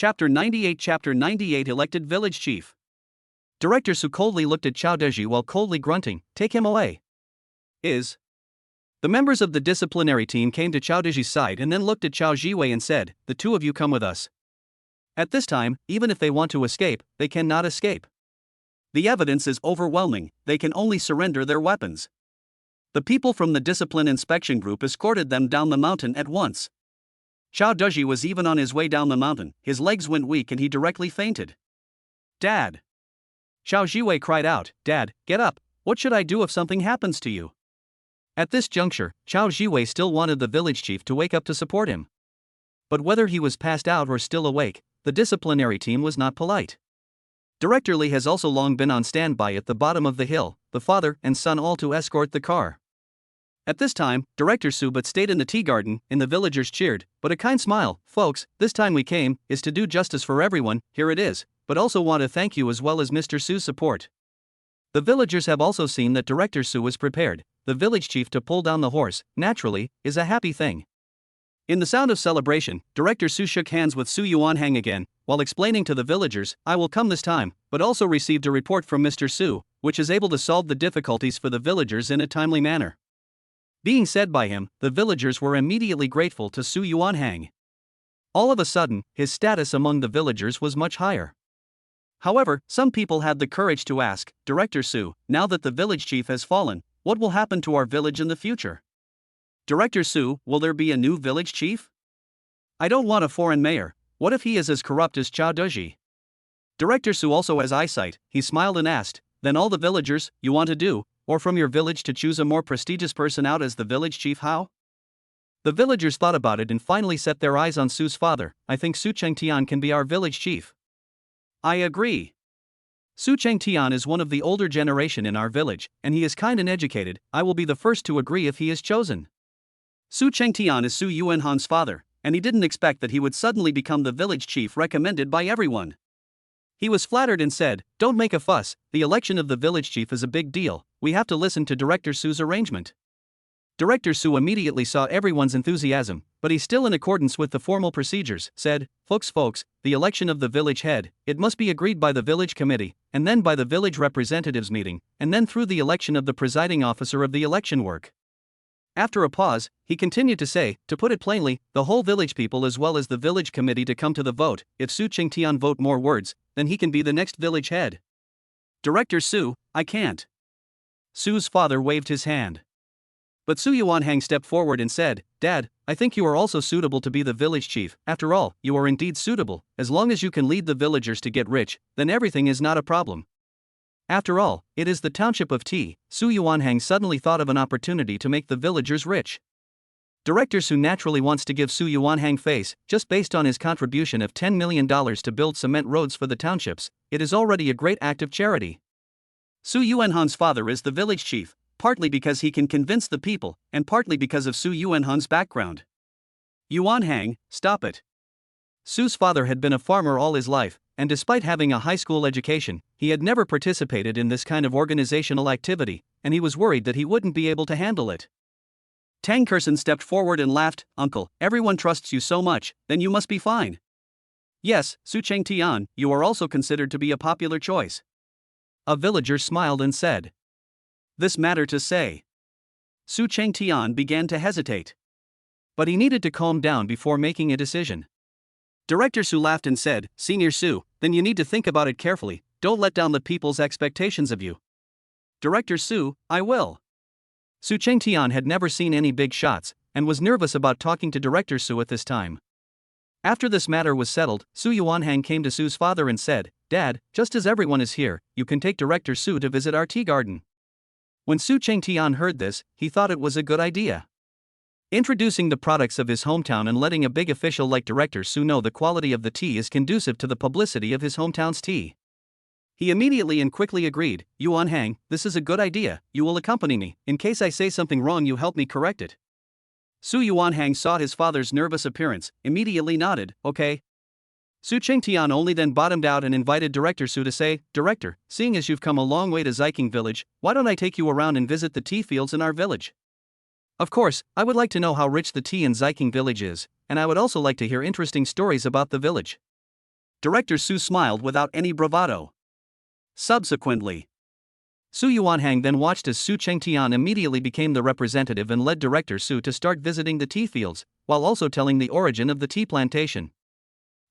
Chapter 98 Elected Village Chief. Director Su coldly looked at Chao Deji while coldly grunting, "Take him away." The members of the disciplinary team came to Chao Deji's side and then looked at Chao Jiwei and said, "The two of you come with us." At this time, even if they want to escape, they cannot escape. The evidence is overwhelming, they can only surrender their weapons. The people from the discipline inspection group escorted them down the mountain at once. Chao Deji was even on his way down the mountain, his legs went weak and he directly fainted. "Dad!" Chao Jiwei cried out, "Dad, get up, what should I do if something happens to you?" At this juncture, Chao Jiwei still wanted the village chief to wake up to support him. But whether he was passed out or still awake, the disciplinary team was not polite. Director Li has also long been on standby at the bottom of the hill, the father and son all to escort the car. At this time, Director Su but stayed in the tea garden, and the villagers cheered, but a kind smile, "Folks, this time we came, is to do justice for everyone, here it is, but also want to thank you as well as Mr. Su's support." The villagers have also seen that Director Su was prepared, the village chief to pull down the horse, naturally, is a happy thing. In the sound of celebration, Director Su shook hands with Su Yuanhang again, while explaining to the villagers, "I will come this time, but also received a report from Mr. Su, which is able to solve the difficulties for the villagers in a timely manner." Being said by him, the villagers were immediately grateful to Su Yuanhang. All of a sudden, his status among the villagers was much higher. However, some people had the courage to ask, "Director Su, now that the village chief has fallen, what will happen to our village in the future? Director Su, will there be a new village chief? I don't want a foreign mayor, what if he is as corrupt as Chao Deji?" Director Su also has eyesight, he smiled and asked, "Then all the villagers, you want to do, or from your village to choose a more prestigious person out as the village chief, how?" The villagers thought about it and finally set their eyes on Su's father. "I think Su Chengtian can be our village chief." "I agree. Su Chengtian is one of the older generation in our village, and he is kind and educated, I will be the first to agree if he is chosen." Su Chengtian is Su Yuanhan's father, and he didn't expect that he would suddenly become the village chief recommended by everyone. He was flattered and said, "Don't make a fuss, the election of the village chief is a big deal, we have to listen to Director Su's arrangement." Director Su immediately saw everyone's enthusiasm, but he still in accordance with the formal procedures, said, folks, the election of the village head, it must be agreed by the village committee, and then by the village representatives meeting, and then through the election of the presiding officer of the election work." After a pause, he continued to say, "To put it plainly, the whole village people as well as the village committee to come to the vote, if Su Chengtian vote more words, then he can be the next village head." "Director Su, I can't." Su's father waved his hand. But Su Yuanhang stepped forward and said, "Dad, I think you are also suitable to be the village chief, after all, you are indeed suitable, as long as you can lead the villagers to get rich, then everything is not a problem." After all, it is the township of T. Su Yuanhang suddenly thought of an opportunity to make the villagers rich. Director Su naturally wants to give Su Yuanhang face, just based on his contribution of $10 million to build cement roads for the townships, it is already a great act of charity. Su Yuanhan's father is the village chief, partly because he can convince the people, and partly because of Su Yuanhan's background. "Yuanhang, stop it." Su's father had been a farmer all his life, and despite having a high school education, he had never participated in this kind of organizational activity, and he was worried that he wouldn't be able to handle it. Tang Kexin stepped forward and laughed, "Uncle, everyone trusts you so much, then you must be fine." "Yes, Su Chengtian, you are also considered to be a popular choice." A villager smiled and said. This matter to say. Su Chengtian began to hesitate. But he needed to calm down before making a decision. Director Su laughed and said, "Senior Su, then you need to think about it carefully, don't let down the people's expectations of you." "Director Su, I will." Su Chengtian had never seen any big shots, and was nervous about talking to Director Su at this time. After this matter was settled, Su Yuanhang came to Su's father and said, "Dad, just as everyone is here, you can take Director Su to visit our tea garden." When Su Chengtian heard this, he thought it was a good idea. Introducing the products of his hometown and letting a big official like Director Su know the quality of the tea is conducive to the publicity of his hometown's tea. He immediately and quickly agreed, "Yuanhang, this is a good idea, you will accompany me, in case I say something wrong you help me correct it." Su Yuanhang saw his father's nervous appearance, immediately nodded, "Okay." Su Chengtian only then bottomed out and invited Director Su to say, "Director, seeing as you've come a long way to Xiking village, why don't I take you around and visit the tea fields in our village? Of course, I would like to know how rich the tea in Xiking village is, and I would also like to hear interesting stories about the village." Director Su smiled without any bravado. Subsequently, Su Yuanhang then watched as Su Chengtian immediately became the representative and led Director Su to start visiting the tea fields, while also telling the origin of the tea plantation.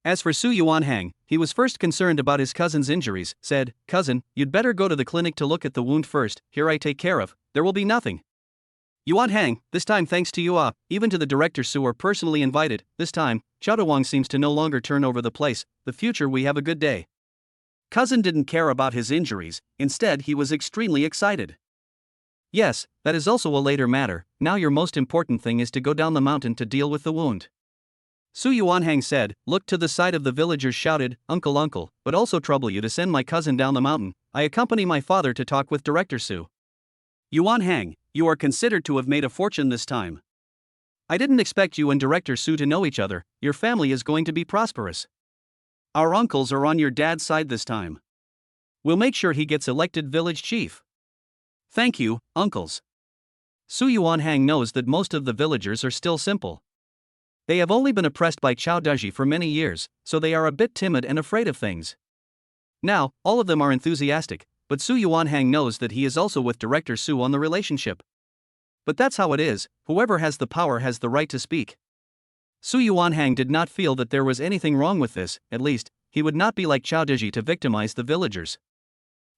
As for Su Yuanhang, he was first concerned about his cousin's injuries, said, "Cousin, you'd better go to the clinic to look at the wound first, here I take care of, there will be nothing." Yuanhang, this time thanks to you even to the Director Su are personally invited, this time, Chaodawang seems to no longer turn over the place, the future we have a good day. Cousin didn't care about his injuries, instead he was extremely excited. Yes, that is also a later matter, now your most important thing is to go down the mountain to deal with the wound. Su Yuanhang said, looked to the side of the villagers shouted, uncle, but also trouble you to send my cousin down the mountain, I accompany my father to talk with Director Su. Yuanhang, you are considered to have made a fortune this time. I didn't expect you and Director Su to know each other, your family is going to be prosperous. Our uncles are on your dad's side this time. We'll make sure he gets elected village chief. Thank you, uncles. Su Yuanhang knows that most of the villagers are still simple. They have only been oppressed by Chao Daji for many years, so they are a bit timid and afraid of things. Now, all of them are enthusiastic, but Su Yuanhang knows that he is also with Director Su on the relationship. But that's how it is, whoever has the power has the right to speak. Su Yuanhang did not feel that there was anything wrong with this, at least, he would not be like Chao Daji to victimize the villagers.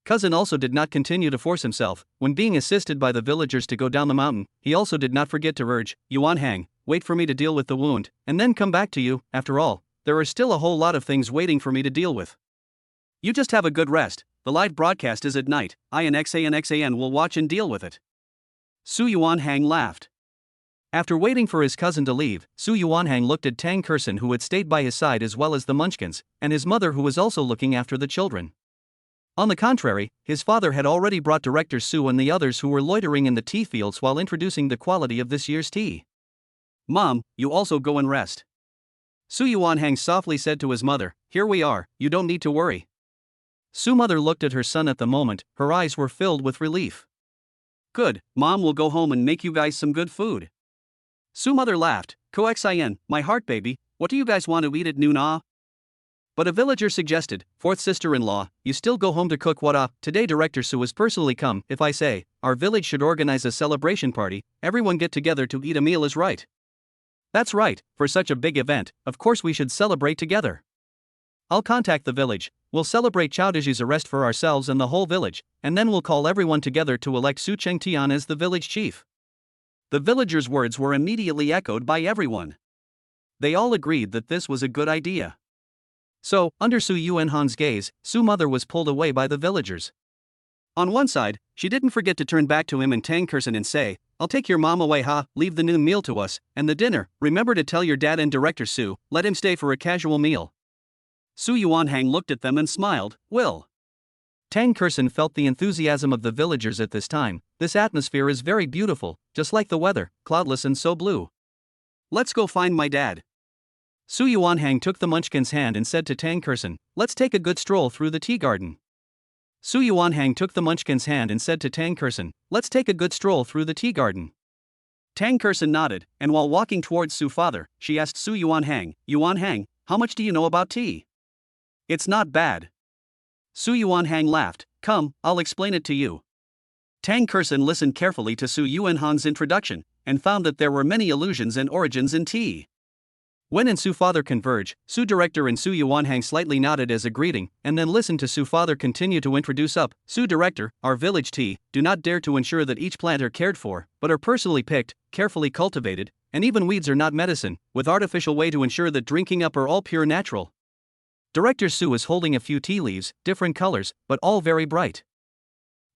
Cousin also did not continue to force himself, when being assisted by the villagers to go down the mountain, he also did not forget to urge, Yuanhang, wait for me to deal with the wound, and then come back to you, after all, there are still a whole lot of things waiting for me to deal with. You just have a good rest, the live broadcast is at night, I and XAN will watch and deal with it. Su Yuanhang laughed. After waiting for his cousin to leave, Su Yuanhang looked at Tang Kexin who had stayed by his side as well as the Munchkins, and his mother who was also looking after the children. On the contrary, his father had already brought Director Su and the others who were loitering in the tea fields while introducing the quality of this year's tea. Mom, you also go and rest. Su Yuanhang softly said to his mother, here we are, you don't need to worry. Su mother looked at her son at the moment, her eyes were filled with relief. Good, Mom will go home and make you guys some good food. Su mother laughed, Koxin, my heart baby, what do you guys want to eat at noon But a villager suggested, fourth sister-in-law, you still go home to cook what today Director Su has personally come, if I say, our village should organize a celebration party, everyone get together to eat a meal is right. That's right, for such a big event, of course we should celebrate together. I'll contact the village, we'll celebrate Chao Daji's arrest for ourselves and the whole village, and then we'll call everyone together to elect Su Chengtian as the village chief. The villagers' words were immediately echoed by everyone. They all agreed that this was a good idea. So, under Su Yuanhang's gaze, Su mother was pulled away by the villagers. On one side, she didn't forget to turn back to him and Tang Kexin and say, I'll take your mom away leave the noon meal to us, and the dinner, remember to tell your dad and Director Su, let him stay for a casual meal. Su Yuanhang looked at them and smiled, will. Tang Kexin felt the enthusiasm of the villagers at this time, this atmosphere is very beautiful, just like the weather, cloudless and so blue. Let's go find my dad. Su Yuanhang took the Munchkin's hand and said to Tang Kexin, let's take a good stroll through the tea garden. Su Yuanhang took the Munchkin's hand and said to Tang Kexin, let's take a good stroll through the tea garden. Tang Kexin nodded, and while walking towards Su father, she asked Su Yuanhang, Yuanhang, how much do you know about tea? It's not bad. Su Yuanhang laughed, come, I'll explain it to you. Tang Kexin listened carefully to Su Yuanhang's introduction, and found that there were many allusions and origins in tea. When and Su father converge, Su director and Su Yuanhang slightly nodded as a greeting, and then listened to Su father continue to introduce Su director, our village tea, do not dare to ensure that each plant are cared for, but are personally picked, carefully cultivated, and even weeds are not medicine, with artificial way to ensure that drinking are all pure natural. Director Su is holding a few tea leaves, different colors, but all very bright.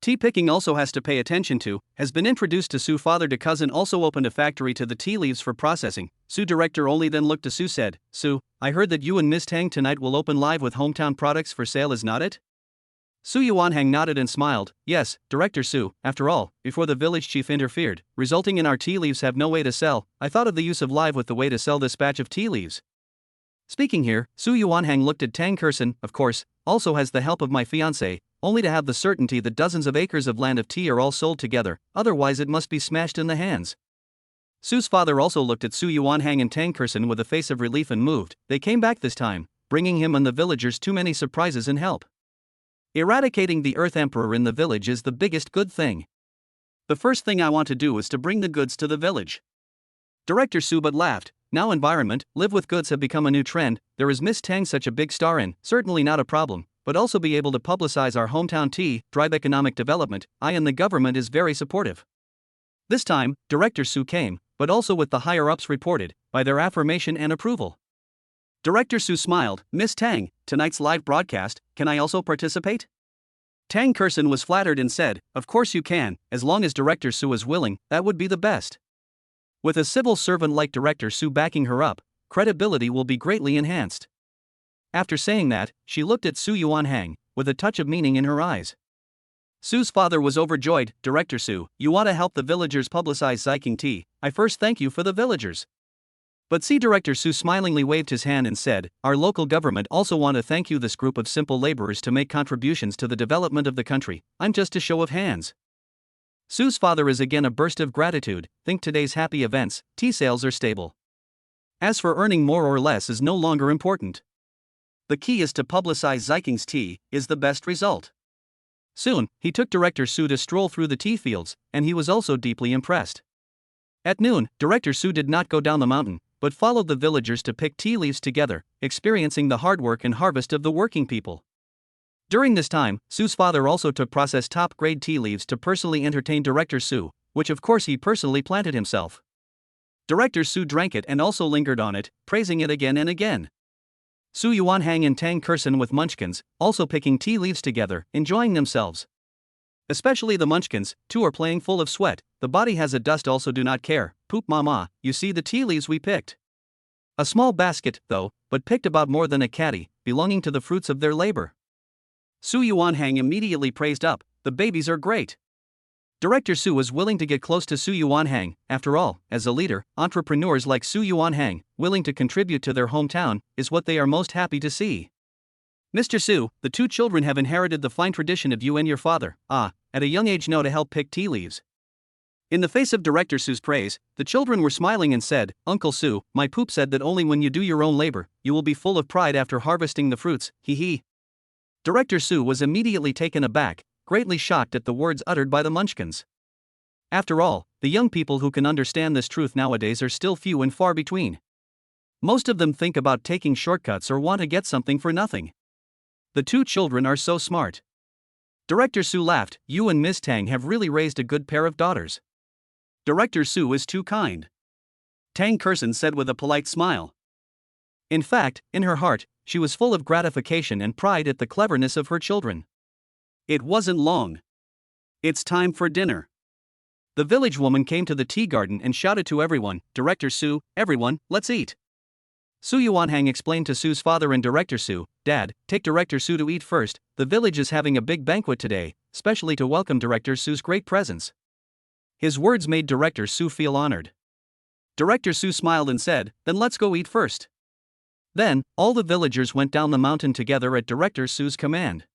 Tea picking also has to pay attention to, has been introduced to Su father to cousin also opened a factory to the tea leaves for processing. Su director only then looked to Su said, Su, I heard that you and Miss Tang tonight will open live with hometown products for sale is not it? Su Yuanhang nodded and smiled, yes, Director Su, after all, before the village chief interfered, resulting in our tea leaves have no way to sell, I thought of the use of live with the way to sell this batch of tea leaves. Speaking here, Su Yuanhang looked at Tang Kexin, of course, also has the help of my fiancé, only to have the certainty that dozens of acres of land of tea are all sold together, otherwise it must be smashed in the hands. Su's father also looked at Su Yuanhang and Tang Kexin with a face of relief and moved, they came back this time, bringing him and the villagers too many surprises and help. Eradicating the Earth Emperor in the village is the biggest good thing. The first thing I want to do is to bring the goods to the village. Director Su but laughed. Now environment, live with goods have become a new trend. There is Miss Tang such a big star in, certainly not a problem, but also be able to publicize our hometown tea, drive economic development. I and the government is very supportive. This time, Director Su came, but also with the higher-ups reported, by their affirmation and approval. Director Su smiled. Miss Tang, tonight's live broadcast, can I also participate? Tang Kexin was flattered and said, of course you can, as long as Director Su is willing, that would be the best. With a civil servant like Director Su backing her up, credibility will be greatly enhanced. After saying that, she looked at Su Yuanhang, with a touch of meaning in her eyes. Su's father was overjoyed. Director Su, you want to help the villagers publicize Ziking tea. I first thank you for the villagers. But see, Director Su smilingly waved his hand and said, our local government also want to thank you, this group of simple laborers to make contributions to the development of the country. I'm just a show of hands. Su's father is again a burst of gratitude. Think today's happy events, tea sales are stable. As for earning more or less is no longer important. The key is to publicize Ziking's tea, is the best result. Soon, he took Director Su to stroll through the tea fields, and he was also deeply impressed. At noon, Director Su did not go down the mountain, but followed the villagers to pick tea leaves together, experiencing the hard work and harvest of the working people. During this time, Su's father also took processed top-grade tea leaves to personally entertain Director Su, which of course he personally planted himself. Director Su drank it and also lingered on it, praising it again and again. Su Yuanhang and Tang Kexin with munchkins, also picking tea leaves together, enjoying themselves. Especially the munchkins, too, are playing full of sweat. The body has a dust, also do not care. Poop mama, you see the tea leaves we picked. A small basket, though, but picked about more than a caddy, belonging to the fruits of their labor. Su Yuanhang immediately praised up, the babies are great. Director Su was willing to get close to Su Yuanhang. After all, as a leader, entrepreneurs like Su Yuanhang, willing to contribute to their hometown, is what they are most happy to see. Mr. Su, the two children have inherited the fine tradition of you and your father, at a young age know to help pick tea leaves. In the face of Director Su's praise, the children were smiling and said, Uncle Su, my poop said that only when you do your own labor, you will be full of pride after harvesting the fruits, hee hee. Director Su was immediately taken aback, greatly shocked at the words uttered by the munchkins. After all, the young people who can understand this truth nowadays are still few and far between. Most of them think about taking shortcuts or want to get something for nothing. The two children are so smart. Director Su laughed. You and Miss Tang have really raised a good pair of daughters. Director Su is too kind. Tang Kexin said with a polite smile. In fact, in her heart, she was full of gratification and pride at the cleverness of her children. It wasn't long. It's time for dinner. The village woman came to the tea garden and shouted to everyone, Director Su, everyone, let's eat. Su Yuanhang explained to Su's father and Director Su, Dad, take Director Su to eat first, the village is having a big banquet today, specially to welcome Director Su's great presence. His words made Director Su feel honored. Director Su smiled and said, then let's go eat first. Then, all the villagers went down the mountain together at Director Su's command.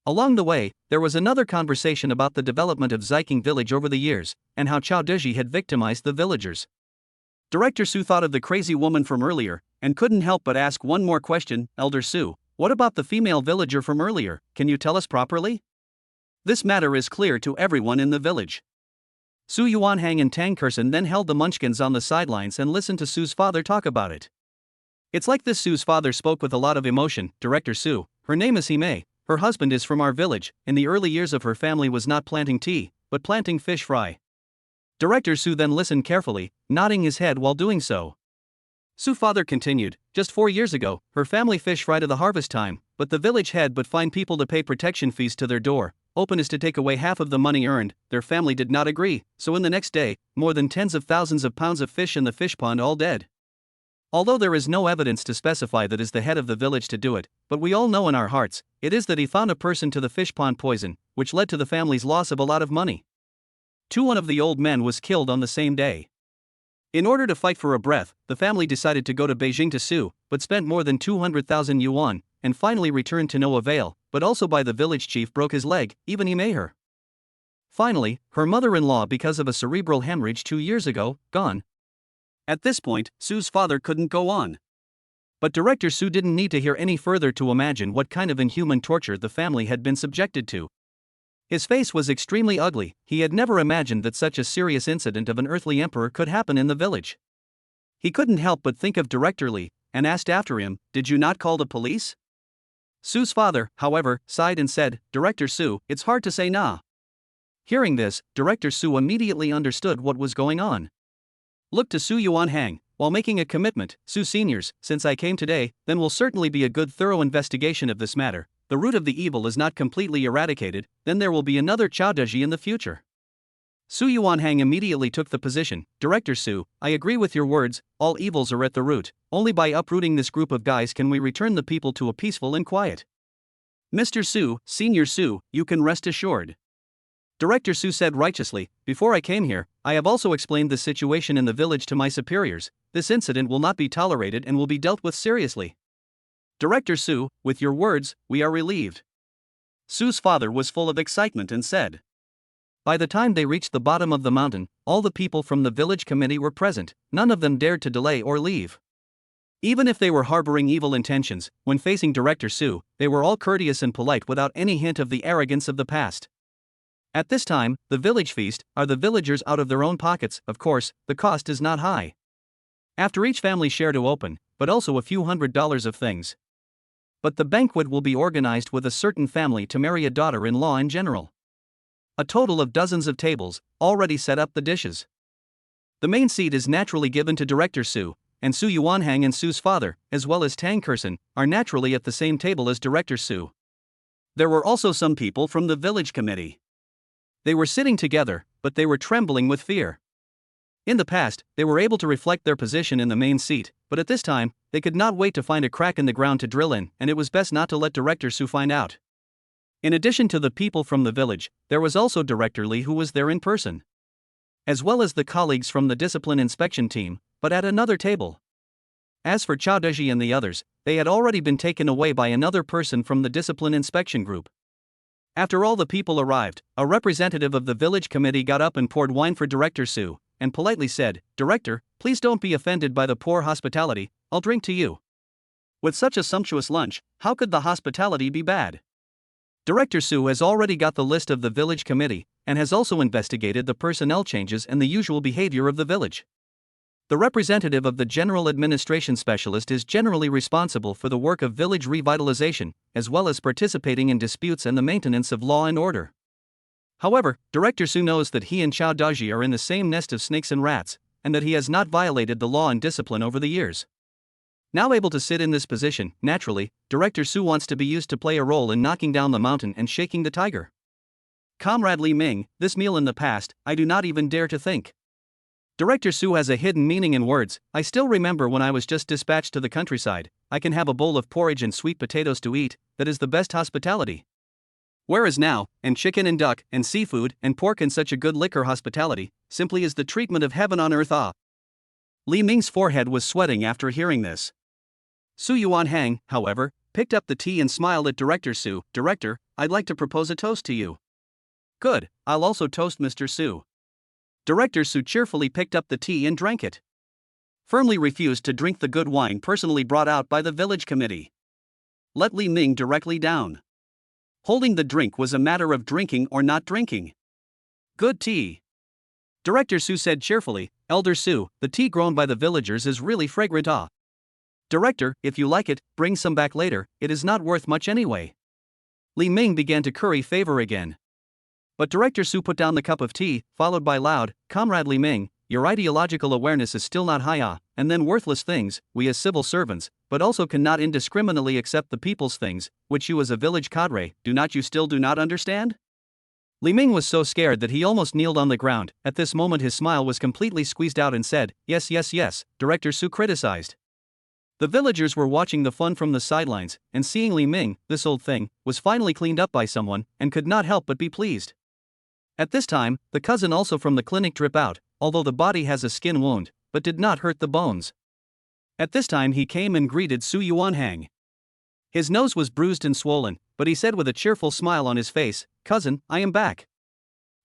Along the way, there was another conversation about the development of Ziking village over the years, and how Chao Deji had victimized the villagers. Director Su thought of the crazy woman from earlier, and couldn't help but ask one more question, Elder Su, what about the female villager from earlier, can you tell us properly? This matter is clear to everyone in the village. Su Yuanhang and Tang Kexin then held the munchkins on the sidelines and listened to Su's father talk about it. It's like this. Su's father spoke with a lot of emotion. Director Su, her name is Hime, her husband is from our village, in the early years of her family was not planting tea, but planting fish fry. Director Su then listened carefully, nodding his head while doing so. Su's father continued, just 4 years ago, her family fish fry to the harvest time, but the village head but find people to pay protection fees to their door, openness to take away half of the money earned, their family did not agree, so in the next day, more than tens of thousands of pounds of fish in the fish pond all dead. Although there is no evidence to specify that is the head of the village to do it, but we all know in our hearts, it is that he found a person to the fish pond poison, which led to the family's loss of a lot of money. One of the old men was killed on the same day. In order to fight for a breath, the family decided to go to Beijing to sue, but spent more than 200,000 yuan, and finally returned to no avail, but also by the village chief broke his leg, even he made her. Finally, her mother-in-law because of a cerebral hemorrhage 2 years ago, gone. At this point, Su's father couldn't go on. But Director Su didn't need to hear any further to imagine what kind of inhuman torture the family had been subjected to. His face was extremely ugly. He had never imagined that such a serious incident of an earthly emperor could happen in the village. He couldn't help but think of Director Li, and asked after him, "Did you not call the police?" Su's father, however, sighed and said, "Director Su, it's hard to say nah." Hearing this, Director Su immediately understood what was going on. Look to Su Yuanhang, while making a commitment, Su seniors, since I came today, then will certainly be a good thorough investigation of this matter. The root of the evil is not completely eradicated, then there will be another Chaodeji in the future. Su Yuanhang immediately took the position. Director Su, I agree with your words, all evils are at the root. Only by uprooting this group of guys can we return the people to a peaceful and quiet. Mr. Su, Senior Su, you can rest assured. Director Su said righteously, before I came here, I have also explained the situation in the village to my superiors. This incident will not be tolerated and will be dealt with seriously. Director Su, with your words, we are relieved. Su's father was full of excitement and said. By the time they reached the bottom of the mountain, all the people from the village committee were present. None of them dared to delay or leave. Even if they were harboring evil intentions, when facing Director Su, they were all courteous and polite without any hint of the arrogance of the past. At this time, the village feast, are the villagers out of their own pockets. Of course, the cost is not high. After each family share to open, but also a few $100s of things. But the banquet will be organized with a certain family to marry a daughter-in-law in general. A total of dozens of tables, already set up the dishes. The main seat is naturally given to Director Su, and Su Yuanhang and Su's father, as well as Tang Kexin, are naturally at the same table as Director Su. There were also some people from the village committee. They were sitting together, but they were trembling with fear. In the past, they were able to reflect their position in the main seat, but at this time, they could not wait to find a crack in the ground to drill in, and it was best not to let Director Su find out. In addition to the people from the village, there was also Director Li who was there in person. As well as the colleagues from the discipline inspection team, but at another table. As for Chaodeji and the others, they had already been taken away by another person from the discipline inspection group. After all the people arrived, a representative of the village committee got up and poured wine for Director Su, and politely said, "Director, please don't be offended by the poor hospitality, I'll drink to you." With such a sumptuous lunch, how could the hospitality be bad? Director Su has already got the list of the village committee, and has also investigated the personnel changes and the usual behavior of the village. The representative of the General Administration Specialist is generally responsible for the work of village revitalization, as well as participating in disputes and the maintenance of law and order. However, Director Su knows that he and Chao Daji are in the same nest of snakes and rats, and that he has not violated the law and discipline over the years. Now able to sit in this position, naturally, Director Su wants to be used to play a role in knocking down the mountain and shaking the tiger. Comrade Li Ming, this meal in the past, I do not even dare to think. Director Su has a hidden meaning in words. I still remember when I was just dispatched to the countryside, I can have a bowl of porridge and sweet potatoes to eat, that is the best hospitality. Whereas now, and chicken and duck, and seafood, and pork and such a good liquor hospitality, simply is the treatment of heaven on earth. Li Ming's forehead was sweating after hearing this. Su Yuanhang, however, picked up the tea and smiled at Director Su. Director, I'd like to propose a toast to you. Good, I'll also toast Mr. Su. Director Su cheerfully picked up the tea and drank it. Firmly refused to drink the good wine personally brought out by the village committee. Let Li Ming directly down. Holding the drink was a matter of drinking or not drinking. Good tea. Director Su said cheerfully, Elder Su, the tea grown by the villagers is really fragrant. Director, if you like it, bring some back later, it is not worth much anyway. Li Ming began to curry favor again. But Director Su put down the cup of tea, followed by loud, Comrade Li Ming, your ideological awareness is still not high. And then worthless things, we as civil servants, but also cannot indiscriminately accept the people's things, which you as a village cadre, do not understand? Li Ming was so scared that he almost kneeled on the ground. At this moment his smile was completely squeezed out and said, yes, Director Su criticized. The villagers were watching the fun from the sidelines, and seeing Li Ming, this old thing, was finally cleaned up by someone, and could not help but be pleased. At this time, the cousin also from the clinic drip out, although the body has a skin wound, but did not hurt the bones. At this time he came and greeted Su Yuanhang. His nose was bruised and swollen, but he said with a cheerful smile on his face, Cousin, I am back.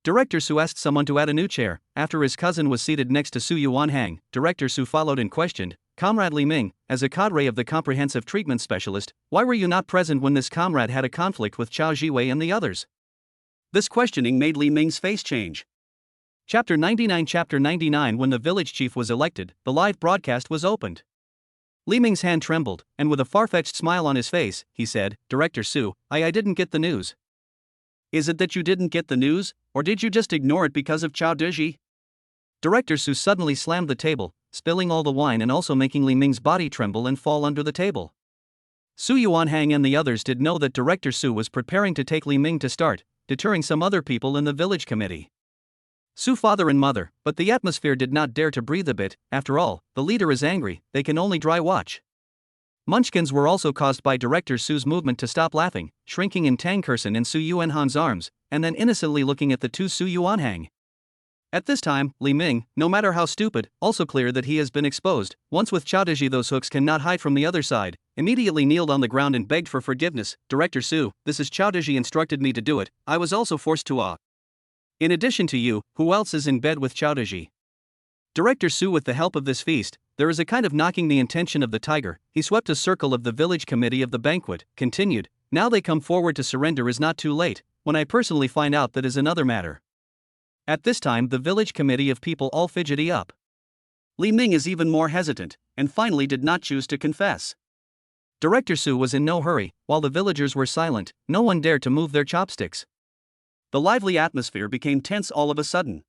Director Su asked someone to add a new chair. After his cousin was seated next to Su Yuanhang, Director Su followed and questioned, Comrade Li Ming, as a cadre of the Comprehensive Treatment Specialist, why were you not present when this comrade had a conflict with Chao Jiwei and the others? This questioning made Li Ming's face change. Chapter 99. When the village chief was elected, the live broadcast was opened. Li Ming's hand trembled, and with a far-fetched smile on his face, he said, Director Su, I didn't get the news. Is it that you didn't get the news, or did you just ignore it because of Chao Deji? Director Su suddenly slammed the table, spilling all the wine and also making Li Ming's body tremble and fall under the table. Su Yuanhang and the others did know that Director Su was preparing to take Li Ming to start, deterring some other people in the village committee. Su father and mother, but the atmosphere did not dare to breathe a bit. After all, the leader is angry, they can only dry watch. Munchkins were also caused by Director Su's movement to stop laughing, shrinking in Tang Kexin and Su Yuanhang's arms, and then innocently looking at the two Su Yuanhang. At this time, Li Ming, no matter how stupid, also clear that he has been exposed, once with Chao Deji those hooks cannot hide from the other side, immediately kneeled on the ground and begged for forgiveness. Director Su, this is Chao Deji instructed me to do it, I was also forced to In addition to you, who else is in bed with Chao Deji? Director Su, with the help of this feast, there is a kind of knocking the intention of the tiger. He swept a circle of the village committee of the banquet, continued, now they come forward to surrender is not too late, when I personally find out that is another matter. At this time the village committee of people all fidgety up. Li Ming is even more hesitant, and finally did not choose to confess. Director Su was in no hurry, while the villagers were silent, no one dared to move their chopsticks. The lively atmosphere became tense all of a sudden.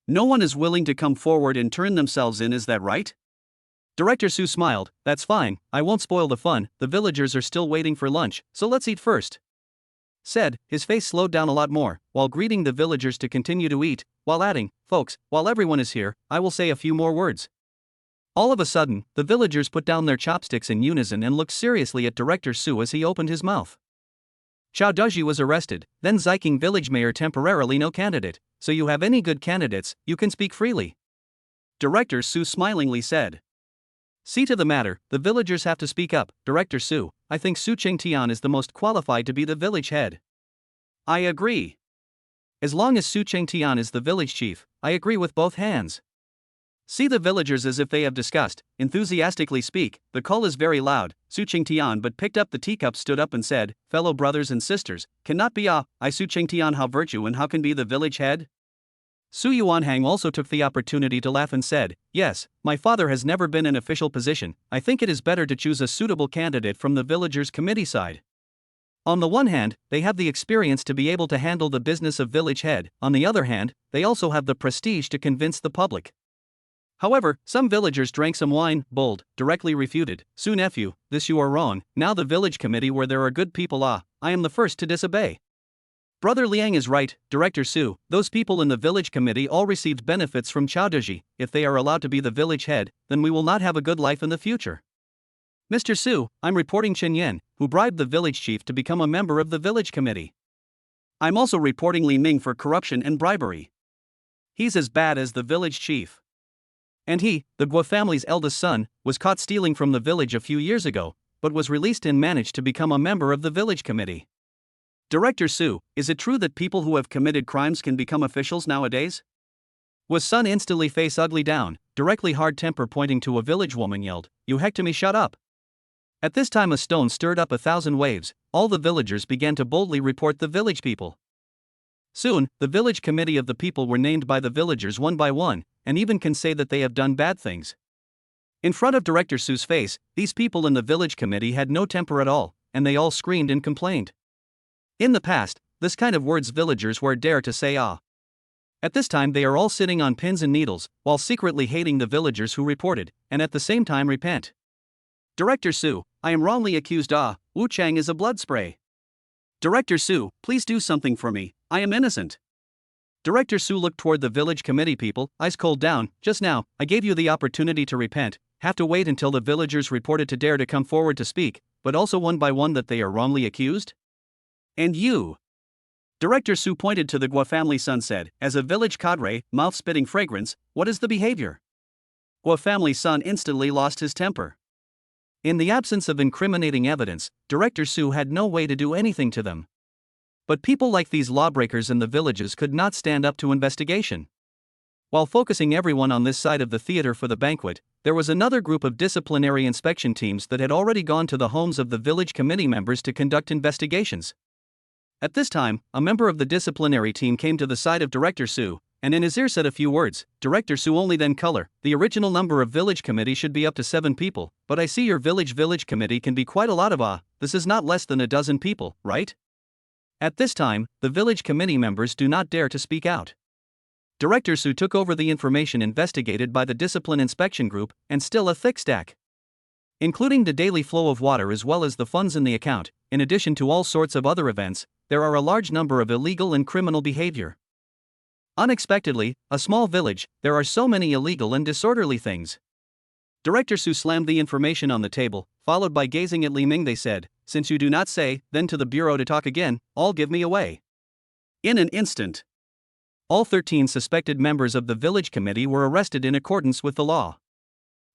No one is willing to come forward and turn themselves in, is that right? Director Su smiled, that's fine, I won't spoil the fun, the villagers are still waiting for lunch, so let's eat first. Said, his face slowed down a lot more, while greeting the villagers to continue to eat, while adding, folks, while everyone is here, I will say a few more words. All of a sudden, the villagers put down their chopsticks in unison and looked seriously at Director Su as he opened his mouth. Chao Deji was arrested, then Ziking village mayor temporarily no candidate, so you have any good candidates, you can speak freely. Director Su smilingly said. See to the matter, the villagers have to speak up. Director Su, I think Su Chengtian is the most qualified to be the village head. I agree. As long as Su Chengtian is the village chief, I agree with both hands. See the villagers as if they have discussed, enthusiastically speak, the call is very loud. Su Chengtian but picked up the teacup, stood up and said, fellow brothers and sisters, cannot be I Su Chengtian how virtue and how can be the village head? Su Yuanhang also took the opportunity to laugh and said, yes, my father has never been in official position, I think it is better to choose a suitable candidate from the villagers' committee side. On the one hand, they have the experience to be able to handle the business of village head, on the other hand, they also have the prestige to convince the public. However, some villagers drank some wine, bold, directly refuted, Su nephew, this you are wrong, now the village committee where there are good people I am the first to disobey. Brother Liang is right, Director Su, those people in the village committee all received benefits from Chao Deji, if they are allowed to be the village head, then we will not have a good life in the future. Mr. Su, I'm reporting Chen Yan, who bribed the village chief to become a member of the village committee. I'm also reporting Li Ming for corruption and bribery. He's as bad as the village chief. And he, the Guo family's eldest son, was caught stealing from the village a few years ago, but was released and managed to become a member of the village committee. Director Su, is it true that people who have committed crimes can become officials nowadays? Was son instantly face ugly down, directly hard temper pointing to a village woman yelled, you heck to me shut up. At this time a stone stirred up 1,000 waves, all the villagers began to boldly report the village people. Soon, the village committee of the people were named by the villagers one by one, and even can say that they have done bad things. In front of Director Su's face, these people in the village committee had no temper at all, and they all screamed and complained. In the past, this kind of words villagers were dare to say At this time they are all sitting on pins and needles, while secretly hating the villagers who reported, and at the same time repent. Director Su, I am wrongly accused Wu Chang is a blood spray. Director Su, please do something for me, I am innocent. Director Su looked toward the village committee people, eyes cold down, just now, I gave you the opportunity to repent, have to wait until the villagers reported to dare to come forward to speak, but also one by one that they are wrongly accused? And you? Director Su pointed to the Guo family son said, as a village cadre, mouth spitting fragrance, what is the behavior? Guo family son instantly lost his temper. In the absence of incriminating evidence, Director Su had no way to do anything to them. But people like these lawbreakers in the villages could not stand up to investigation. While focusing everyone on this side of the theater for the banquet, there was another group of disciplinary inspection teams that had already gone to the homes of the village committee members to conduct investigations. At this time, a member of the disciplinary team came to the side of Director Su, and in his ear said a few words. Director Su only then color. The original number of village committee should be up to 7 people, but I see your village committee can be quite a lot of this is not less than a dozen people, right? At this time, the village committee members do not dare to speak out. Director Su took over the information investigated by the discipline inspection group, and still a thick stack. Including the daily flow of water as well as the funds in the account, in addition to all sorts of other events, there are a large number of illegal and criminal behavior. Unexpectedly, a small village, there are so many illegal and disorderly things. Director Su slammed the information on the table, followed by gazing at Li Ming. They said, "Since you do not say, then to the bureau to talk again, all give me away." In an instant, all 13 suspected members of the village committee were arrested in accordance with the law.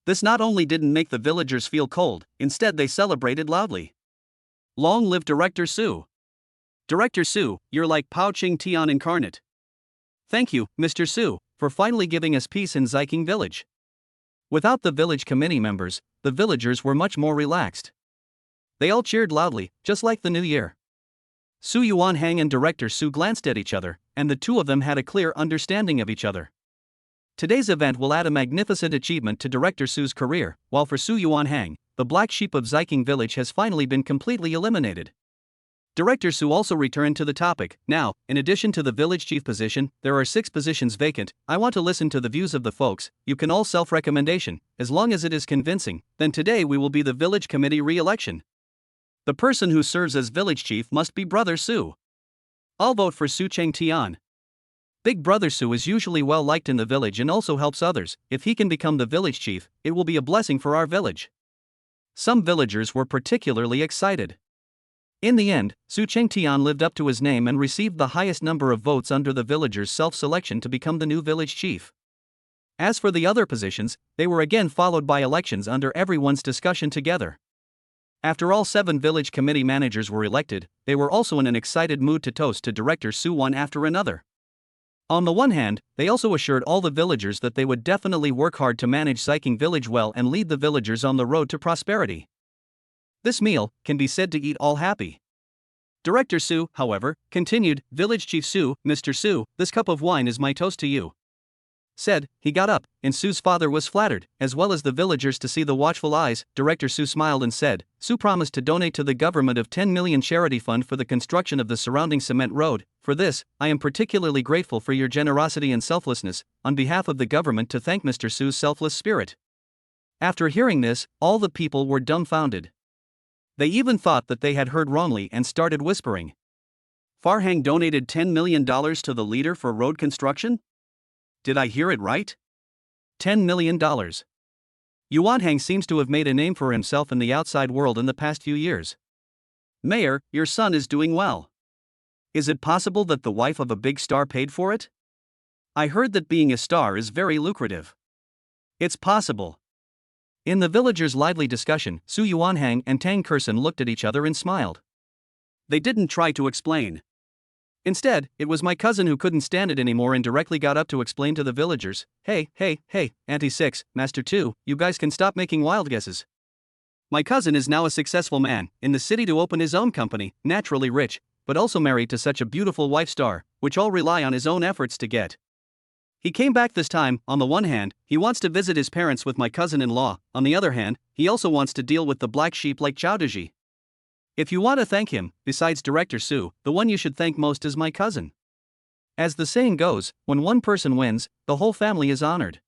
This not only didn't make the villagers feel cold, instead they celebrated loudly. Long live Director Su! Director Su, you're like Pao Ching Tian incarnate. Thank you, Mr. Su, for finally giving us peace in Xiking village. Without the village committee members, the villagers were much more relaxed. They all cheered loudly, just like the new year. Su Yuanhang and Director Su glanced at each other, and the two of them had a clear understanding of each other. Today's event will add a magnificent achievement to Director Su's career, while for Su Yuanhang, the black sheep of Xiking village has finally been completely eliminated. Director Su also returned to the topic. Now, in addition to the village chief position, there are 6 positions vacant. I want to listen to the views of the folks. You can all self-recommendation, as long as it is convincing. Then today we will be the village committee re-election. The person who serves as village chief must be Brother Su. I'll vote for Su Cheng Tian. Big Brother Su is usually well liked in the village and also helps others. If he can become the village chief, it will be a blessing for our village. Some villagers were particularly excited. In the end, Su Cheng Tian lived up to his name and received the highest number of votes under the villagers' self-selection to become the new village chief. As for the other positions, they were again followed by elections under everyone's discussion together. After all 7 village committee managers were elected, they were also in an excited mood to toast to Director Su one after another. On the one hand, they also assured all the villagers that they would definitely work hard to manage Xiking village well and lead the villagers on the road to prosperity. This meal can be said to eat all happy. Director Su, however, continued, "Village Chief Su, Mr. Su, this cup of wine is my toast to you." Said, he got up, and Su's father was flattered, as well as the villagers to see the watchful eyes. Director Su smiled and said, "Su promised to donate to the government of 10 million charity fund for the construction of the surrounding cement road. For this, I am particularly grateful for your generosity and selflessness, on behalf of the government to thank Mr. Su's selfless spirit." After hearing this, all the people were dumbfounded. They even thought that they had heard wrongly and started whispering. Farhang donated $10 million to the leader for road construction? Did I hear it right? $10 million. Yuanhang seems to have made a name for himself in the outside world in the past few years. Mayor, your son is doing well. Is it possible that the wife of a big star paid for it? I heard that being a star is very lucrative. It's possible. In the villagers' lively discussion, Su Yuanhang and Tang Kexin looked at each other and smiled. They didn't try to explain. Instead, it was my cousin who couldn't stand it anymore and directly got up to explain to the villagers, Hey, Auntie 6, Master 2, you guys can stop making wild guesses. My cousin is now a successful man, in the city to open his own company, naturally rich, but also married to such a beautiful wife star, which all rely on his own efforts to get. He came back this time. On the one hand, he wants to visit his parents with my cousin-in-law, on the other hand, he also wants to deal with the black sheep like Chowdeji. If you want to thank him, besides Director Su, the one you should thank most is my cousin. As the saying goes, when one person wins, the whole family is honored.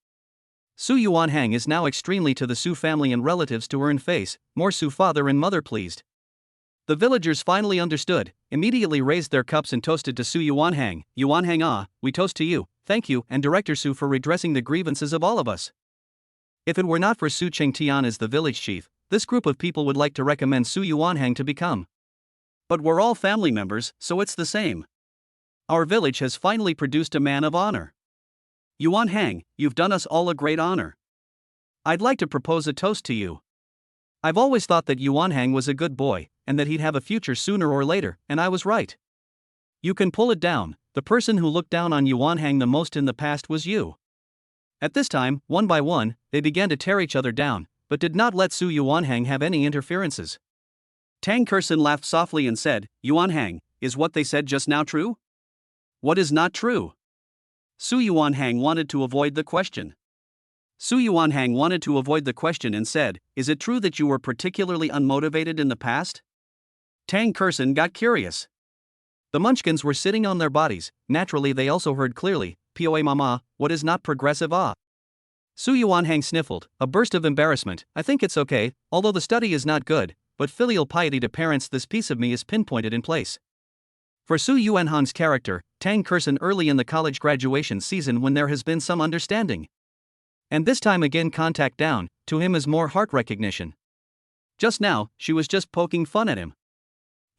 Su Yuanhang is now extremely to the Su family and relatives to earn face, more Su father and mother pleased. The villagers finally understood, immediately raised their cups and toasted to Su Yuanhang. Yuanhang, we toast to you, thank you, and Director Su for redressing the grievances of all of us. If it were not for Su Cheng Tian as the village chief, this group of people would like to recommend Su Yuanhang to become. But we're all family members, so it's the same. Our village has finally produced a man of honor. Yuanhang, you've done us all a great honor. I'd like to propose a toast to you. I've always thought that Yuanhang was a good boy, and that he'd have a future sooner or later, and I was right. You can pull it down, the person who looked down on Yuanhang the most in the past was you. At this time, one by one, they began to tear each other down, but did not let Su Yuanhang have any interferences. Tang Kexin laughed softly and said, "Yuanhang, is what they said just now true? What is not true?" Su Yuanhang wanted to avoid the question. And said, "Is it true that you were particularly unmotivated in the past?" Tang Kexin got curious. The munchkins were sitting on their bodies, naturally they also heard clearly, "Poa mama, what is not progressive ah?" Su Yuanhang sniffled, a burst of embarrassment. "I think it's okay, although the study is not good, but filial piety to parents, this piece of me is pinpointed in place." For Su Yuanhang's character, Tang Kexin early in the college graduation season when there has been some understanding. And this time again contact down, to him is more heart recognition. Just now, she was just poking fun at him.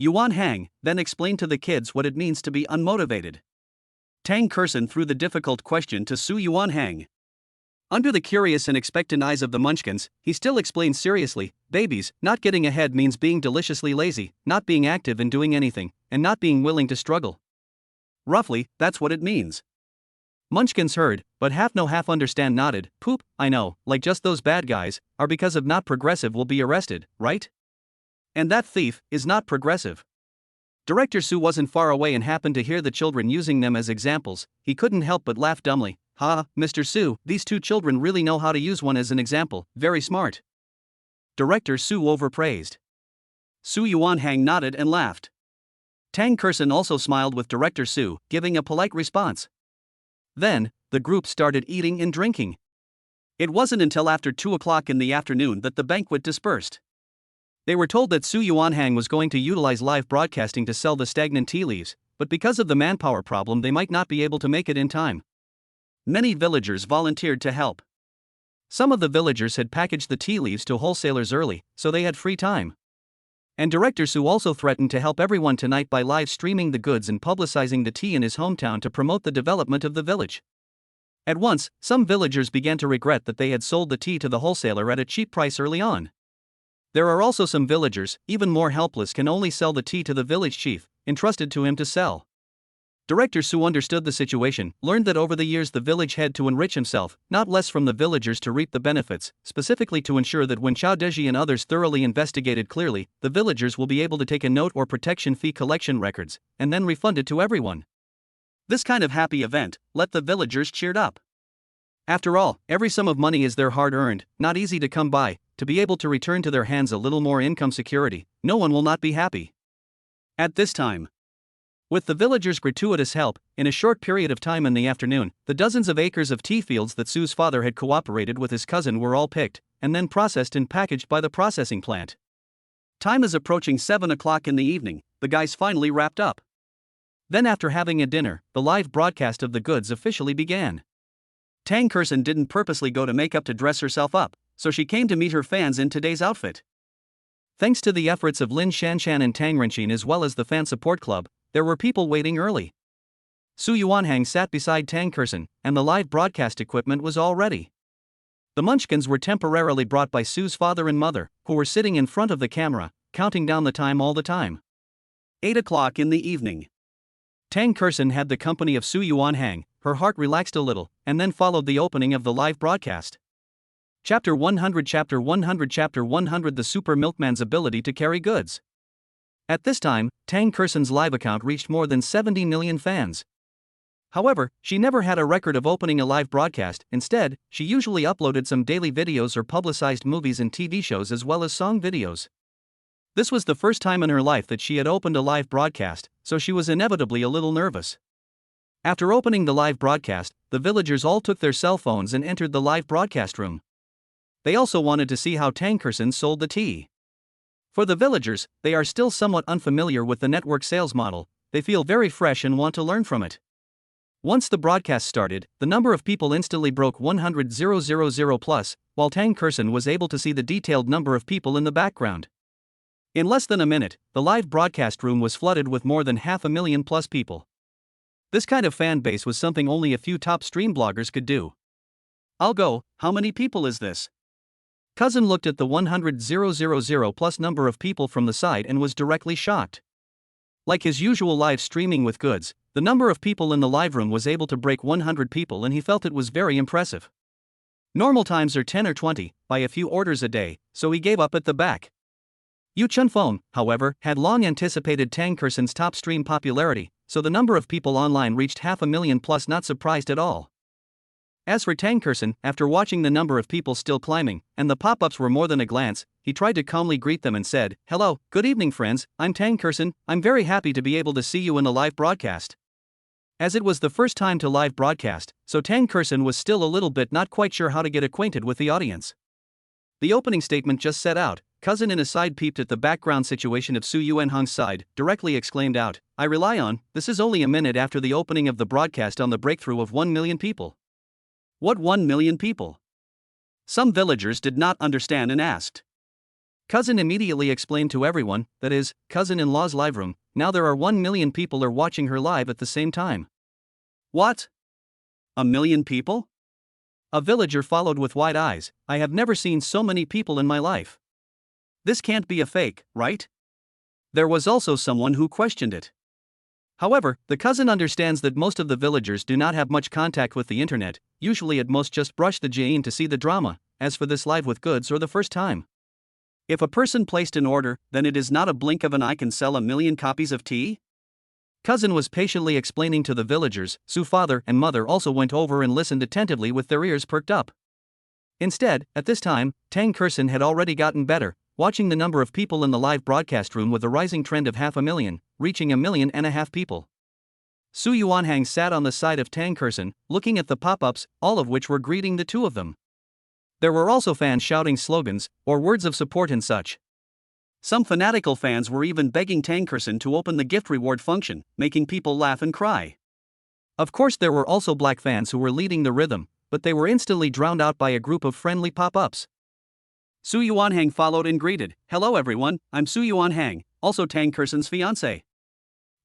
Yuanhang then explained to the kids what it means to be unmotivated. Tang Kexin threw the difficult question to Su Yuanhang. Under the curious and expectant eyes of the munchkins, he still explained seriously, "Babies, not getting ahead means being deliciously lazy, not being active in doing anything, and not being willing to struggle. Roughly, that's what it means." Munchkins heard, but half understand nodded. "Poop, I know, like just those bad guys, are because of not progressive will be arrested, right? And that thief is not progressive." Director Su wasn't far away and happened to hear the children using them as examples. He couldn't help but laugh dumbly. "Ha, Mr. Su, these two children really know how to use one as an example, very smart." Director Su overpraised. Su Yuanhang nodded and laughed. Tang Kexin also smiled with Director Su, giving a polite response. Then, the group started eating and drinking. It wasn't until after 2 o'clock in the afternoon that the banquet dispersed. They were told that Su Yuanhang was going to utilize live broadcasting to sell the stagnant tea leaves, but because of the manpower problem they might not be able to make it in time. Many villagers volunteered to help. Some of the villagers had packaged the tea leaves to wholesalers early, so they had free time. And Director Su also threatened to help everyone tonight by live streaming the goods and publicizing the tea in his hometown to promote the development of the village. At once, some villagers began to regret that they had sold the tea to the wholesaler at a cheap price early on. There are also some villagers, even more helpless, can only sell the tea to the village chief, entrusted to him to sell. Director Su understood the situation, learned that over the years the village had to enrich himself, not less from the villagers to reap the benefits, specifically to ensure that when Chao Deji and others thoroughly investigated clearly, the villagers will be able to take a note or protection fee collection records, and then refund it to everyone. This kind of happy event let the villagers cheered up. After all, every sum of money is their hard-earned, not easy to come by. To be able to return to their hands a little more income security, no one will not be happy. At this time, with the villagers' gratuitous help, in a short period of time in the afternoon, the dozens of acres of tea fields that Su's father had cooperated with his cousin were all picked, and then processed and packaged by the processing plant. Time is approaching 7 o'clock in the evening, the guys finally wrapped up. Then after having a dinner, the live broadcast of the goods officially began. Tang Kexin didn't purposely go to makeup to dress herself up, so she came to meet her fans in today's outfit. Thanks to the efforts of Lin Shanshan and Tang Renqin as well as the fan support club, there were people waiting early. Su Yuanhang sat beside Tang Kexin, and the live broadcast equipment was all ready. The munchkins were temporarily brought by Su's father and mother, who were sitting in front of the camera, counting down the time all the time. 8 o'clock in the evening. Tang Kexin had the company of Su Yuanhang, her heart relaxed a little, and then followed the opening of the live broadcast. Chapter 100 Chapter 100 The Super Milkman's Ability to Carry Goods. At this time, Tang Kexin's live account reached more than 70 million fans. However, she never had a record of opening a live broadcast. Instead, she usually uploaded some daily videos or publicized movies and TV shows as well as song videos. This was the first time in her life that she had opened a live broadcast, so she was inevitably a little nervous. After opening the live broadcast, the villagers all took their cell phones and entered the live broadcast room. They also wanted to see how Tang Kexin sold the tea. For the villagers, they are still somewhat unfamiliar with the network sales model. They feel very fresh and want to learn from it. Once the broadcast started, the number of people instantly broke 100,000 plus, while Tang Kexin was able to see the detailed number of people in the background. In less than a minute, the live broadcast room was flooded with more than 500,000 plus people. This kind of fan base was something only a few top stream bloggers could do. "I'll go, how many people is this?" Cousin looked at the 100,000 plus number of people from the side and was directly shocked. Like his usual live streaming with goods, the number of people in the live room was able to break 100 people and he felt it was very impressive. Normal times are 10 or 20, by a few orders a day, so he gave up at the back. Yu Chunfeng, however, had long anticipated Tang Kexin's top stream popularity, so the number of people online reached 500,000 plus, not surprised at all. As for Tang Kexin, after watching the number of people still climbing, and the pop-ups were more than a glance, he tried to calmly greet them and said, "Hello, good evening friends, I'm Tang Kexin, I'm very happy to be able to see you in the live broadcast." As it was the first time to live broadcast, so Tang Kexin was still a little bit not quite sure how to get acquainted with the audience. The opening statement just set out, cousin in a side peeped at the background situation of Su Yuanhang's side, directly exclaimed out, "I rely on, this is only a minute after the opening of the broadcast on the breakthrough of 1 million people." What 1 million people? Some villagers did not understand and asked. Cousin immediately explained to everyone, that is, cousin-in-law's live room, now there are 1 million people are watching her live at the same time. What? 1 million people? A villager followed with wide eyes, "I have never seen so many people in my life. This can't be a fake, right?" There was also someone who questioned it. However, the cousin understands that most of the villagers do not have much contact with the internet, usually at most just brush the Jain to see the drama, as for this live with goods or the first time. If a person placed an order, then it is not a blink of an eye can sell 1 million copies of tea? Cousin was patiently explaining to the villagers, Su father and mother also went over and listened attentively with their ears perked up. Instead, at this time, Tang Kexin had already gotten better, watching the number of people in the live broadcast room with a rising trend of 500,000, reaching 1.5 million people. Su Yuanhang sat on the side of Tang Kexin, looking at the pop-ups, all of which were greeting the two of them. There were also fans shouting slogans, or words of support and such. Some fanatical fans were even begging Tang Kexin to open the gift reward function, making people laugh and cry. Of course there were also black fans who were leading the rhythm, but they were instantly drowned out by a group of friendly pop-ups. Su Yuanhang followed and greeted, "Hello everyone, I'm Su Yuanhang, also Tang Kexin's fiancé."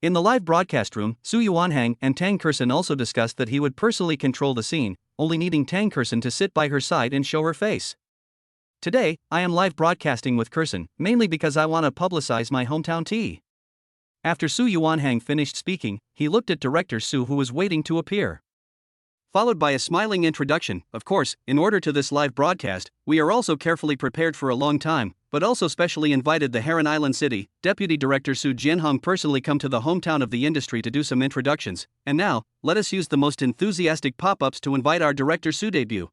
In the live broadcast room, Su Yuanhang and Tang Kexin also discussed that he would personally control the scene, only needing Tang Kexin to sit by her side and show her face. "Today, I am live broadcasting with Kexin, mainly because I want to publicize my hometown tea." After Su Yuanhang finished speaking, he looked at Director Su who was waiting to appear. Followed by a smiling introduction, "Of course, in order to this live broadcast, we are also carefully prepared for a long time, but also specially invited the Heron Island City, Deputy Director Su Jianhong personally come to the hometown of the industry to do some introductions, and now, let us use the most enthusiastic pop-ups to invite our Director Su debut."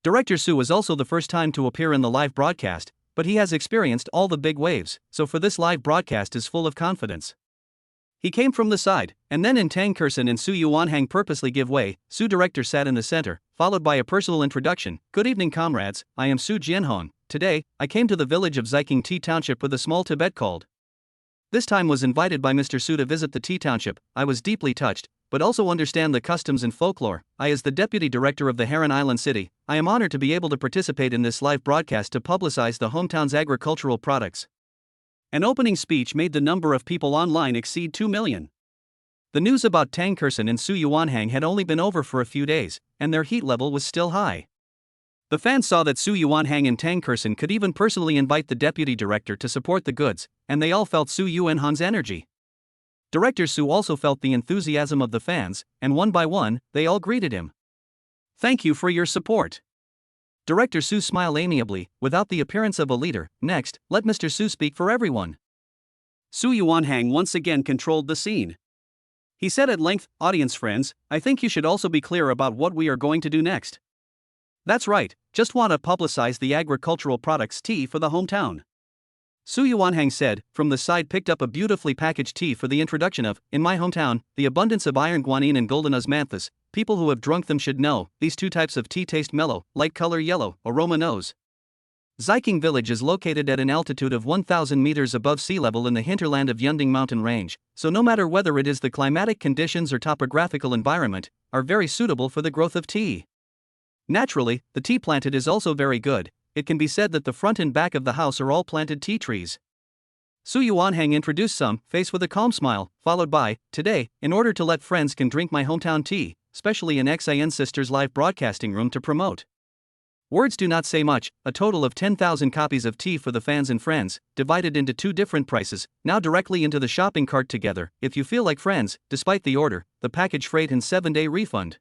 Director Su is also the first time to appear in the live broadcast, but he has experienced all the big waves, so for this live broadcast is full of confidence. He came from the side, and then in Tang Kexin and Su Yuanhang purposely give way, Su Director sat in the center, followed by a personal introduction, "Good evening comrades, I am Su Jianhong. Today, I came to the village of Ziking Tea Township with a small Tibet called. This time was invited by Mr. Su to visit the tea township. I was deeply touched, but also understand the customs and folklore. I as the Deputy Director of the Heron Island City, I am honored to be able to participate in this live broadcast to publicize the hometown's agricultural products." An opening speech made the number of people online exceed 2 million. The news about Tang Kexin and Su Yuanhang had only been over for a few days, and their heat level was still high. The fans saw that Su Yuanhang and Tang Kexin could even personally invite the Deputy Director to support the goods, and they all felt Su Yuanhang's energy. Director Su also felt the enthusiasm of the fans, and one by one, they all greeted him. "Thank you for your support." Director Su smiled amiably, without the appearance of a leader. "Next, let Mr. Su speak for everyone." Su Yuanhang once again controlled the scene. He said at length, "Audience friends, I think you should also be clear about what we are going to do next. That's right, just want to publicize the agricultural products tea for the hometown." Su Yuanhang said, from the side picked up a beautifully packaged tea for the introduction of, "In my hometown, the abundance of iron guanine and golden osmanthus, people who have drunk them should know, these two types of tea taste mellow, light color yellow, aroma nose." Ziking village is located at an altitude of 1,000 meters above sea level in the hinterland of Yunding mountain range, so no matter whether it is the climatic conditions or topographical environment, are very suitable for the growth of tea. Naturally, the tea planted is also very good. It can be said that the front and back of the house are all planted tea trees. Su Yuanhang introduced some, face with a calm smile, followed by, "Today, in order to let friends can drink my hometown tea, especially in XIN Sisters live broadcasting room to promote. Words do not say much, a total of 10,000 copies of tea for the fans and friends, divided into two different prices, now directly into the shopping cart together, if you feel like friends, despite the order, the package freight and 7-day refund."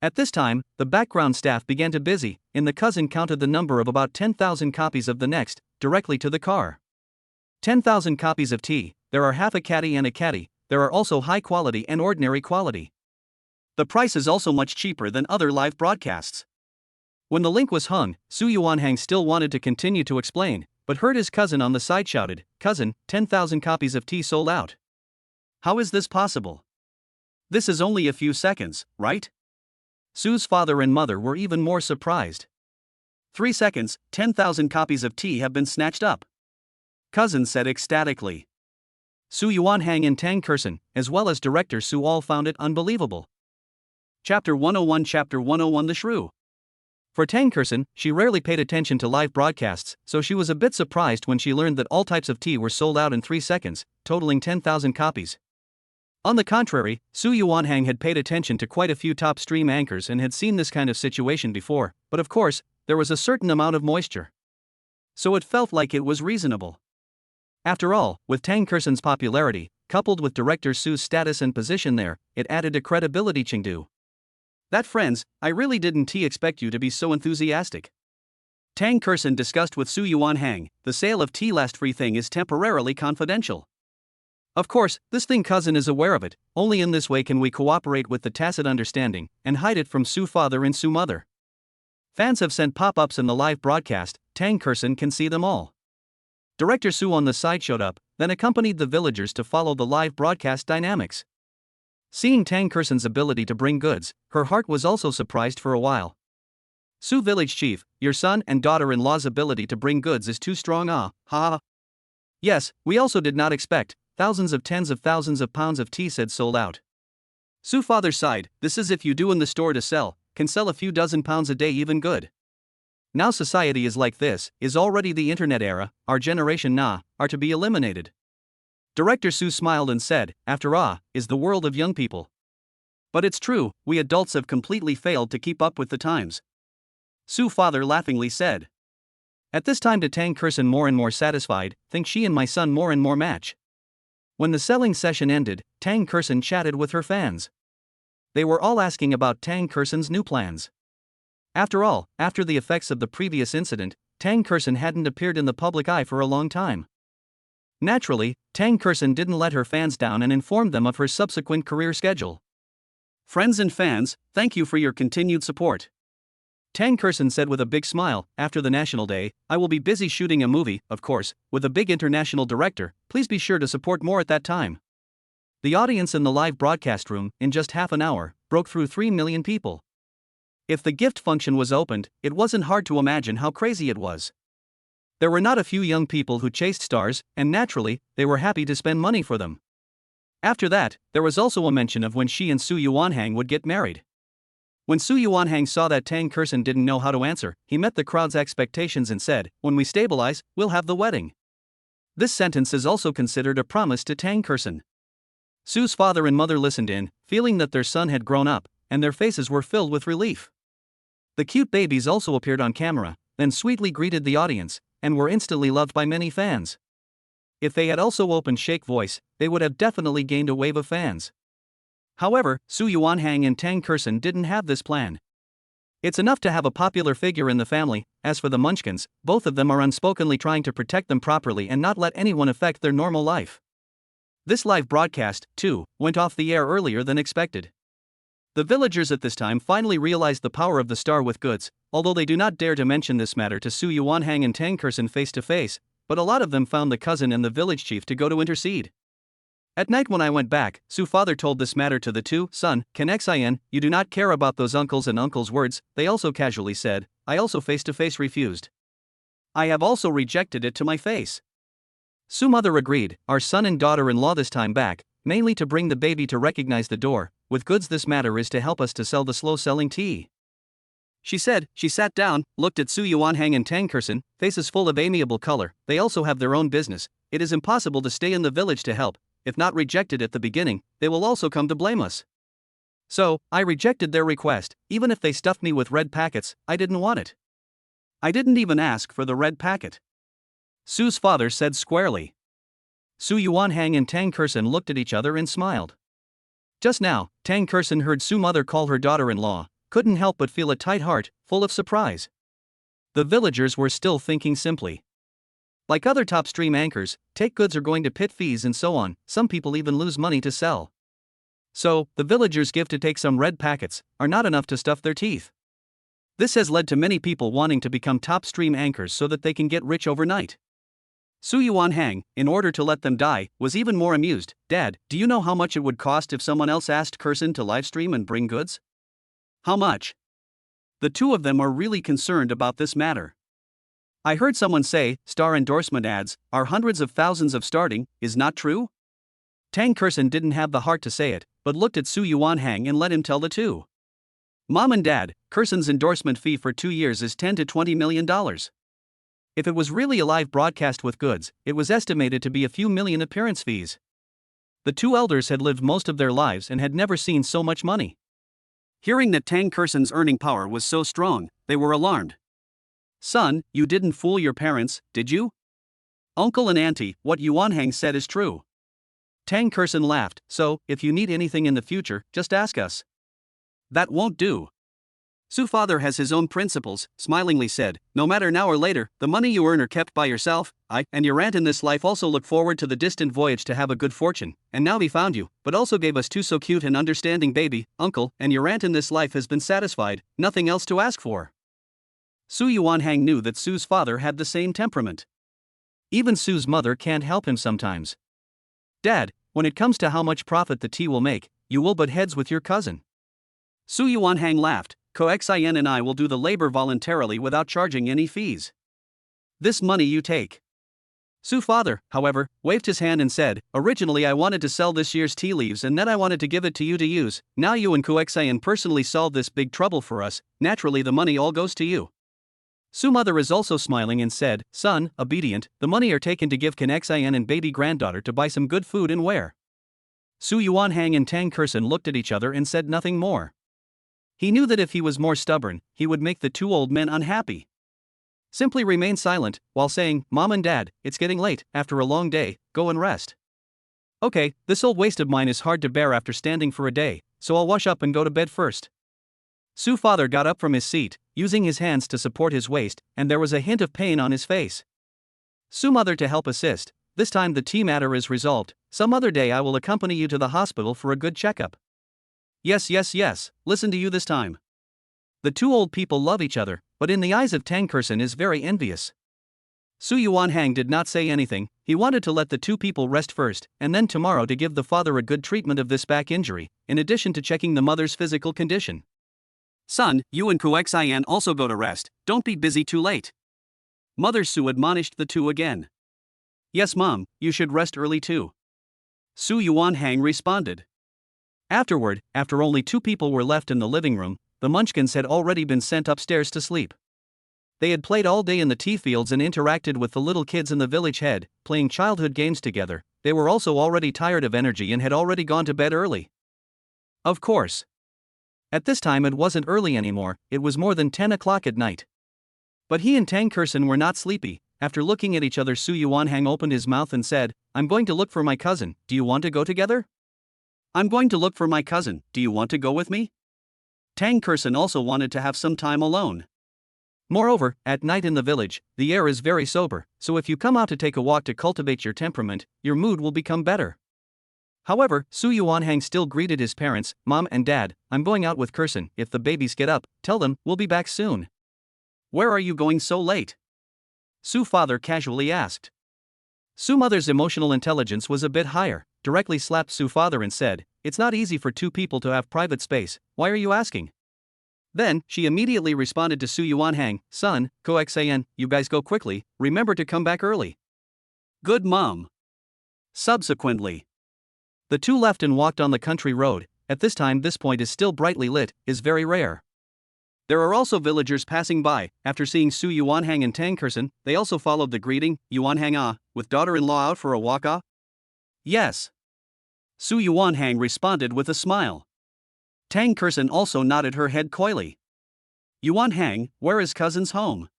At this time, the background staff began to busy, and the cousin counted the number of about 10,000 copies of the next, directly to the car. 10,000 copies of tea, there are half a caddy and a caddy, there are also high quality and ordinary quality. The price is also much cheaper than other live broadcasts. When the link was hung, Su Yuanhang still wanted to continue to explain, but heard his cousin on the side shouted, "Cousin, 10,000 copies of tea sold out. How is this possible? This is only a few seconds, right?" Su's father and mother were even more surprised. 3 seconds, 10,000 copies of tea have been snatched up. Cousin said ecstatically. Su Yuanhang and Tang Kexin, as well as director Su all found it unbelievable. Chapter 101 Chapter 101 The Shrew. For Tang Kexin, she rarely paid attention to live broadcasts, so she was a bit surprised when she learned that all types of tea were sold out in 3 seconds, totaling 10,000 copies. On the contrary, Su Yuanhang had paid attention to quite a few top stream anchors and had seen this kind of situation before, but of course, there was a certain amount of moisture. So it felt like it was reasonable. After all, with Tang Kexin's popularity, coupled with director Su's status and position there, it added a credibility Chengdu. That friends, I really didn't expect you to be so enthusiastic. Tang Kexin discussed with Su Yuanhang, the sale of tea last free thing is temporarily confidential. Of course, this thing cousin is aware of it, only in this way can we cooperate with the tacit understanding, and hide it from Su father and Su mother. Fans have sent pop-ups in the live broadcast, Tang Kexin can see them all. Director Su on the side showed up, then accompanied the villagers to follow the live broadcast dynamics. Seeing Tang Kexin's ability to bring goods, her heart was also surprised for a while. Su village chief, your son and daughter-in-law's ability to bring goods is too strong ha. Yes, we also did not expect, thousands of tens of thousands of pounds of tea said sold out. Su father sighed, this is if you do in the store to sell, can sell a few dozen pounds a day even good. Now society is like this, is already the internet era, our generation are to be eliminated. Director Su smiled and said, after is the world of young people. But it's true, we adults have completely failed to keep up with the times. Su father laughingly said. At this time to Tang Kexin more and more satisfied, think she and my son more and more match. When the selling session ended, Tang Kexin chatted with her fans. They were all asking about Tang Kexin's new plans. After all, after the effects of the previous incident, Tang Kexin hadn't appeared in the public eye for a long time. Naturally, Tang Kexin didn't let her fans down and informed them of her subsequent career schedule. Friends and fans, thank you for your continued support. Tang Kexin said with a big smile, after the National Day, I will be busy shooting a movie, of course, with a big international director, please be sure to support more at that time. The audience in the live broadcast room, in just half an hour, broke through 3 million people. If the gift function was opened, it wasn't hard to imagine how crazy it was. There were not a few young people who chased stars, and naturally, they were happy to spend money for them. After that, there was also a mention of when she and Su Yuanhang would get married. When Su Yuanhang saw that Tang Kexin didn't know how to answer, he met the crowd's expectations and said, when we stabilize, we'll have the wedding. This sentence is also considered a promise to Tang Kexin. Su's father and mother listened in, feeling that their son had grown up, and their faces were filled with relief. The cute babies also appeared on camera, then sweetly greeted the audience, and were instantly loved by many fans. If they had also opened Shake Voice, they would have definitely gained a wave of fans. However, Su Yuanhang and Tang Kexin didn't have this plan. It's enough to have a popular figure in the family. As for the Munchkins, both of them are unspokenly trying to protect them properly and not let anyone affect their normal life. This live broadcast, too, went off the air earlier than expected. The villagers at this time finally realized the power of the star with goods, although they do not dare to mention this matter to Su Yuanhang and Tang Kexin face to face, but a lot of them found the cousin and the village chief to go to intercede. At night when I went back, Su father told this matter to the two, son, Kexin, you do not care about those uncles and uncles' words, they also casually said, I also face to face refused. I have also rejected it to my face. Su mother agreed, our son and daughter-in-law this time back, mainly to bring the baby to recognize the door, with goods this matter is to help us to sell the slow-selling tea. She said, she sat down, looked at Su Yuanhang and Tang Kexin, faces full of amiable color, they also have their own business, it is impossible to stay in the village to help, if not rejected at the beginning, they will also come to blame us. So, I rejected their request, even if they stuffed me with red packets, I didn't want it. I didn't even ask for the red packet. Su's father said squarely. Su Yuanhang and Tang Kexin looked at each other and smiled. Just now, Tang Kexin heard Su mother call her daughter-in-law, couldn't help but feel a tight heart, full of surprise. The villagers were still thinking simply. Like other top stream anchors, take goods are going to pit fees and so on, some people even lose money to sell. So, the villagers give to take some red packets, are not enough to stuff their teeth. This has led to many people wanting to become top stream anchors so that they can get rich overnight. Su Yuanhang, in order to let them die, was even more amused. Dad, do you know how much it would cost if someone else asked Kexin to livestream and bring goods? How much? The two of them are really concerned about this matter. I heard someone say, star endorsement ads are hundreds of thousands of starting, is not true? Tang Kexin didn't have the heart to say it, but looked at Su Yuanhang and let him tell the two. Mom and Dad, Kexin's endorsement fee for 2 years is $10 to $20 million. If it was really a live broadcast with goods, it was estimated to be a few million appearance fees. The two elders had lived most of their lives and had never seen so much money. Hearing that Tang Kexin's earning power was so strong, they were alarmed. Son, you didn't fool your parents, did you? Uncle and auntie, what Yuanhang said is true. Tang Kexin laughed, so, if you need anything in the future, just ask us. That won't do. Su father has his own principles, smilingly said, no matter now or later, the money you earn are kept by yourself. I and your aunt in this life also look forward to the distant voyage to have a good fortune, and now we found you, but also gave us two so cute and understanding baby, uncle, and your aunt in this life has been satisfied, nothing else to ask for. Su Yuanhang knew that Su's father had the same temperament. Even Su's mother can't help him sometimes. Dad, when it comes to how much profit the tea will make, you will butt heads with your cousin. Su Yuanhang laughed, Kexin and I will do the labor voluntarily without charging any fees. This money you take. Su father, however, waved his hand and said, originally I wanted to sell this year's tea leaves and then I wanted to give it to you to use, now you and Kexin personally solved this big trouble for us, naturally the money all goes to you. Su mother is also smiling and said, son, obedient, the money are taken to give Kexin and baby granddaughter to buy some good food and wear. Su Yuanhang and Tang Kexin looked at each other and said nothing more. He knew that if he was more stubborn, he would make the two old men unhappy. Simply remain silent, while saying, Mom and Dad, it's getting late, after a long day, go and rest. Okay, this old waist of mine is hard to bear after standing for a day, so I'll wash up and go to bed first. Su father got up from his seat, using his hands to support his waist, and there was a hint of pain on his face. Su mother to help assist, this time the tea matter is resolved, some other day I will accompany you to the hospital for a good checkup. Yes, listen to you this time. The two old people love each other, but in the eyes of Tang Kexin is very envious. Su Yuanhang did not say anything, he wanted to let the two people rest first, and then tomorrow to give the father a good treatment of this back injury, in addition to checking the mother's physical condition. Son, you and Kexin also go to rest, don't be busy too late. Mother Su admonished the two again. Yes mom, you should rest early too. Su Yuanhang responded. Afterward, after only two people were left in the living room, the munchkins had already been sent upstairs to sleep. They had played all day in the tea fields and interacted with the little kids in the village head, playing childhood games together. They were also already tired of energy and had already gone to bed early. Of course. At this time it wasn't early anymore, it was more than 10 o'clock at night. But he and Tang Kexin were not sleepy. After looking at each other, Su Yuanhang opened his mouth and said, I'm going to look for my cousin, do you want to go together? I'm going to look for my cousin, do you want to go with me? Tang Kexin also wanted to have some time alone. Moreover, at night in the village, the air is very sober, so if you come out to take a walk to cultivate your temperament, your mood will become better. However, Su Yuanhang still greeted his parents, Mom and Dad, I'm going out with Kexin, if the babies get up, tell them, we'll be back soon. Where are you going so late? Su father casually asked. Su mother's emotional intelligence was a bit higher, directly slapped Su father and said, it's not easy for two people to have private space, why are you asking? Then, she immediately responded to Su Yuanhang, son, Kexin, you guys go quickly, remember to come back early. Good mom. Subsequently, the two left and walked on the country road. At this time this point is still brightly lit, is very rare. There are also villagers passing by. After seeing Su Yuanhang and Tang Kexin, they also followed the greeting, Yuanhang ah, with daughter-in-law out for a walk ah? Yes. Su Yuanhang responded with a smile. Tang Kexin also nodded her head coyly. Yuanhang, where is cousin's home?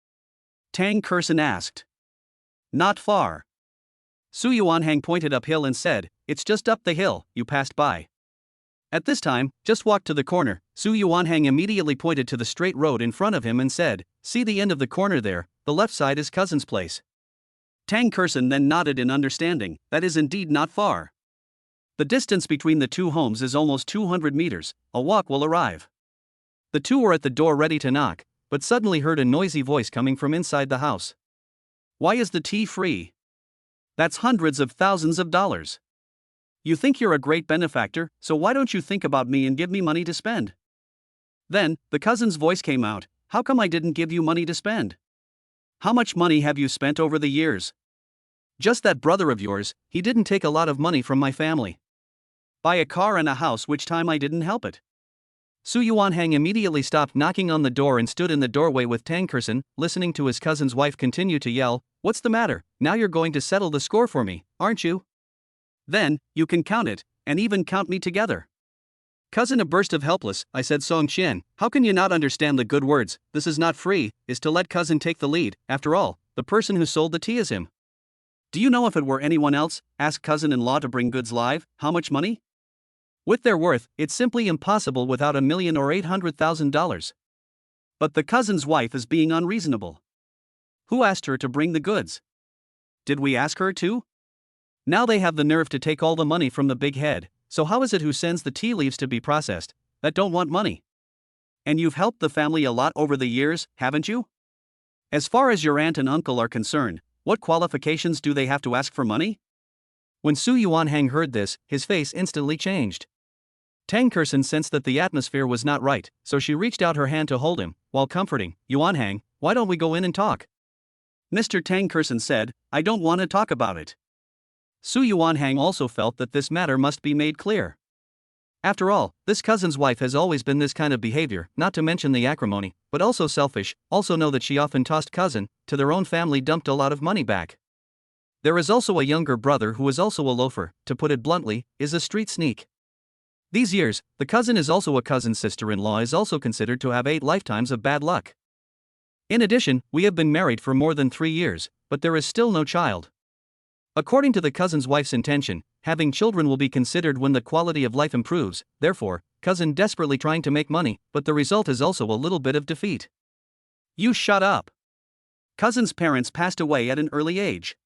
Tang Kexin asked. Not far. Su Yuanhang pointed uphill and said, it's just up the hill, you passed by. At this time, just walk to the corner. Su Yuanhang immediately pointed to the straight road in front of him and said, "See the end of the corner there, the left side is cousin's place." Tang Kexin then nodded in understanding. That is indeed not far. The distance between the two homes is almost 200 meters, a walk will arrive. The two were at the door ready to knock, but suddenly heard a noisy voice coming from inside the house. "Why is the tea free? That's hundreds of thousands of dollars. You think you're a great benefactor, so why don't you think about me and give me money to spend?" Then, the cousin's voice came out, "How come I didn't give you money to spend? How much money have you spent over the years? Just that brother of yours, he didn't take a lot of money from my family. Buy a car and a house, which time I didn't help it." Su Yuanhang immediately stopped knocking on the door and stood in the doorway with Tang Kexin, listening to his cousin's wife continue to yell, "What's the matter? Now you're going to settle the score for me, aren't you? Then, you can count it, and even count me together." "Cousin, a burst of helpless," I said. "Song Qian, how can you not understand the good words? This is not free, is to let cousin take the lead. After all, the person who sold the tea is him." "Do you know if it were anyone else, ask cousin-in-law to bring goods live, how much money? With their worth, it's simply impossible without $1 million or $800,000. But the cousin's wife is being unreasonable. Who asked her to bring the goods? Did we ask her to? Now they have the nerve to take all the money from the big head, so how is it who sends the tea leaves to be processed, that don't want money? And you've helped the family a lot over the years, haven't you? As far as your aunt and uncle are concerned, what qualifications do they have to ask for money?" When Su Yuanhang heard this, his face instantly changed. Tang Kexin sensed that the atmosphere was not right, so she reached out her hand to hold him, while comforting, "Yuanhang, why don't we go in and talk?" Mr. Tang Kexin said, "I don't want to talk about it." Su Yuanhang also felt that this matter must be made clear. After all, this cousin's wife has always been this kind of behavior, not to mention the acrimony, but also selfish. Also know that she often tossed cousin, to their own family, dumped a lot of money back. There is also a younger brother who is also a loafer, to put it bluntly, is a street sneak. These years, the cousin is also a cousin's sister-in-law is also considered to have 8 lifetimes of bad luck. In addition, we have been married for more than 3 years, but there is still no child. According to the cousin's wife's intention, having children will be considered when the quality of life improves, therefore, cousin desperately trying to make money, but the result is also a little bit of defeat. You shut up. Cousin's parents passed away at an early age.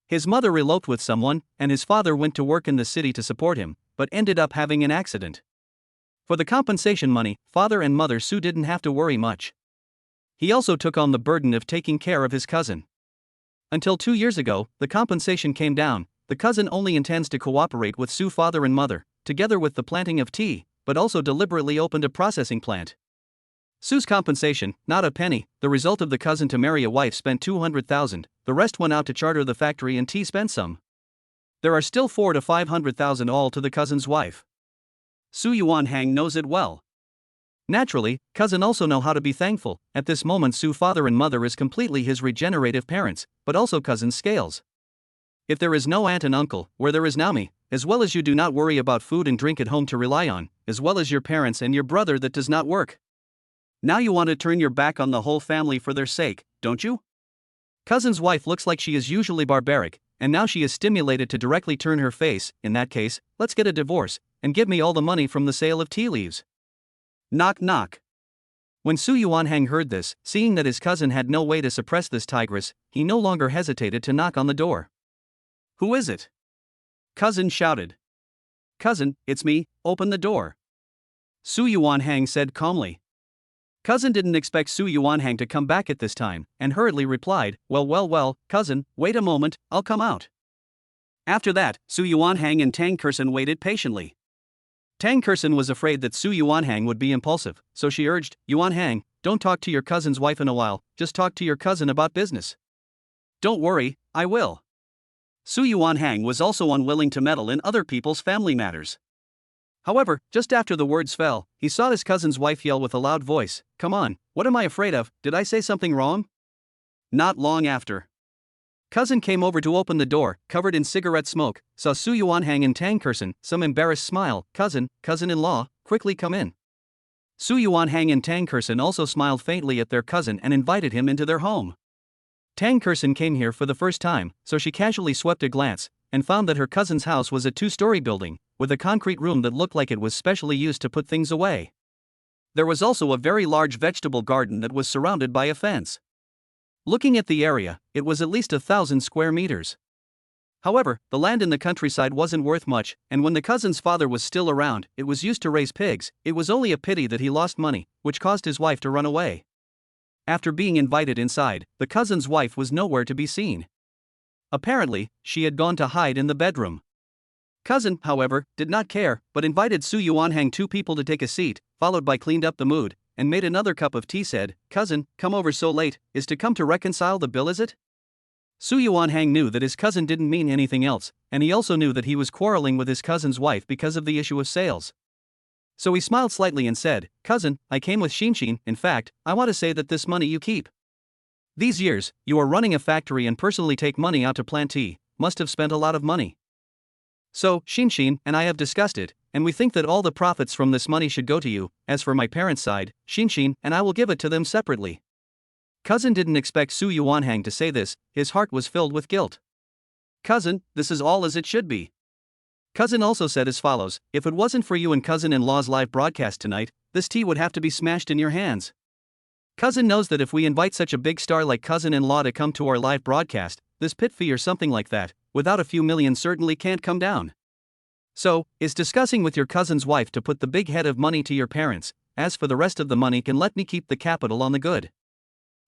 His mother eloped with someone, and his father went to work in the city to support him, but ended up having an accident. For the compensation money, father and mother Su didn't have to worry much. He also took on the burden of taking care of his cousin. Until 2 years ago, the compensation came down. The cousin only intends to cooperate with Su father and mother, together with the planting of tea, but also deliberately opened a processing plant. Su's compensation, not a penny. The result of the cousin to marry a wife spent 200,000, the rest went out to charter the factory and tea spent some. There are still 400 to 500,000 all to the cousin's wife. Su Yuanhang knows it well. Naturally, cousin also know how to be thankful. At this moment Su father and mother is completely his regenerative parents, but also cousin's scales. If there is no aunt and uncle, where there is Naomi, as well as you do not worry about food and drink at home to rely on, as well as your parents and your brother that does not work. Now you want to turn your back on the whole family for their sake, don't you? Cousin's wife looks like she is usually barbaric, and now she is stimulated to directly turn her face. In that case, let's get a divorce, and give me all the money from the sale of tea leaves. Knock knock. When Su Yuanhang heard this, seeing that his cousin had no way to suppress this tigress, he no longer hesitated to knock on the door. Who is it? Cousin shouted. Cousin, it's me, open the door. Su Yuanhang said calmly. Cousin didn't expect Su Yuanhang to come back at this time, and hurriedly replied, well, cousin, wait a moment, I'll come out. After that, Su Yuanhang and Tang Kexin waited patiently. Tang Kexin was afraid that Su Yuanhang would be impulsive, so she urged, Yuanhang, don't talk to your cousin's wife in a while, just talk to your cousin about business. Don't worry, I will. Su Yuanhang was also unwilling to meddle in other people's family matters. However, just after the words fell, he saw his cousin's wife yell with a loud voice, Come on, what am I afraid of? Did I say something wrong? Not long after. Cousin came over to open the door, covered in cigarette smoke, saw Su Yuanhang and Tang Kexin, some embarrassed smile, cousin-in-law, quickly come in. Su Yuanhang and Tang Kexin also smiled faintly at their cousin and invited him into their home. Tang Kexin came here for the first time, so she casually swept a glance, and found that her cousin's house was a 2-story building, with a concrete room that looked like it was specially used to put things away. There was also a very large vegetable garden that was surrounded by a fence. Looking at the area, it was at least 1,000 square meters. However, the land in the countryside wasn't worth much, and when the cousin's father was still around, it was used to raise pigs. It was only a pity that he lost money, which caused his wife to run away. After being invited inside, the cousin's wife was nowhere to be seen. Apparently, she had gone to hide in the bedroom. Cousin, however, did not care, but invited Su Yuanhang 2 people to take a seat, followed by cleaned up the mood, and made another cup of tea. Said, "Cousin, come over so late, is to come to reconcile the bill, is it?" Su Yuanhang knew that his cousin didn't mean anything else, and he also knew that he was quarreling with his cousin's wife because of the issue of sales. So he smiled slightly and said, "Cousin, I came with Xinshin. In fact, I want to say that this money you keep. These years, you are running a factory and personally take money out to plant tea, must have spent a lot of money. So, Xinshin and I have discussed it, and we think that all the profits from this money should go to you. As for my parents' side, Xinshin and I will give it to them separately." Cousin didn't expect Su Yuanhang to say this, his heart was filled with guilt. "Cousin, this is all as it should be." Cousin also said as follows, "If it wasn't for you and cousin-in-law's live broadcast tonight, this tea would have to be smashed in your hands. Cousin knows that if we invite such a big star like cousin-in-law to come to our live broadcast, this pit fee or something like that, without a few million certainly can't come down. So, is discussing with your cousin's wife to put the big head of money to your parents. As for the rest of the money can let me keep the capital on the good."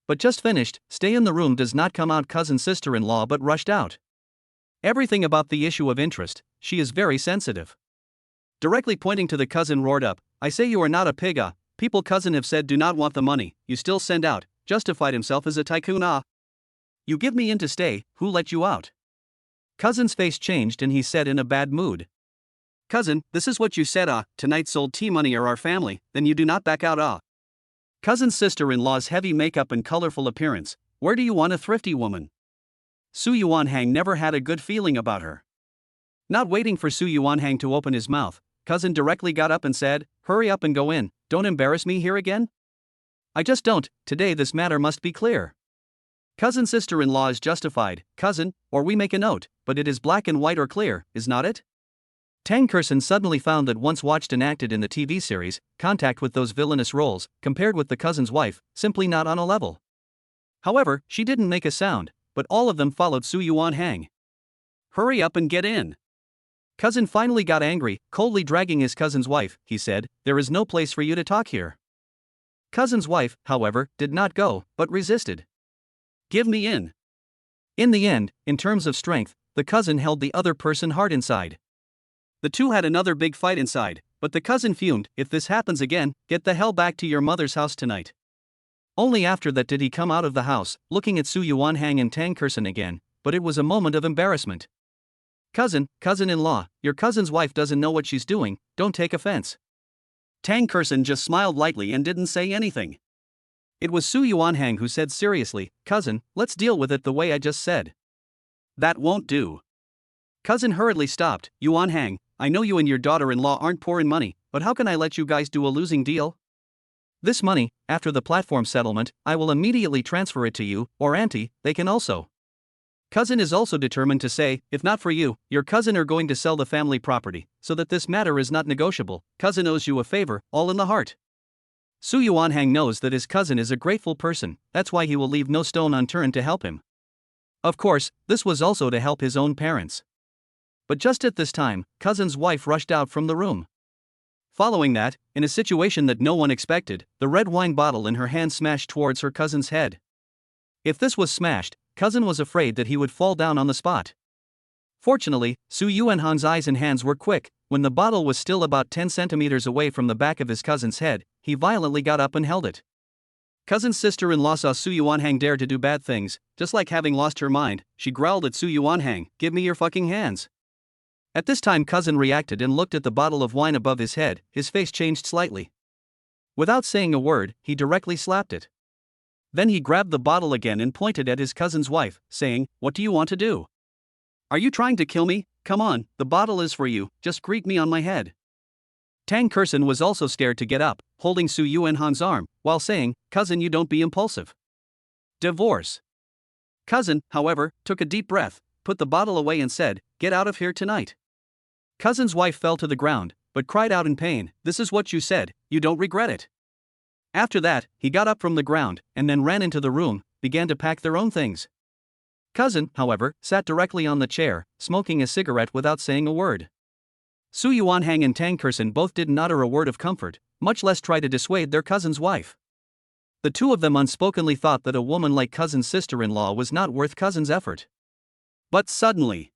But just finished, stay in the room does not come out cousin's sister-in-law but rushed out. Everything about the issue of interest, she is very sensitive. Directly pointing to the cousin roared up, "I say you are not a pig, ah. People cousin have said do not want the money, you still send out," justified himself as a tycoon, "ah. You give me in to stay, who let you out?" Cousin's face changed and he said in a bad mood, "Cousin, this is what you said, ah. Tonight sold tea money or our family, then you do not back out, ah." Cousin's sister-in-law's heavy makeup and colorful appearance, where do you want a thrifty woman? Su Yuanhang never had a good feeling about her. Not waiting for Su Yuanhang to open his mouth, cousin directly got up and said, "Hurry up and go in, don't embarrass me here again. I just don't, today this matter must be clear." Cousin's sister-in-law is justified, "Cousin, or we make a note, but it is black and white or clear, is not it?" Tang Kexin suddenly found that once watched and acted in the TV series, contact with those villainous roles, compared with the cousin's wife, simply not on a level. However, she didn't make a sound, but all of them followed Su Yuanhang. "Hurry up and get in." Cousin finally got angry, coldly dragging his cousin's wife. He said, "There is no place for you to talk here." Cousin's wife, however, did not go, but resisted. "Give me in." In the end, in terms of strength, the cousin held the other person hard inside. The two had another big fight inside, but the cousin fumed, "If this happens again, get the hell back to your mother's house tonight." Only after that did he come out of the house, looking at Su Yuanhang and Tang Kexin again, but it was a moment of embarrassment. "Cousin, cousin-in-law, your cousin's wife doesn't know what she's doing, don't take offense." Tang Kexin just smiled lightly and didn't say anything. It was Su Yuanhang who said seriously, "Cousin, let's deal with it the way I just said." "That won't do." Cousin hurriedly stopped, "Yuanhang, I know you and your daughter-in-law aren't poor in money, but how can I let you guys do a losing deal? This money, after the platform settlement, I will immediately transfer it to you, or auntie, they can also." Cousin is also determined to say, "If not for you, your cousin are going to sell the family property, so that this matter is not negotiable. Cousin owes you a favor, all in the heart." Su Yuanhang knows that his cousin is a grateful person, that's why he will leave no stone unturned to help him. Of course, this was also to help his own parents. But just at this time, cousin's wife rushed out from the room. Following that, in a situation that no one expected, the red wine bottle in her hand smashed towards her cousin's head. If this was smashed, cousin was afraid that he would fall down on the spot. Fortunately, Su Yuanhang's eyes and hands were quick. When the bottle was still about 10 centimeters away from the back of his cousin's head, he violently got up and held it. Cousin's sister-in-law saw Su Yuanhang dare to do bad things, just like having lost her mind, she growled at Su Yuanhang, "Give me your fucking hands." At this time cousin reacted and looked at the bottle of wine above his head, his face changed slightly. Without saying a word, he directly slapped it. Then he grabbed the bottle again and pointed at his cousin's wife, saying, "What do you want to do? Are you trying to kill me? Come on, the bottle is for you, just greet me on my head." Tang Kexin was also scared to get up, holding Su Yuanhang's arm, while saying, "Cousin, you don't be impulsive. Divorce." Cousin, however, took a deep breath, put the bottle away and said, "Get out of here tonight." Cousin's wife fell to the ground, but cried out in pain, "This is what you said, you don't regret it." After that, he got up from the ground, and then ran into the room, began to pack their own things. Cousin, however, sat directly on the chair, smoking a cigarette without saying a word. Su Yuanhang and Tang Kexin both didn't utter a word of comfort, much less try to dissuade their cousin's wife. The two of them unspokenly thought that a woman like cousin's sister-in-law was not worth cousin's effort. But suddenly,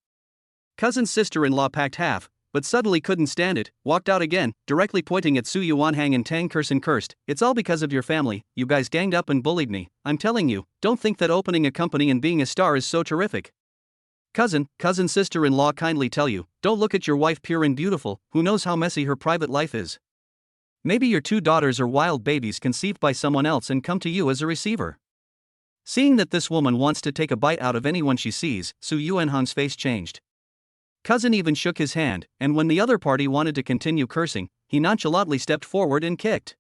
cousin's sister-in-law packed half, but suddenly couldn't stand it, walked out again, directly pointing at Su Yuanhang and Tang Kexin cursed, "It's all because of your family, you guys ganged up and bullied me, I'm telling you, don't think that opening a company and being a star is so terrific. Cousin sister-in-law kindly tell you, don't look at your wife pure and beautiful, who knows how messy her private life is. Maybe your two daughters are wild babies conceived by someone else and come to you as a receiver." Seeing that this woman wants to take a bite out of anyone she sees, Su Yuanhang's face changed. Cousin even shook his hand, and when the other party wanted to continue cursing, he nonchalantly stepped forward and kicked.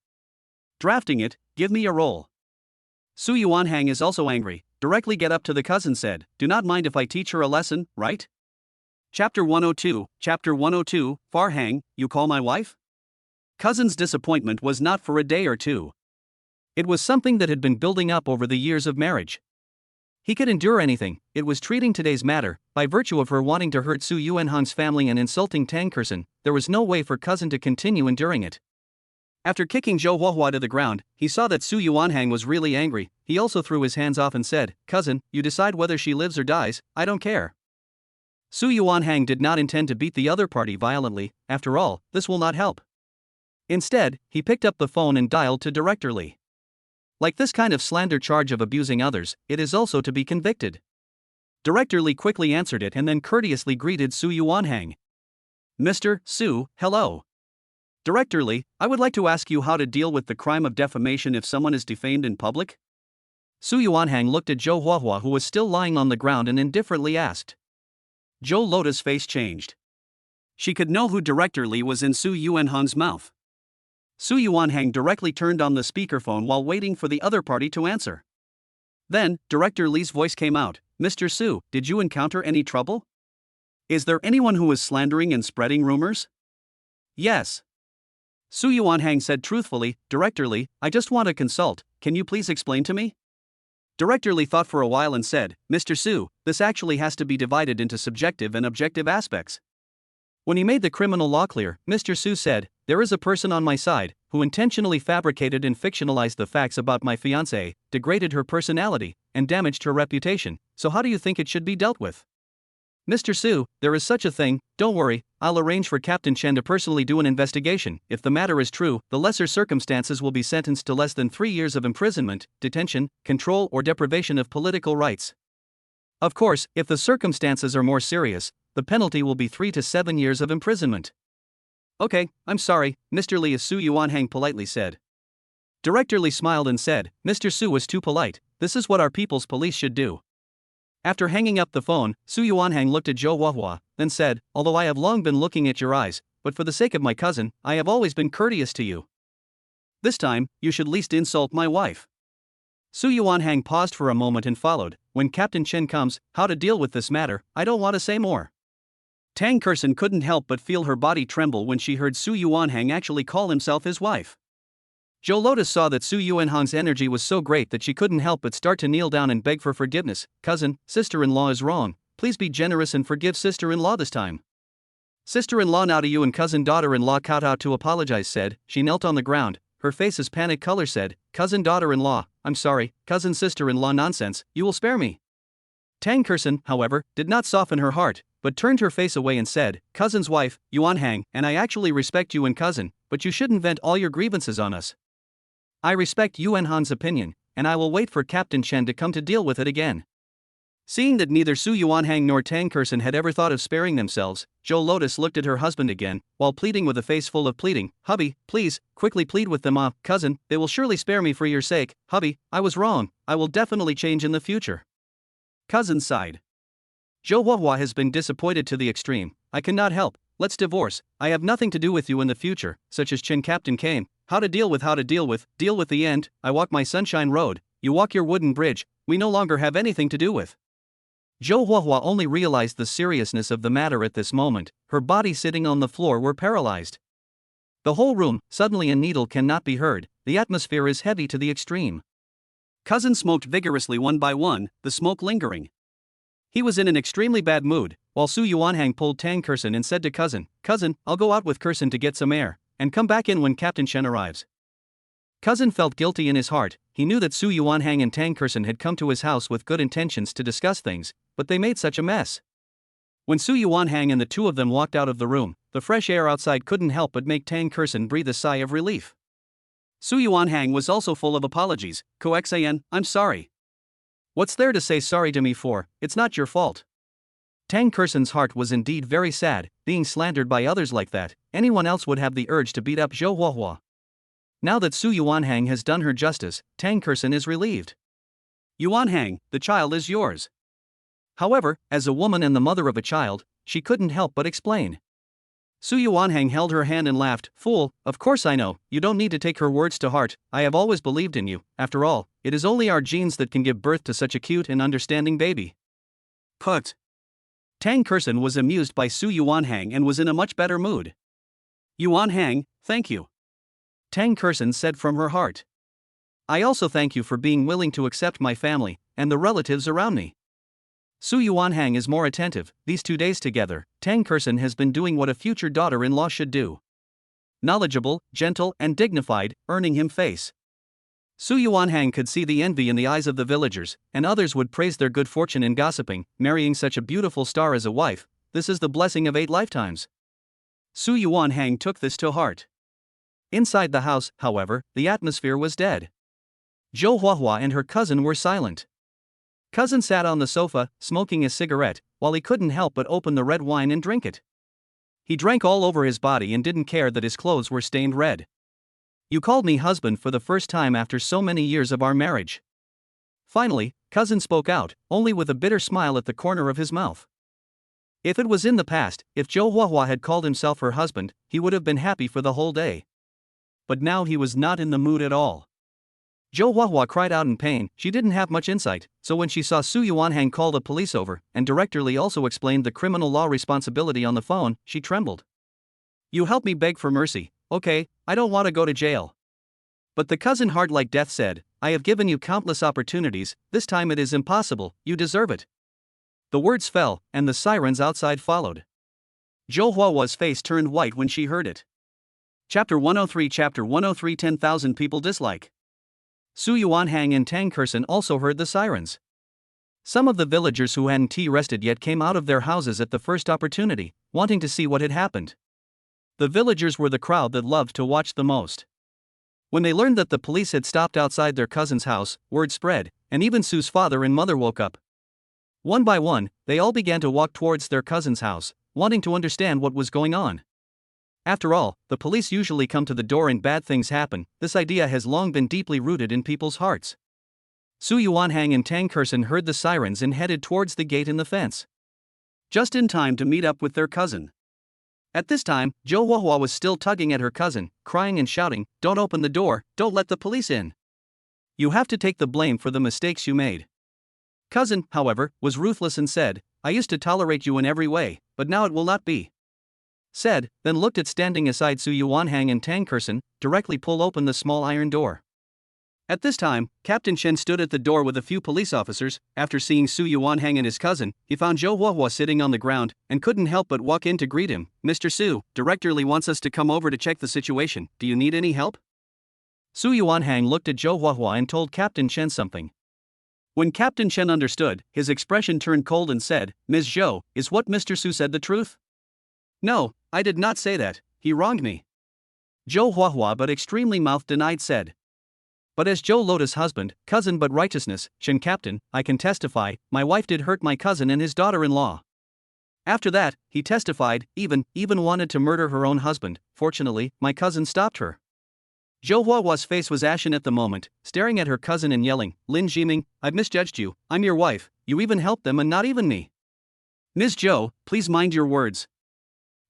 "Drafting it, give me a roll." Su Yuanhang is also angry, directly get up to the cousin said, "Do not mind if I teach her a lesson, right?" Chapter 102, Farhang, you call my wife? Cousin's disappointment was not for a day or two. It was something that had been building up over the years of marriage. He could endure anything, it was treating today's matter, by virtue of her wanting to hurt Su Yuanhang's family and insulting Tang Kexin, there was no way for cousin to continue enduring it. After kicking Zhou Huahua to the ground, he saw that Su Yuanhang was really angry. He also threw his hands off and said, "Cousin, you decide whether she lives or dies, I don't care." Su Yuanhang did not intend to beat the other party violently, after all, this will not help. Instead, he picked up the phone and dialed to Director Li. Like this kind of slander charge of abusing others, it is also to be convicted. Director Li quickly answered it and then courteously greeted Su Yuanhang. "Mr. Su, hello. Director Li, I would like to ask you how to deal with the crime of defamation if someone is defamed in public?" Su Yuanhang looked at Zhou Huahua, who was still lying on the ground, and indifferently asked. Zhou Lota's face changed. She could know who Director Li was in Su Yuanhang's mouth. Su Yuanhang directly turned on the speakerphone while waiting for the other party to answer. Then, Director Li's voice came out, "Mr. Su, did you encounter any trouble? Is there anyone who is slandering and spreading rumors?" "Yes." Su Yuanhang said truthfully, "Director Li, I just want to consult, can you please explain to me?" Director Li thought for a while and said, "Mr. Su, this actually has to be divided into subjective and objective aspects." When he made the criminal law clear, Mr. Su said, "There is a person on my side, who intentionally fabricated and fictionalized the facts about my fiancée, degraded her personality, and damaged her reputation, so how do you think it should be dealt with?" "Mr. Su, there is such a thing, don't worry, I'll arrange for Captain Chen to personally do an investigation. If the matter is true, the lesser circumstances will be sentenced to less than 3 years of imprisonment, detention, control or deprivation of political rights. Of course, if the circumstances are more serious, the penalty will be 3 to 7 years of imprisonment." "Okay, I'm sorry, Mr. Li," Su Yuanhang politely said. Director Li smiled and said, "Mr. Su was too polite, this is what our people's police should do." After hanging up the phone, Su Yuanhang looked at Zhou Huahua, then said, "Although I have long been looking at your eyes, but for the sake of my cousin, I have always been courteous to you. This time, you should least insult my wife." Su Yuanhang paused for a moment and followed, "When Captain Chen comes, how to deal with this matter, I don't want to say more." Tang Kexin couldn't help but feel her body tremble when she heard Su Yuanhang actually call himself his wife. Zhou Lotus saw that Su Yuanhang's energy was so great that she couldn't help but start to kneel down and beg for forgiveness. "Cousin, sister-in-law is wrong, please be generous and forgive sister-in-law this time." "Sister-in-law now to you," and cousin daughter-in-law cut out to apologize said. She knelt on the ground, her face's panic color said, "Cousin daughter-in-law, I'm sorry, cousin sister-in-law nonsense, you will spare me." Tang Kexin, however, did not soften her heart, but turned her face away and said, "Cousin's wife, Yuanhang, and I actually respect you and cousin, but you shouldn't vent all your grievances on us. I respect Yuanhang's opinion, and I will wait for Captain Chen to come to deal with it again." Seeing that neither Su Yuanhang nor Tang Kexin had ever thought of sparing themselves, Zhou Lotus looked at her husband again, while pleading with a face full of pleading, "Hubby, please, quickly plead with them. Cousin, they will surely spare me for your sake. Hubby, I was wrong, I will definitely change in the future." Cousin sighed. "Zhou Huahua has been disappointed to the extreme. I cannot help, let's divorce, I have nothing to do with you in the future," such as Chen Captain came. How to deal with deal with the end, I walk my sunshine road, you walk your wooden bridge, we no longer have anything to do with. Zhou Huahua only realized the seriousness of the matter at this moment. Her body sitting on the floor were paralyzed. The whole room, suddenly a needle cannot be heard, the atmosphere is heavy to the extreme. Cousin smoked vigorously one by one, the smoke lingering. He was in an extremely bad mood, while Su Yuanhang pulled Tang Kexin and said to Cousin, "Cousin, I'll go out with Kexin to get some air, and come back in when Captain Shen arrives." Cousin felt guilty in his heart. He knew that Su Yuanhang and Tang Kexin had come to his house with good intentions to discuss things, but they made such a mess. When Su Yuanhang and the two of them walked out of the room, the fresh air outside couldn't help but make Tang Kexin breathe a sigh of relief. Su Yuanhang was also full of apologies. "Kexin, I'm sorry." "What's there to say sorry to me for? It's not your fault." Tang Kexin's heart was indeed very sad, being slandered by others like that. Anyone else would have the urge to beat up Zhou Huahua. Now that Su Yuanhang has done her justice, Tang Kexin is relieved. "Yuanhang, the child is yours." However, as a woman and the mother of a child, she couldn't help but explain. Su Yuanhang held her hand and laughed. "Fool, of course I know, you don't need to take her words to heart, I have always believed in you. After all, it is only our genes that can give birth to such a cute and understanding baby." Put. Tang Kexin was amused by Su Yuanhang and was in a much better mood. "Yuanhang, thank you," Tang Kexin said from her heart. "I also thank you for being willing to accept my family, and the relatives around me." Su Yuanhang is more attentive. These 2 days together, Tang Kexin has been doing what a future daughter-in-law should do. Knowledgeable, gentle, and dignified, earning him face. Su Yuanhang could see the envy in the eyes of the villagers, and others would praise their good fortune in gossiping. Marrying such a beautiful star as a wife, this is the blessing of 8 lifetimes. Su Yuanhang took this to heart. Inside the house, however, the atmosphere was dead. Zhou Huahua and her cousin were silent. Cousin sat on the sofa, smoking a cigarette, while he couldn't help but open the red wine and drink it. He drank all over his body and didn't care that his clothes were stained red. "You called me husband for the first time after so many years of our marriage." Finally, Cousin spoke out, only with a bitter smile at the corner of his mouth. If it was in the past, if Zhou Huahua had called himself her husband, he would have been happy for the whole day. But now he was not in the mood at all. Zhou Huahua cried out in pain. She didn't have much insight, so when she saw Su Yuanhang call the police over, and directly also explained the criminal law responsibility on the phone, she trembled. "You help me beg for mercy, okay? I don't want to go to jail." But the cousin, hard like death, said, "I have given you countless opportunities, this time it is impossible, you deserve it." The words fell, and the sirens outside followed. Zhou Huahua's face turned white when she heard it. Chapter 103 10,000 people dislike. Su Yuanhang and Tang Kexin also heard the sirens. Some of the villagers who hadn't rested yet came out of their houses at the first opportunity, wanting to see what had happened. The villagers were the crowd that loved to watch the most. When they learned that the police had stopped outside their cousin's house, word spread, and even Su's father and mother woke up. One by one, they all began to walk towards their cousin's house, wanting to understand what was going on. After all, the police usually come to the door and bad things happen. This idea has long been deeply rooted in people's hearts. Su Yuanhang and Tang Kexin heard the sirens and headed towards the gate in the fence, just in time to meet up with their cousin. At this time, Zhou Huahua was still tugging at her cousin, crying and shouting, "Don't open the door, don't let the police in. You have to take the blame for the mistakes you made." Cousin, however, was ruthless and said, "I used to tolerate you in every way, but now it will not be." Said, then looked at standing aside Su Yuanhang and Tang Kexin, directly pull open the small iron door. At this time, Captain Shen stood at the door with a few police officers. After seeing Su Yuanhang and his cousin, he found Zhou Huahua sitting on the ground, and couldn't help but walk in to greet him. "Mr. Su, Director Li wants us to come over to check the situation. Do you need any help?" Su Yuanhang looked at Zhou Huahua and told Captain Shen something. When Captain Shen understood, his expression turned cold and said, "Ms. Zhou, is what Mr. Su said the truth?" "No, I did not say that, he wronged me." Zhou Huahua, but extremely mouth-denied, said. "But as Zhou Lota's husband, cousin but righteousness, Shen Captain, I can testify, my wife did hurt my cousin and his daughter-in-law." After that, he testified, even wanted to murder her own husband. Fortunately, my cousin stopped her. Zhou Huahua's face was ashen at the moment, staring at her cousin and yelling, "Lin Jiming, I've misjudged you, I'm your wife, you even helped them and not even me." "Ms. Zhou, please mind your words."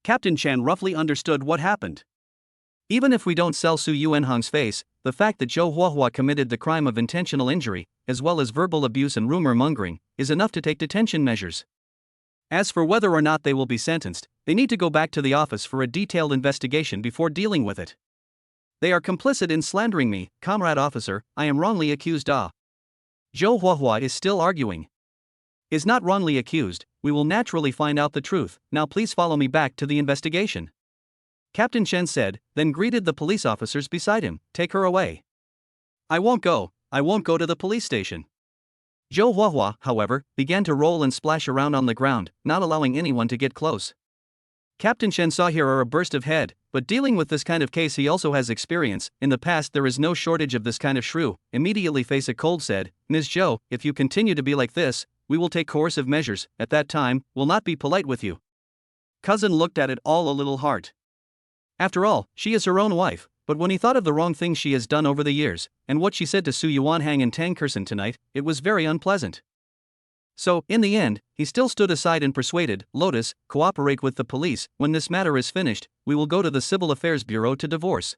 Captain Chan roughly understood what happened. Even if we don't sell Su Yuanhang's face, the fact that Zhou Huahua committed the crime of intentional injury, as well as verbal abuse and rumor mongering, is enough to take detention measures. As for whether or not they will be sentenced, they need to go back to the office for a detailed investigation before dealing with it. They are complicit in slandering me, comrade officer, I am wrongly accused. Zhou Huahua is still arguing. Is not wrongly accused, we will naturally find out the truth, now please follow me back to the investigation. Captain Chen said, then greeted the police officers beside him, take her away. I won't go to the police station. Zhou Huahua, however, began to roll and splash around on the ground, not allowing anyone to get close. Captain Chen saw here a burst of head, but dealing with this kind of case he also has experience. In the past there is no shortage of this kind of shrew. Immediately face a cold said, Ms. Zhou, if you continue to be like this, we will take coercive measures, at that time, will not be polite with you. Cousin looked at it all a little hard. After all, she is her own wife, but when he thought of the wrong things she has done over the years, and what she said to Su Yuanhang and Tang Kexin tonight, it was very unpleasant. So, in the end, he still stood aside and persuaded, Lotus, cooperate with the police, when this matter is finished, we will go to the Civil Affairs Bureau to divorce.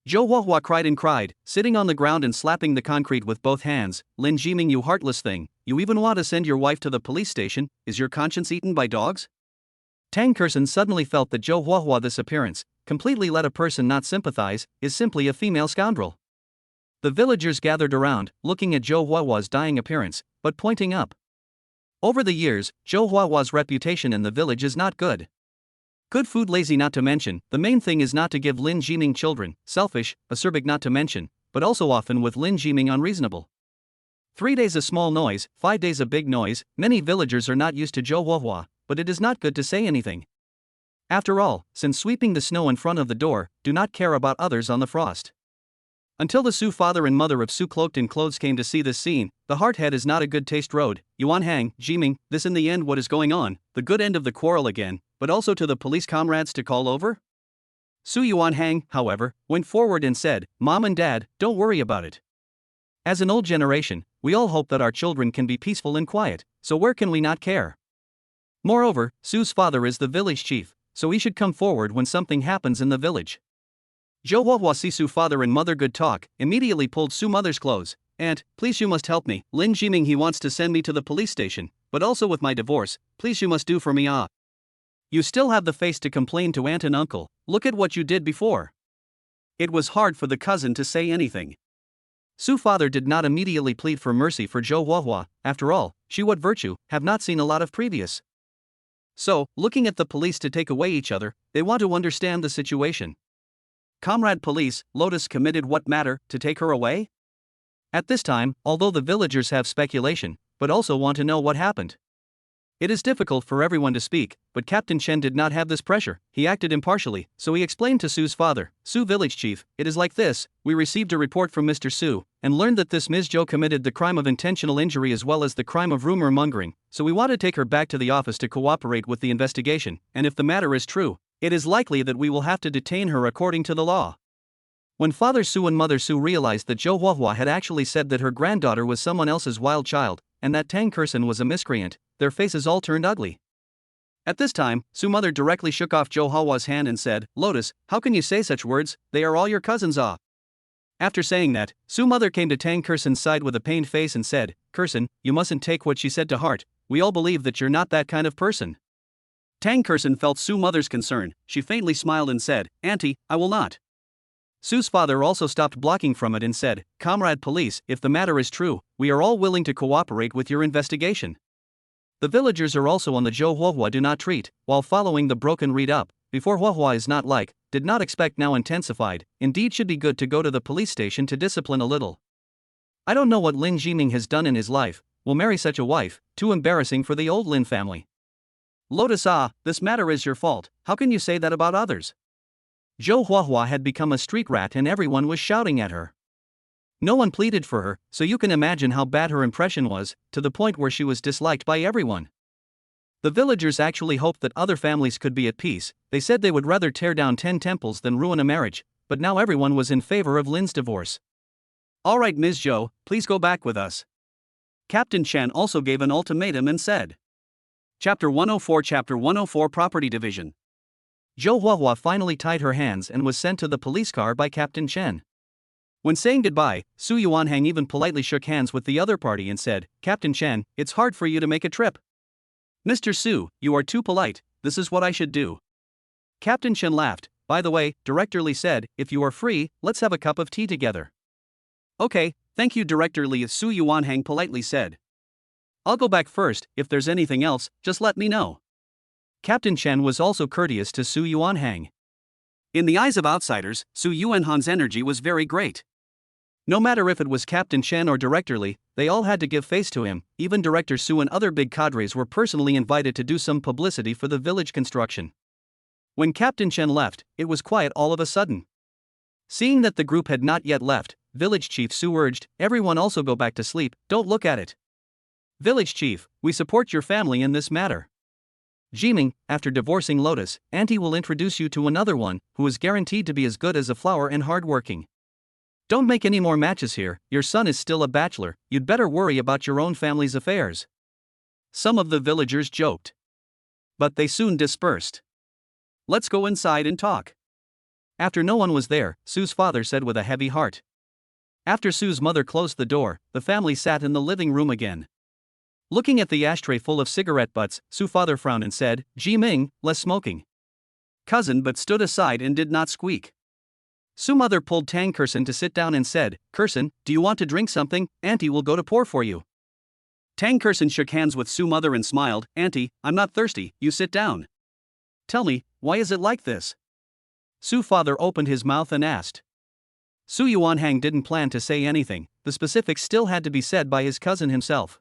Zhou Huahua cried and cried, sitting on the ground and slapping the concrete with both hands, Lin Jiming, you heartless thing, you even want to send your wife to the police station, is your conscience eaten by dogs? Tang Kexin suddenly felt that Zhou Huahua this appearance, completely let a person not sympathize, is simply a female scoundrel. The villagers gathered around, looking at Zhou Huahua's dying appearance, but pointing up. Over the years, Zhou Huahua's reputation in the village is not good. Good food lazy not to mention, the main thing is not to give Lin Jiming children, selfish, acerbic not to mention, but also often with Lin Jiming unreasonable. 3 days a small noise, 5 days a big noise, many villagers are not used to Zhou Huahua, but it is not good to say anything. After all, since sweeping the snow in front of the door, do not care about others on the frost. Until the Su father and mother of Su cloaked in clothes came to see this scene, the heart head is not a good taste road. Yuanhang, Jiming, this in the end what is going on, the good end of the quarrel again, but also to the police comrades to call over? Su Yuanhang, however, went forward and said, Mom and Dad, don't worry about it. As an old generation, we all hope that our children can be peaceful and quiet, so where can we not care? Moreover, Su's father is the village chief, so he should come forward when something happens in the village. Zhou Huahua see Su father and mother good talk, immediately pulled Su mother's clothes, and, please you must help me, Lin Jiming he wants to send me to the police station, but also with my divorce, please you must do for me You still have the face to complain to aunt and uncle, look at what you did before. It was hard for the cousin to say anything. Su father did not immediately plead for mercy for Zhou Huahua, after all, she what virtue, have not seen a lot of previous. So, looking at the police to take away each other, they want to understand the situation. Comrade police, Lotus committed what matter, to take her away? At this time, although the villagers have speculation, but also want to know what happened. It is difficult for everyone to speak, but Captain Chen did not have this pressure, he acted impartially, so he explained to Su's father, Su village chief, it is like this, we received a report from Mr. Su, and learned that this Ms. Zhou committed the crime of intentional injury as well as the crime of rumor mongering, so we want to take her back to the office to cooperate with the investigation, and if the matter is true, it is likely that we will have to detain her according to the law. When Father Su and Mother Su realized that Zhou Huahua had actually said that her granddaughter was someone else's wild child, and that Tang Kexin was a miscreant, their faces all turned ugly. At this time, Su mother directly shook off Zhou Huahua's hand and said, Lotus, how can you say such words, they are all your cousins After saying that, Su mother came to Tang Kexin's side with a pained face and said, Kexin, you mustn't take what she said to heart, we all believe that you're not that kind of person. Tang Kexin felt Su mother's concern, she faintly smiled and said, Auntie, I will not. Su's father also stopped blocking from it and said, Comrade police, if the matter is true, we are all willing to cooperate with your investigation. The villagers are also on the Zhou Huahua do not treat, while following the broken read up, before Huahua is not like, did not expect now intensified, indeed should be good to go to the police station to discipline a little. I don't know what Lin Jiming has done in his life, will marry such a wife, too embarrassing for the old Lin family. Lotus this matter is your fault, how can you say that about others? Zhou Huahua had become a street rat and everyone was shouting at her. No one pleaded for her, so you can imagine how bad her impression was, to the point where she was disliked by everyone. The villagers actually hoped that other families could be at peace, they said they would rather tear down 10 temples than ruin a marriage, but now everyone was in favor of Lin's divorce. Alright Ms. Zhou, please go back with us. Captain Chen also gave an ultimatum and said. Chapter 104 Property Division. Zhou Huahua finally tied her hands and was sent to the police car by Captain Chen. When saying goodbye, Su Yuanhang even politely shook hands with the other party and said, "Captain Chen, it's hard for you to make a trip." "Mr. Su, you are too polite, this is what I should do." Captain Chen laughed. "By the way," Director Li said, "if you are free, let's have a cup of tea together." "Okay, thank you, Director Li," Su Yuanhang politely said. "I'll go back first, if there's anything else, just let me know." Captain Chen was also courteous to Su Yuanhang. In the eyes of outsiders, Su Yuanhang's energy was very great. No matter if it was Captain Chen or Director Li, they all had to give face to him. Even Director Su and other big cadres were personally invited to do some publicity for the village construction. When Captain Chen left, it was quiet all of a sudden. Seeing that the group had not yet left, Village Chief Su urged, "Everyone also go back to sleep, don't look at it." "Village Chief, we support your family in this matter. Jiming, after divorcing Lotus, Auntie will introduce you to another one, who is guaranteed to be as good as a flower and hardworking. Don't make any more matches here, your son is still a bachelor, you'd better worry about your own family's affairs." Some of the villagers joked. But they soon dispersed. "Let's go inside and talk." After no one was there, Su's father said with a heavy heart. After Su's mother closed the door, the family sat in the living room again. Looking at the ashtray full of cigarette butts, Su's father frowned and said, "Jiming, less smoking." Cousin but stood aside and did not squeak. Su's mother pulled Tang Kexin to sit down and said, "Kexin, do you want to drink something? Auntie will go to pour for you." Tang Kexin shook hands with Su's mother and smiled, "Auntie, I'm not thirsty, you sit down." "Tell me, why is it like this?" Su's father opened his mouth and asked. Su Yuanhang didn't plan to say anything, the specifics still had to be said by his cousin himself.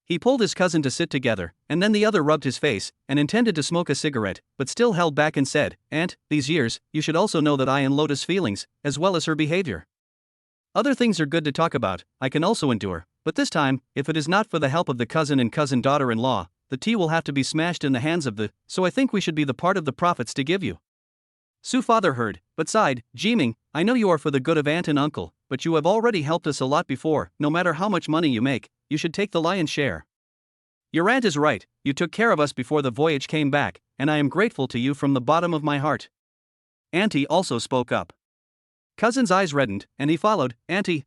He pulled his cousin to sit together, and then the other rubbed his face, and intended to smoke a cigarette, but still held back and said, "Aunt, these years, you should also know that I and Lotus' feelings, as well as her behavior. Other things are good to talk about, I can also endure, but this time, if it is not for the help of the cousin and cousin daughter-in-law, the tea will have to be smashed in the hands of so I think we should be the part of the profits to give you." Su's father heard, but sighed, "Jiming, I know you are for the good of aunt and uncle, but you have already helped us a lot before, no matter how much money you make, you should take the lion's share. Your aunt is right, you took care of us before the voyage came back, and I am grateful to you from the bottom of my heart." Auntie also spoke up. Cousin's eyes reddened, and he followed, Auntie,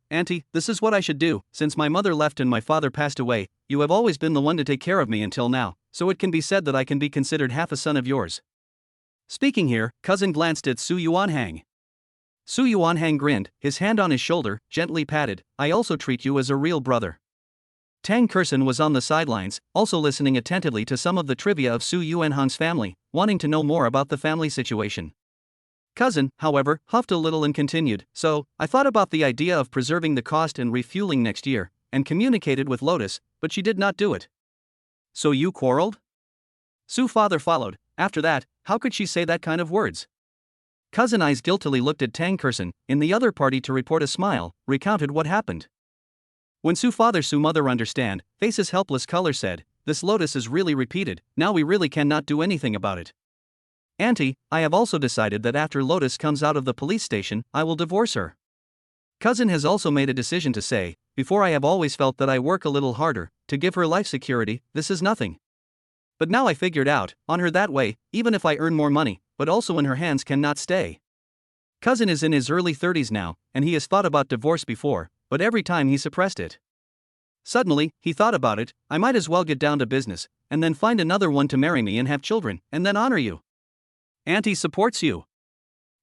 this is what I should do, since my mother left and my father passed away, you have always been the one to take care of me until now, so it can be said that I can be considered half a son of yours." Speaking here, cousin glanced at Su Yuanhang. Su Yuanhang grinned, his hand on his shoulder, gently patted, "I also treat you as a real brother." Tang Kexin was on the sidelines, also listening attentively to some of the trivia of Su Yuanhang's family, wanting to know more about the family situation. Cousin, however, huffed a little and continued, "So, I thought about the idea of preserving the cost and refueling next year, and communicated with Lotus, but she did not do it." "So you quarreled?" Su's father followed, "After that, how could she say that kind of words?" Cousin eyes guiltily looked at Tang Kexin, in the other party to report a smile, recounted what happened. When Su's father Su's mother understand, faces helpless color said, "This Lotus is really repeated, now we really cannot do anything about it. Auntie, I have also decided that after Lotus comes out of the police station, I will divorce her. Cousin has also made a decision to say, before I have always felt that I work a little harder, to give her life security, this is nothing. But now I figured out, on her that way, even if I earn more money, but also in her hands cannot stay." Cousin is in his early 30s now, and he has thought about divorce before, but every time he suppressed it. Suddenly, he thought about it, I might as well get down to business, and then find another one to marry me and have children, and then honor you. Auntie supports you.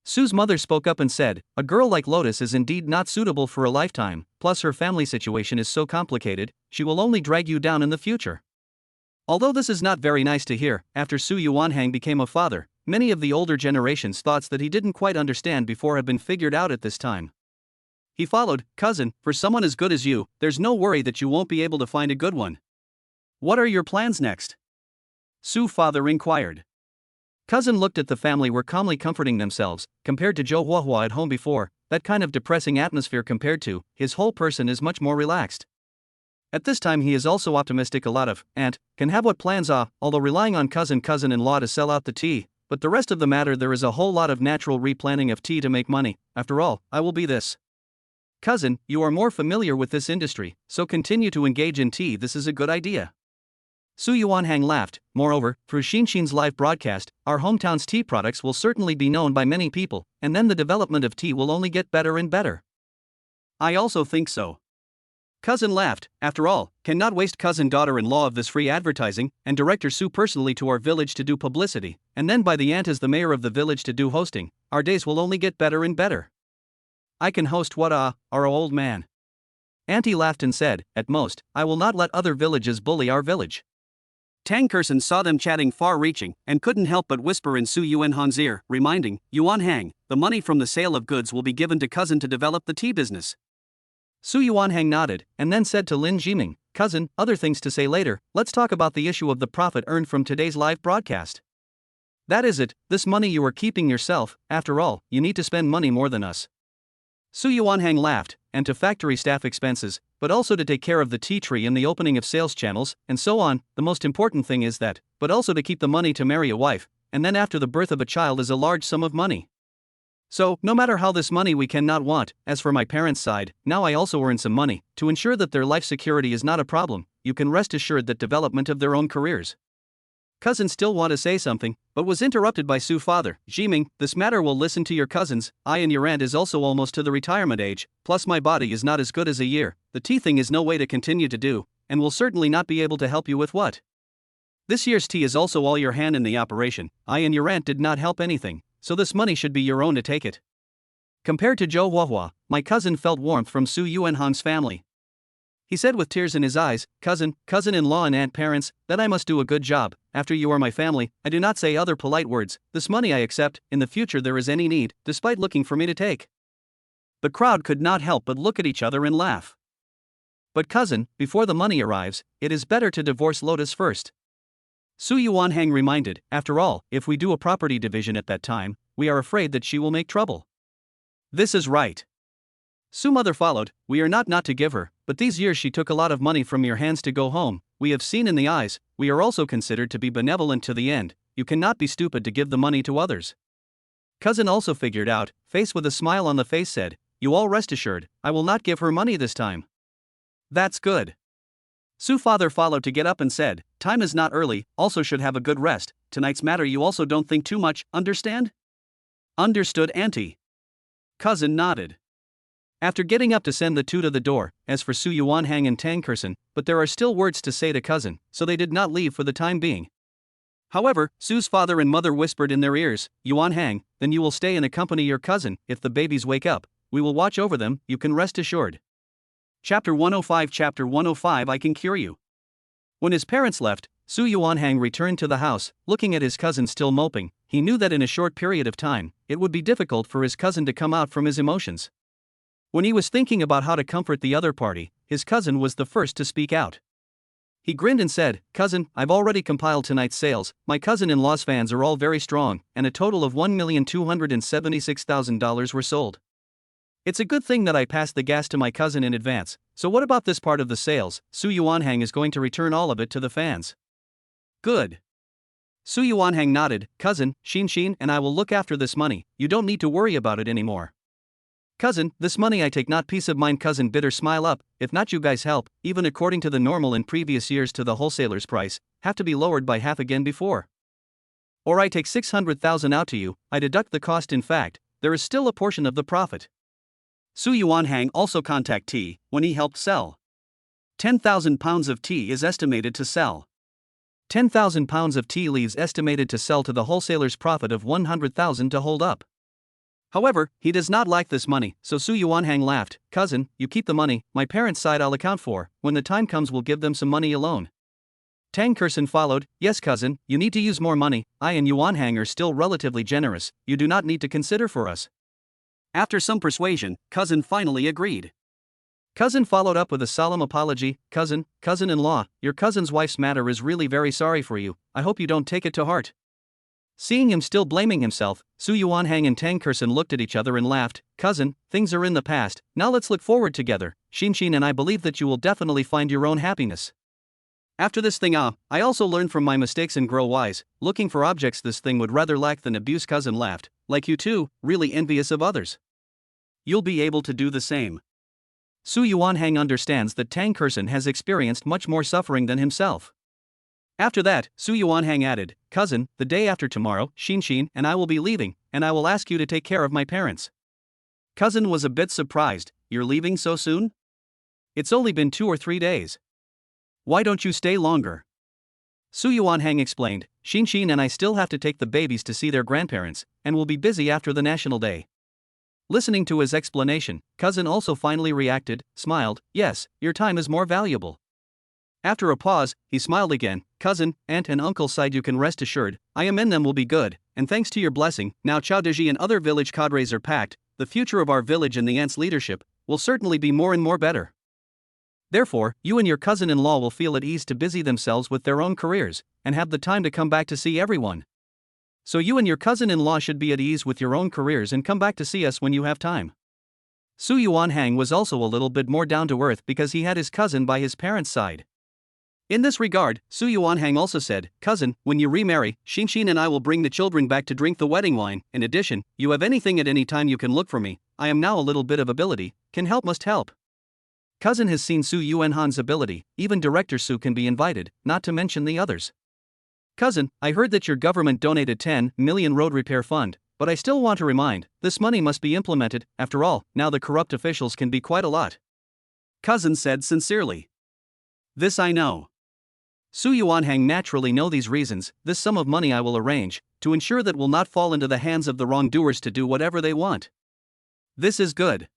Su's mother spoke up and said, "A girl like Lotus is indeed not suitable for a lifetime, plus her family situation is so complicated, she will only drag you down in the future." Although this is not very nice to hear, after Su Yuanhang became a father, many of the older generation's thoughts that he didn't quite understand before have been figured out at this time. He followed, "Cousin, for someone as good as you, there's no worry that you won't be able to find a good one. What are your plans next?" Su's father inquired. Cousin looked at the family were calmly comforting themselves, compared to Zhou Huahua at home before, that kind of depressing atmosphere compared to, his whole person is much more relaxed. At this time he is also optimistic a lot of, aunt, can have what plans are, although relying on cousin-in-law to sell out the tea, but the rest of the matter there is a whole lot of natural replanting of tea to make money, after all, I will be this. Cousin, you are more familiar with this industry, so continue to engage in tea, this is a good idea. Su Yuanhang laughed, moreover, through Xinxin's live broadcast, our hometown's tea products will certainly be known by many people, and then the development of tea will only get better and better. I also think so. Cousin laughed. After all, cannot waste cousin daughter-in-law of this free advertising, and director Sue personally to our village to do publicity, and then by the aunt as the mayor of the village to do hosting. Our days will only get better and better. I can host what our old man. Auntie laughed and said, at most, I will not let other villages bully our village. Tang Kexin saw them chatting far-reaching, and couldn't help but whisper in Su Yuanhang's ear, reminding, Yuanhang, the money from the sale of goods will be given to cousin to develop the tea business. Su Yuanhang nodded, and then said to Lin Jiming, cousin, other things to say later, let's talk about the issue of the profit earned from today's live broadcast. That is it, this money you are keeping yourself, after all, you need to spend money more than us. Su Yuanhang laughed, and to factory staff expenses, but also to take care of the tea tree and the opening of sales channels, and so on. The most important thing is that, but also to keep the money to marry a wife, and then after the birth of a child is a large sum of money. So, no matter how this money we cannot want. As for my parents' side, now I also earn some money, to ensure that their life security is not a problem. You can rest assured that development of their own careers. Cousin still want to say something, but was interrupted by Su father, Jiming, this matter will listen to your cousins, I and your aunt is also almost to the retirement age, plus my body is not as good as a year, the tea thing is no way to continue to do, and will certainly not be able to help you with what? This year's tea is also all your hand in the operation, I and your aunt did not help anything, so this money should be your own to take it. Compared to Zhou Huahua, my cousin felt warmth from Su Yuanhang's family. He said with tears in his eyes, cousin-in-law and aunt parents, that I must do a good job, after you are my family, I do not say other polite words, this money I accept, in the future there is any need, despite looking for me to take. The crowd could not help but look at each other and laugh. But cousin, before the money arrives, it is better to divorce Lotus first. Su Yuanhang reminded, after all, if we do a property division at that time, we are afraid that she will make trouble. This is right. Su mother followed, we are not to give her, but these years she took a lot of money from your hands to go home, we have seen in the eyes, we are also considered to be benevolent to the end, you cannot be stupid to give the money to others. Cousin also figured out, face with a smile on the face said, you all rest assured, I will not give her money this time. That's good. Su father followed to get up and said, time is not early, also should have a good rest, tonight's matter you also don't think too much, understand? Understood auntie. Cousin nodded. After getting up to send the two to the door, as for Su Yuanhang and Tang Kexin, but there are still words to say to cousin, so they did not leave for the time being. However, Su's father and mother whispered in their ears, Yuanhang, then you will stay and accompany your cousin, if the babies wake up, we will watch over them, you can rest assured. Chapter 105 I can cure you. When his parents left, Su Yuanhang returned to the house, looking at his cousin still moping, he knew that in a short period of time, it would be difficult for his cousin to come out from his emotions. When he was thinking about how to comfort the other party, his cousin was the first to speak out. He grinned and said, cousin, I've already compiled tonight's sales, my cousin-in-law's fans are all very strong, and a total of $1,276,000 were sold. It's a good thing that I passed the gas to my cousin in advance, so what about this part of the sales? Su Yuanhang is going to return all of it to the fans. Good. Su Yuanhang nodded, cousin, Xin and I will look after this money, you don't need to worry about it anymore. Cousin, this money I take not peace of mind cousin bitter smile up, if not you guys help, even according to the normal in previous years to the wholesaler's price, have to be lowered by half again before. Or I take 600,000 out to you, I deduct the cost in fact, there is still a portion of the profit. Su Yuanhang also contact tea, when he helped sell. 10,000 pounds of tea is estimated to sell. 10,000 pounds of tea leaves estimated to sell to the wholesaler's profit of 100,000 to hold up. However, he does not like this money, so Su Yuanhang laughed, cousin, you keep the money, my parents' side I'll account for, when the time comes we'll give them some money alone. Tang Kexin followed, yes cousin, you need to use more money, I and Yuanhang are still relatively generous, you do not need to consider for us. After some persuasion, cousin finally agreed. Cousin followed up with a solemn apology, cousin-in-law, your cousin's wife's matter is really very sorry for you, I hope you don't take it to heart. Seeing him still blaming himself, Su Yuanhang and Tang Kexin looked at each other and laughed, cousin, things are in the past, now let's look forward together, Xin and I believe that you will definitely find your own happiness. After this thing I also learn from my mistakes and grow wise, looking for objects this thing would rather lack than abuse cousin laughed, like you too, really envious of others. You'll be able to do the same. Su Yuanhang understands that Tang Kexin has experienced much more suffering than himself. After that, Su Yuanhang added, cousin, the day after tomorrow, Xin and I will be leaving, and I will ask you to take care of my parents. Cousin was a bit surprised, you're leaving so soon? It's only been 2 or 3 days. Why don't you stay longer? Su Yuanhang explained, Xin and I still have to take the babies to see their grandparents, and will be busy after the National Day. Listening to his explanation, cousin also finally reacted, smiled, yes, your time is more valuable. After a pause, he smiled again, cousin, aunt and uncle side you can rest assured, I am in them will be good, and thanks to your blessing, now Chowdeji and other village cadres are packed, the future of our village and the aunt's leadership will certainly be more and more better. Therefore, you and your cousin-in-law will feel at ease to busy themselves with their own careers, and have the time to come back to see everyone. So you and your cousin-in-law should be at ease with your own careers and come back to see us when you have time. Su Yuanhang was also a little bit more down to earth because he had his cousin by his parents' side. In this regard, Su Yuanhang also said, cousin, when you remarry, Xin and I will bring the children back to drink the wedding wine. In addition, you have anything at any time you can look for me, I am now a little bit of ability, can help must help. Cousin has seen Su Yuanhan's ability, even Director Su can be invited, not to mention the others. Cousin, I heard that your government donated 10 million road repair fund, but I still want to remind, this money must be implemented, after all, now the corrupt officials can be quite a lot. Cousin said sincerely. This I know. Su Yuanhang naturally know these reasons, this sum of money I will arrange, to ensure that will not fall into the hands of the wrongdoers to do whatever they want. This is good.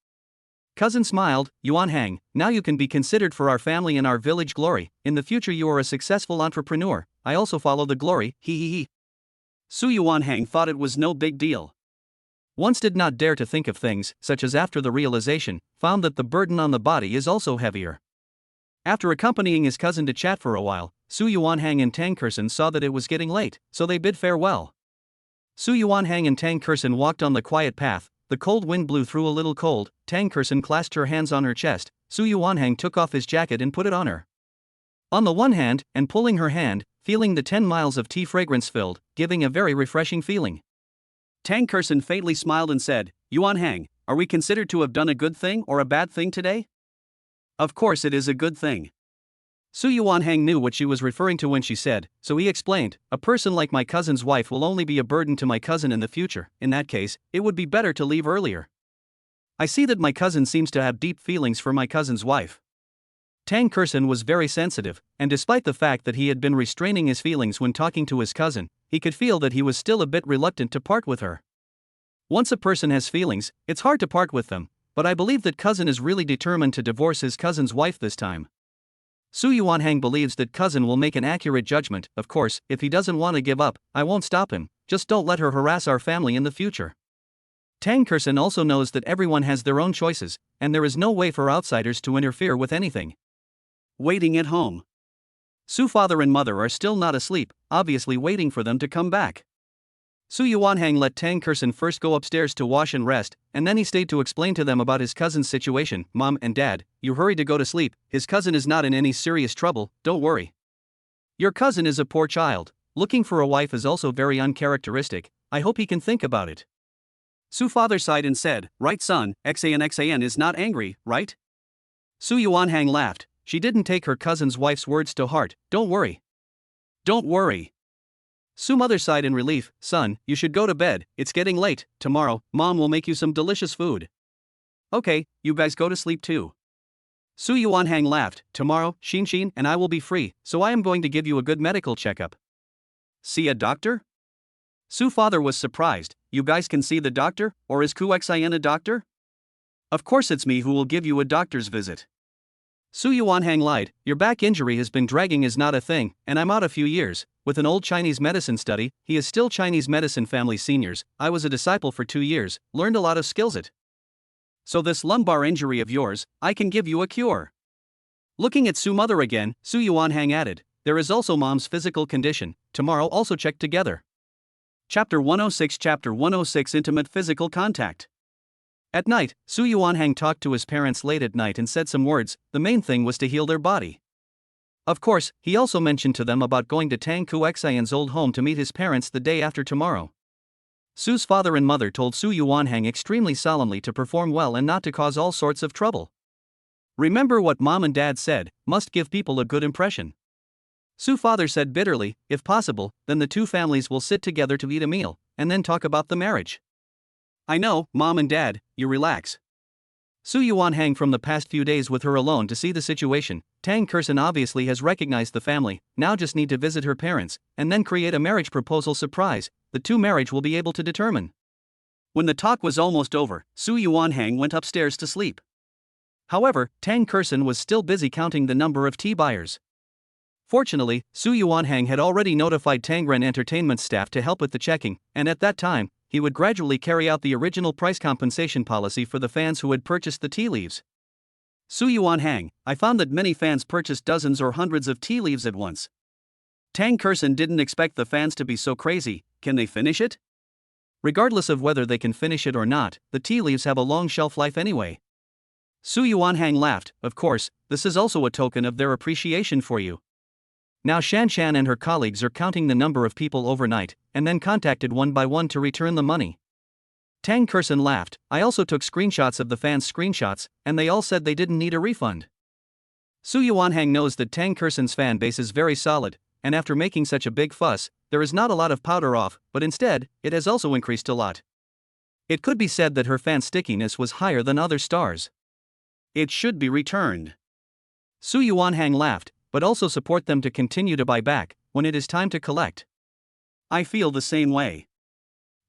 Cousin smiled, Yuanhang, now you can be considered for our family and our village glory, in the future you are a successful entrepreneur, I also follow the glory, he. Su Yuanhang thought it was no big deal. Once did not dare to think of things, such as after the realization, found that the burden on the body is also heavier. After accompanying his cousin to chat for a while, Su Yuanhang and Tang Kexin saw that it was getting late, so they bid farewell. Su Yuanhang and Tang Kexin walked on the quiet path, the cold wind blew through a little cold, Tang Kexin clasped her hands on her chest, Su Yuanhang took off his jacket and put it on her. On the one hand, and pulling her hand, feeling the 10 miles of tea fragrance filled, giving a very refreshing feeling. Tang Kexin faintly smiled and said, Yuanhang, are we considered to have done a good thing or a bad thing today? Of course it is a good thing. Su Yuanhang knew what she was referring to when she said, so he explained, a person like my cousin's wife will only be a burden to my cousin in the future, in that case, it would be better to leave earlier. I see that my cousin seems to have deep feelings for my cousin's wife. Tang Kexin was very sensitive, and despite the fact that he had been restraining his feelings when talking to his cousin, he could feel that he was still a bit reluctant to part with her. Once a person has feelings, it's hard to part with them, but I believe that cousin is really determined to divorce his cousin's wife this time. Su Yuanhang believes that cousin will make an accurate judgment, of course, if he doesn't want to give up, I won't stop him, just don't let her harass our family in the future. Tang Kexin also knows that everyone has their own choices, and there is no way for outsiders to interfere with anything. Waiting at home. Su father and mother are still not asleep, obviously waiting for them to come back. Su Yuanhang let Tang Kexin first go upstairs to wash and rest, and then he stayed to explain to them about his cousin's situation. Mom and Dad, you hurry to go to sleep, his cousin is not in any serious trouble, don't worry. Your cousin is a poor child, looking for a wife is also very uncharacteristic, I hope he can think about it. Su father sighed and said, right son, Xan is not angry, right? Su Yuanhang laughed, she didn't take her cousin's wife's words to heart, don't worry. Don't worry. Su mother sighed in relief, son, you should go to bed, it's getting late, tomorrow, mom will make you some delicious food. Okay, you guys go to sleep too. Su Yuanhang laughed, tomorrow, Xin and I will be free, so I am going to give you a good medical checkup. See a doctor? Su father was surprised, you guys can see the doctor, or is Kuxian a doctor? Of course it's me who will give you a doctor's visit. Su Yuanhang lied, your back injury has been dragging is not a thing, and I'm out a few years, with an old Chinese medicine study, he is still Chinese medicine family seniors, I was a disciple for 2 years, learned a lot of skills it. So this lumbar injury of yours, I can give you a cure. Looking at Su mother again, Su Yuanhang added, there is also mom's physical condition, tomorrow also check together. Chapter 106 Intimate Physical Contact. At night, Su Yuanhang talked to his parents late at night and said some words, the main thing was to heal their body. Of course, he also mentioned to them about going to Tang Kexin's old home to meet his parents the day after tomorrow. Su's father and mother told Su Yuanhang extremely solemnly to perform well and not to cause all sorts of trouble. Remember what mom and dad said, must give people a good impression. Su father said bitterly, if possible, then the two families will sit together to eat a meal, and then talk about the marriage. I know, mom and dad, you relax. Su Yuanhang from the past few days with her alone to see the situation. Tang Kexin obviously has recognized the family, now just need to visit her parents, and then create a marriage proposal surprise. The two marriage will be able to determine. When the talk was almost over, Su Yuanhang went upstairs to sleep. However, Tang Kexin was still busy counting the number of tea buyers. Fortunately, Su Yuanhang had already notified Tangren Entertainment staff to help with the checking, and at that time, he would gradually carry out the original price compensation policy for the fans who had purchased the tea leaves. Su Yuanhang, I found that many fans purchased dozens or hundreds of tea leaves at once. Tang Kexin didn't expect the fans to be so crazy. Can they finish it? Regardless of whether they can finish it or not, the tea leaves have a long shelf life anyway. Su Yuanhang laughed. Of course, this is also a token of their appreciation for you. Now Shan Shan and her colleagues are counting the number of people overnight, and then contacted one by one to return the money. Tang Kexin laughed. I also took screenshots of the fans' screenshots, and they all said they didn't need a refund. Su Yuanhang knows that Tang Kexin's fan base is very solid, and after making such a big fuss, there is not a lot of powder off, but instead, it has also increased a lot. It could be said that her fan stickiness was higher than other stars. It should be returned. Su Yuanhang laughed, but also support them to continue to buy back when it is time to collect. I feel the same way.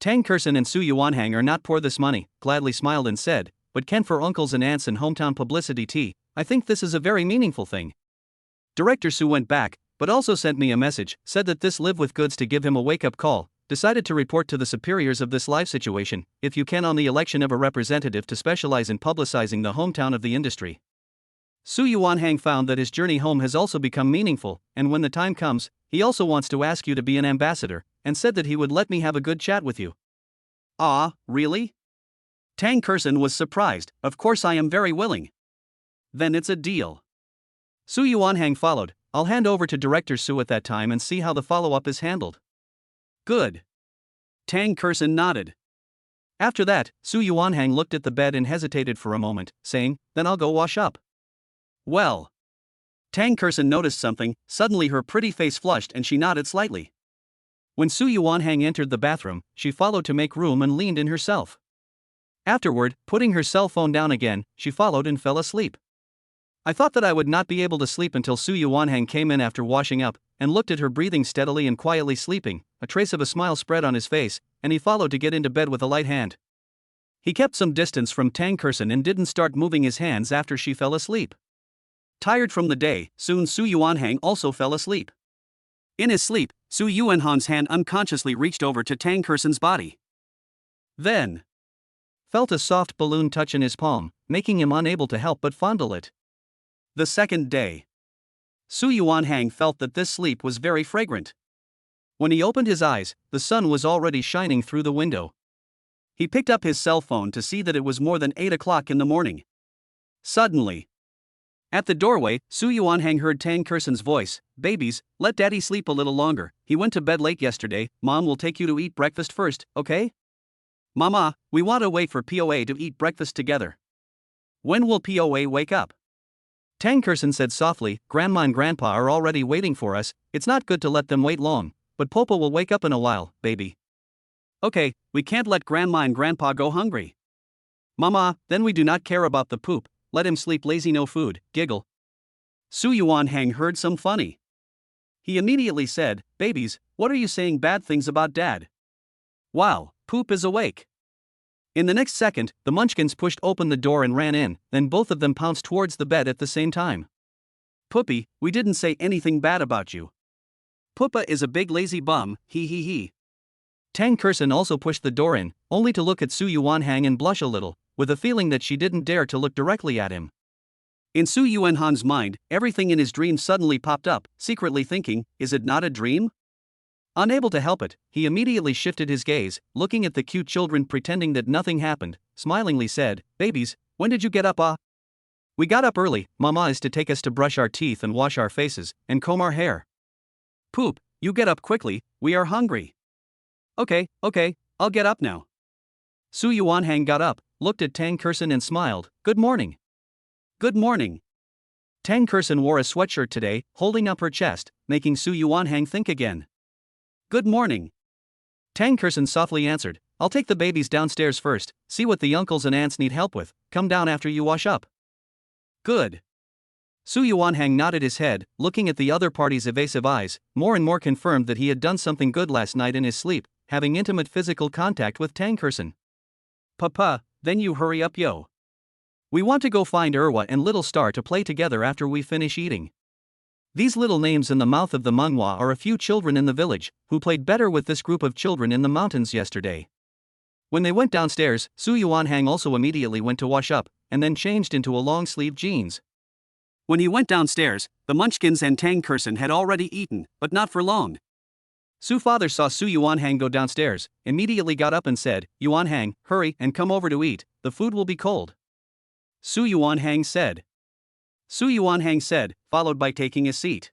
Tang Kexin and Su Yuanhang are not poor this money, gladly smiled and said, but Ken for uncles and aunts and hometown publicity tea, I think this is a very meaningful thing. Director Su went back, but also sent me a message, said that this live with goods to give him a wake-up call, decided to report to the superiors of this live situation, if you can on the election of a representative to specialize in publicizing the hometown of the industry. Su Yuanhang found that his journey home has also become meaningful, and when the time comes, he also wants to ask you to be an ambassador, and said that he would let me have a good chat with you. Ah, really? Tang Kexin was surprised. Of course I am very willing. Then it's a deal. Su Yuanhang followed. I'll hand over to Director Su at that time and see how the follow-up is handled. Good. Tang Kexin nodded. After that, Su Yuanhang looked at the bed and hesitated for a moment, saying, then I'll go wash up. Well. Tang Kexin noticed something, suddenly her pretty face flushed and she nodded slightly. When Su Yuanhang entered the bathroom, she followed to make room and leaned in herself. Afterward, putting her cell phone down again, she followed and fell asleep. I thought that I would not be able to sleep until Su Yuanhang came in after washing up, and looked at her breathing steadily and quietly sleeping, a trace of a smile spread on his face, and he followed to get into bed with a light hand. He kept some distance from Tang Kexin and didn't start moving his hands after she fell asleep. Tired from the day, soon Su Yuanhang also fell asleep. In his sleep, Su Yuanhang's hand unconsciously reached over to Tang Kexin's body. Then, felt a soft balloon touch in his palm, making him unable to help but fondle it. The second day, Su Yuanhang felt that this sleep was very fragrant. When he opened his eyes, the sun was already shining through the window. He picked up his cell phone to see that it was more than 8 o'clock in the morning. Suddenly, at the doorway, Su Yuanhang heard Tang Kexin's voice, babies, let daddy sleep a little longer, he went to bed late yesterday, mom will take you to eat breakfast first, okay? Mama, we want to wait for POA to eat breakfast together. When will POA wake up? Tang Kexin said softly, Grandma and Grandpa are already waiting for us, it's not good to let them wait long, but Popo will wake up in a while, baby. Okay, we can't let Grandma and Grandpa go hungry. Mama, then we do not care about the poop, let him sleep lazy no food, giggle. Su Yuanhang heard some funny. He immediately said, babies, what are you saying bad things about dad? Wow, poop is awake. In the next second, the munchkins pushed open the door and ran in, then both of them pounced towards the bed at the same time. Poopy, we didn't say anything bad about you. Poopa is a big lazy bum, he. Tang Kexin also pushed the door in, only to look at Su Yuanhang and blush a little, with a feeling that she didn't dare to look directly at him. In Su Yuanhang's mind, everything in his dream suddenly popped up, secretly thinking, is it not a dream? Unable to help it, he immediately shifted his gaze, looking at the cute children pretending that nothing happened, smilingly said, babies, when did you get up? We got up early, Mama is to take us to brush our teeth and wash our faces, and comb our hair. Poop, you get up quickly, we are hungry. Okay, I'll get up now. Su Yuanhang got up, looked at Tang Kexin and smiled, good morning. Good morning. Tang Kexin wore a sweatshirt today, holding up her chest, making Su Yuanhang think again. Good morning. Tang Kexin softly answered, I'll take the babies downstairs first, see what the uncles and aunts need help with, come down after you wash up. Good. Su Yuanhang nodded his head, looking at the other party's evasive eyes, more and more confirmed that he had done something good last night in his sleep, having intimate physical contact with Tang Kexin. Papa, then you hurry up yo. We want to go find Erwa and Little Star to play together after we finish eating. These little names in the mouth of the manhwa are a few children in the village, who played better with this group of children in the mountains yesterday. When they went downstairs, Su Yuanhang also immediately went to wash up, and then changed into a long-sleeved jeans. When he went downstairs, the Munchkins and Tang Kexin had already eaten, but not for long. Su's father saw Su Yuanhang go downstairs, immediately got up and said, "Yuanhang, hurry and come over to eat, the food will be cold." Su Yuanhang said. Su Yuanhang said, followed by taking a seat.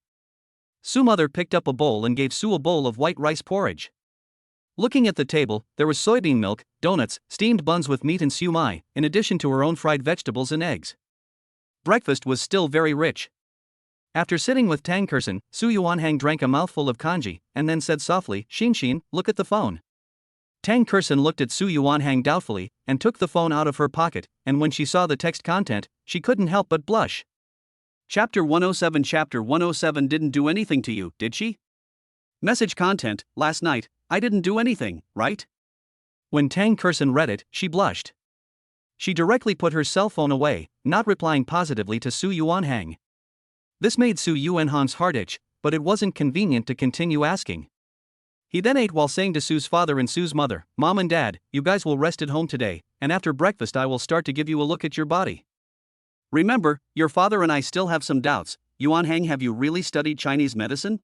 Su's mother picked up a bowl and gave Su a bowl of white rice porridge. Looking at the table, there was soybean milk, donuts, steamed buns with meat and siu mai, in addition to her own fried vegetables and eggs. Breakfast was still very rich. After sitting with Tang Kexin, Su Yuanhang drank a mouthful of kanji, and then said softly, "Xin, look at the phone." Tang Kexin looked at Su Yuanhang doubtfully, and took the phone out of her pocket, and when she saw the text content, she couldn't help but blush. Chapter 107 didn't do anything to you, did she? Message content, last night, I didn't do anything, right? When Tang Kexin read it, she blushed. She directly put her cell phone away, not replying positively to Su Yuanhang. This made Su Yuanhang's heart itch, but it wasn't convenient to continue asking. He then ate while saying to Su's father and Su's mother, "Mom and Dad, you guys will rest at home today, and after breakfast I will start to give you a look at your body. Remember, your father and I still have some doubts. Yuanhang, have you really studied Chinese medicine?"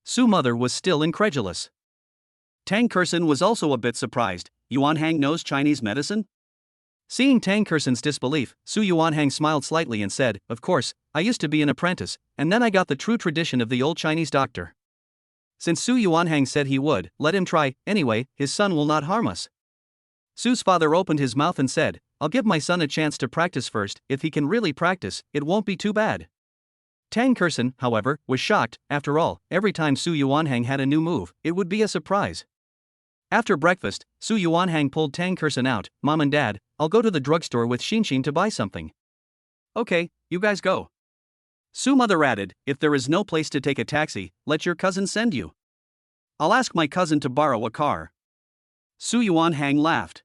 Su's mother was still incredulous. Tang Kexin was also a bit surprised. Yuanhang knows Chinese medicine? Seeing Tang Kexin's disbelief, Su Yuanhang smiled slightly and said, "Of course, I used to be an apprentice, and then I got the true tradition of the old Chinese doctor." Since Su Yuanhang said he would, let him try, anyway, his son will not harm us. Su's father opened his mouth and said, "I'll give my son a chance to practice first, if he can really practice, it won't be too bad." Tang Kexin, however, was shocked. After all, every time Su Yuanhang had a new move, it would be a surprise. After breakfast, Su Yuanhang pulled Tang Kexin out. "Mom and Dad, I'll go to the drugstore with Xin to buy something." "Okay, you guys go." Su's mother added, "If there is no place to take a taxi, let your cousin send you. I'll ask my cousin to borrow a car." Su Yuanhang laughed.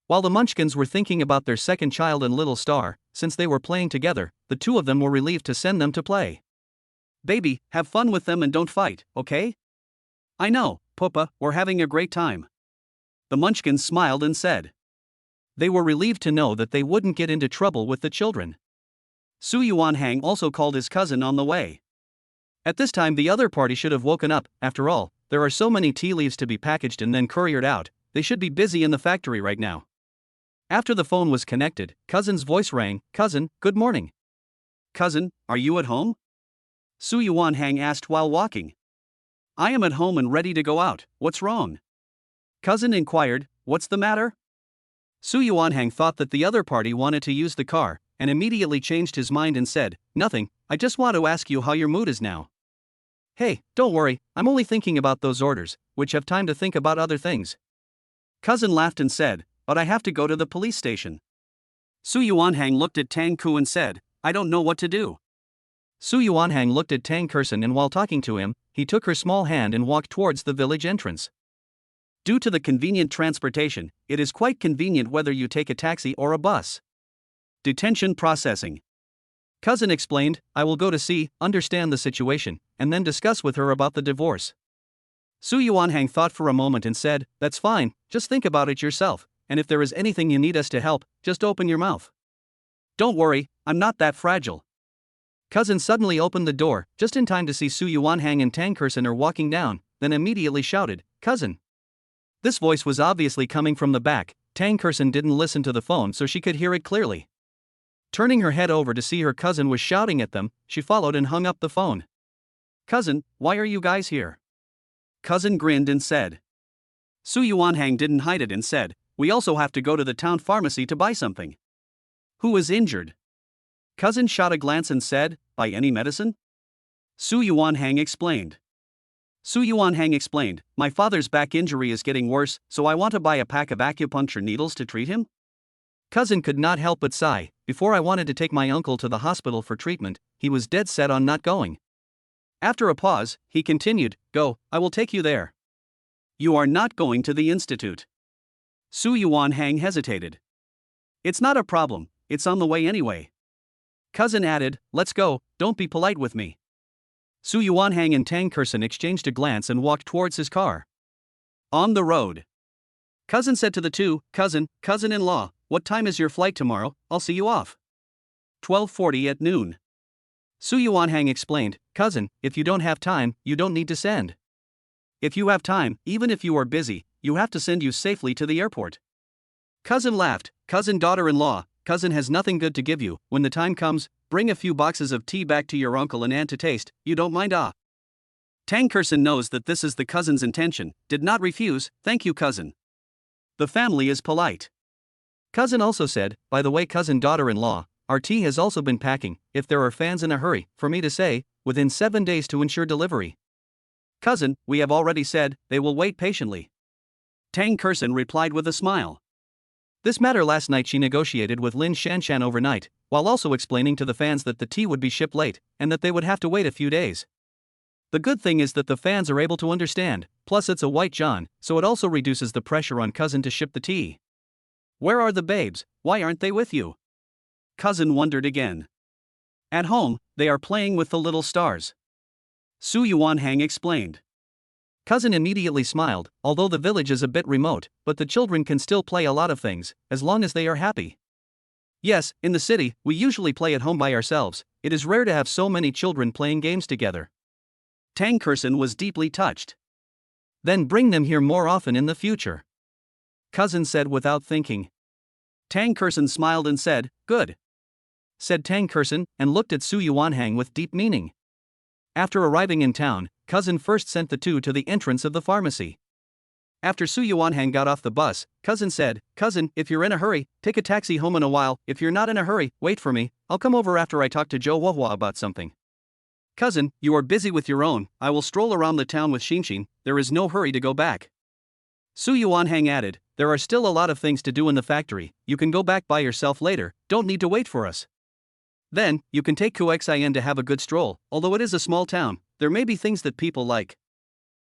While the Munchkins were thinking about their second child and Little Star, since they were playing together, the two of them were relieved to send them to play. "Baby, have fun with them and don't fight, okay?" "I know, Papa, we're having a great time." The Munchkins smiled and said. They were relieved to know that they wouldn't get into trouble with the children. Su Yuanhang also called his cousin on the way. At this time the other party should have woken up. After all, there are so many tea leaves to be packaged and then couriered out, they should be busy in the factory right now. After the phone was connected, cousin's voice rang. "Cousin, good morning." "Cousin, are you at home?" Su Yuanhang asked while walking. "I am at home and ready to go out, what's wrong?" Cousin inquired. "What's the matter?" Su Yuanhang thought that the other party wanted to use the car, and immediately changed his mind and said, "Nothing, I just want to ask you how your mood is now." "Hey, don't worry, I'm only thinking about those orders, which have time to think about other things." Cousin laughed and said, "But I have to go to the police station." Su Yuanhang looked at Tang Ku and said, "I don't know what to do." Su Yuanhang looked at Tang Kexin and while talking to him, he took her small hand and walked towards the village entrance. Due to the convenient transportation, it is quite convenient whether you take a taxi or a bus. Detention processing. Cousin explained, "I will go to see, understand the situation, and then discuss with her about the divorce." Su Yuanhang thought for a moment and said, "That's fine, just think about it yourself, and if there is anything you need us to help, just open your mouth." "Don't worry, I'm not that fragile." Cousin suddenly opened the door, just in time to see Su Yuanhang and Tang Kexin are walking down, then immediately shouted, "Cousin." This voice was obviously coming from the back. Tang Kexin didn't listen to the phone so she could hear it clearly. Turning her head over to see her cousin was shouting at them, she followed and hung up the phone. "Cousin, why are you guys here?" Cousin grinned and said. Su Yuanhang didn't hide it and said, "We also have to go to the town pharmacy to buy something." "Who is injured?" Cousin shot a glance and said, "Buy any medicine?" Su Yuanhang explained. Su Yuanhang explained, my father's back injury is getting worse, so I want to buy a pack of acupuncture needles to treat him. Cousin could not help but sigh. Before I wanted to take my uncle to the hospital for treatment, he was dead set on not going. After a pause, he continued, go, I will take you there. You are not going to the institute. Su Yuanhang hesitated. It's not a problem, it's on the way anyway. Cousin added, let's go, don't be polite with me. Su Yuanhang and Tang Kexin exchanged a glance and walked towards his car. On the road, Cousin said to the two, cousin-in-law, what time is your flight tomorrow? I'll see you off. 12:40 at noon. Su Yuanhang explained, cousin, if you don't have time, you don't need to send. If you have time, even if you are busy, you have to send you safely to the airport. Cousin laughed, cousin daughter-in-law, cousin has nothing good to give you, when the time comes, bring a few boxes of tea back to your uncle and aunt to taste, you don't mind Tang Kexin knows that this is the cousin's intention, did not refuse, thank you cousin. The family is polite. Cousin also said, by the way cousin daughter-in-law, our tea has also been packing, if there are fans in a hurry, for me to say, within 7 days to ensure delivery. Cousin, we have already said, they will wait patiently. Tang Kexin replied with a smile. This matter last night she negotiated with Lin Shanshan overnight, while also explaining to the fans that the tea would be shipped late, and that they would have to wait a few days. The good thing is that the fans are able to understand, plus it's a white John, so it also reduces the pressure on cousin to ship the tea. Where are the babes, why aren't they with you? Cousin wondered again. At home, they are playing with the little stars. Su Yuanhang explained. Cousin immediately smiled, although the village is a bit remote, but the children can still play a lot of things, as long as they are happy. Yes, in the city, we usually play at home by ourselves, it is rare to have so many children playing games together. Tang Kexin was deeply touched. Then bring them here more often in the future. Cousin said without thinking. Tang Kexin smiled and said, good. Said Tang Kexin, and looked at Su Yuanhang with deep meaning. After arriving in town, cousin first sent the two to the entrance of the pharmacy. After Su Yuanhang got off the bus, cousin said, cousin, if you're in a hurry, take a taxi home in a while, if you're not in a hurry, wait for me, I'll come over after I talk to Zhou Huahua about something. Cousin, you are busy with your own, I will stroll around the town with Xinxin, there is no hurry to go back. Su Yuanhang added, there are still a lot of things to do in the factory, you can go back by yourself later, don't need to wait for us. Then, you can take Kexin to have a good stroll, although it is a small town, there may be things that people like.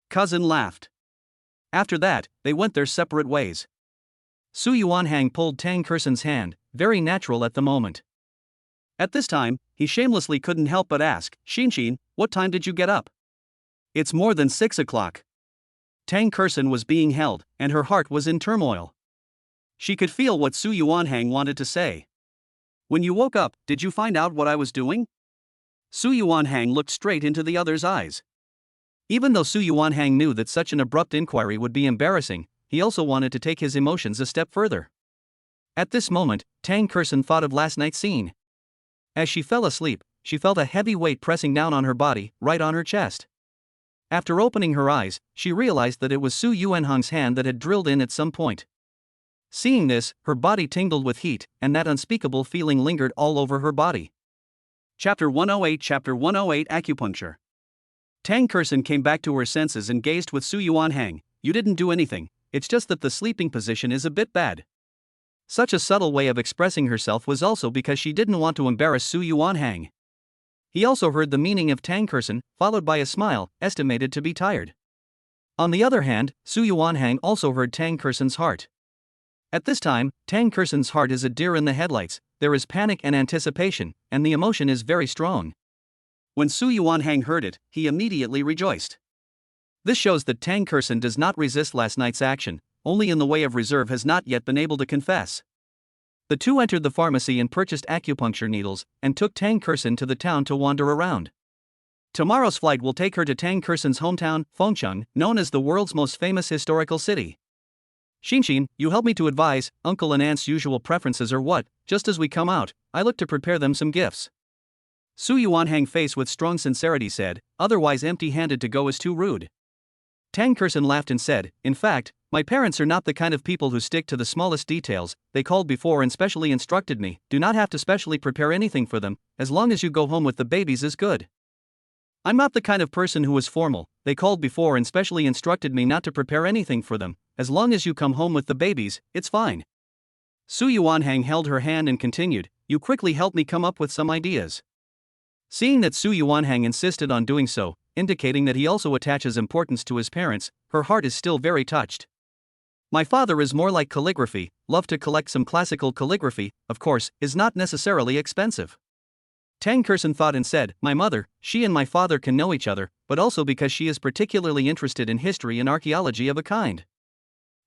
Cousin laughed. After that, they went their separate ways. Su Yuanhang pulled Tang Kexin's hand, very natural at the moment. At this time, he shamelessly couldn't help but ask, Xinxin, what time did you get up? It's more than 6 o'clock. Tang Kexin was being held, and her heart was in turmoil. She could feel what Su Yuanhang wanted to say. When you woke up, did you find out what I was doing? Su Yuanhang looked straight into the other's eyes. Even though Su Yuanhang knew that such an abrupt inquiry would be embarrassing, he also wanted to take his emotions a step further. At this moment, Tang Kexin thought of last night's scene. As she fell asleep, she felt a heavy weight pressing down on her body, right on her chest. After opening her eyes, she realized that it was Su Yuanhang's hand that had drilled in at some point. Seeing this, her body tingled with heat, and that unspeakable feeling lingered all over her body. Chapter 108 Acupuncture. Tang Kexin came back to her senses and gazed with Su Yuanhang. You didn't do anything, it's just that the sleeping position is a bit bad. Such a subtle way of expressing herself was also because she didn't want to embarrass Su Yuanhang. He also heard the meaning of Tang Kexin, followed by a smile, estimated to be tired. On the other hand, Su Yuanhang also heard Tang Kexin's heart. At this time, Tang Kexin's heart is a deer in the headlights, there is panic and anticipation, and the emotion is very strong. When Su Yuanhang heard it, he immediately rejoiced. This shows that Tang Kexin does not resist last night's action, only in the way of reserve has not yet been able to confess. The two entered the pharmacy and purchased acupuncture needles, and took Tang Kexin to the town to wander around. Tomorrow's flight will take her to Tang Kexin's hometown, Fengcheng, known as the world's most famous historical city. Xinxin, you help me to advise, uncle and aunt's usual preferences are what, just as we come out, I look to prepare them some gifts. Su Yuanhang face with strong sincerity said, otherwise empty-handed to go is too rude. Tang Kexin laughed and said, in fact, my parents are not the kind of people who stick to the smallest details, they called before and specially instructed me, do not have to specially prepare anything for them, as long as you go home with the babies is good. I'm not the kind of person who is formal. They called before and specially instructed me not to prepare anything for them. As long as you come home with the babies, it's fine. Su Yuanhang held her hand and continued, you quickly helped me come up with some ideas. Seeing that Su Yuanhang insisted on doing so, indicating that he also attaches importance to his parents, her heart is still very touched. My father is more like calligraphy, love to collect some classical calligraphy, of course, is not necessarily expensive. Tang Kexin thought and said, my mother, she and my father can know each other, but also because she is particularly interested in history and archaeology of a kind.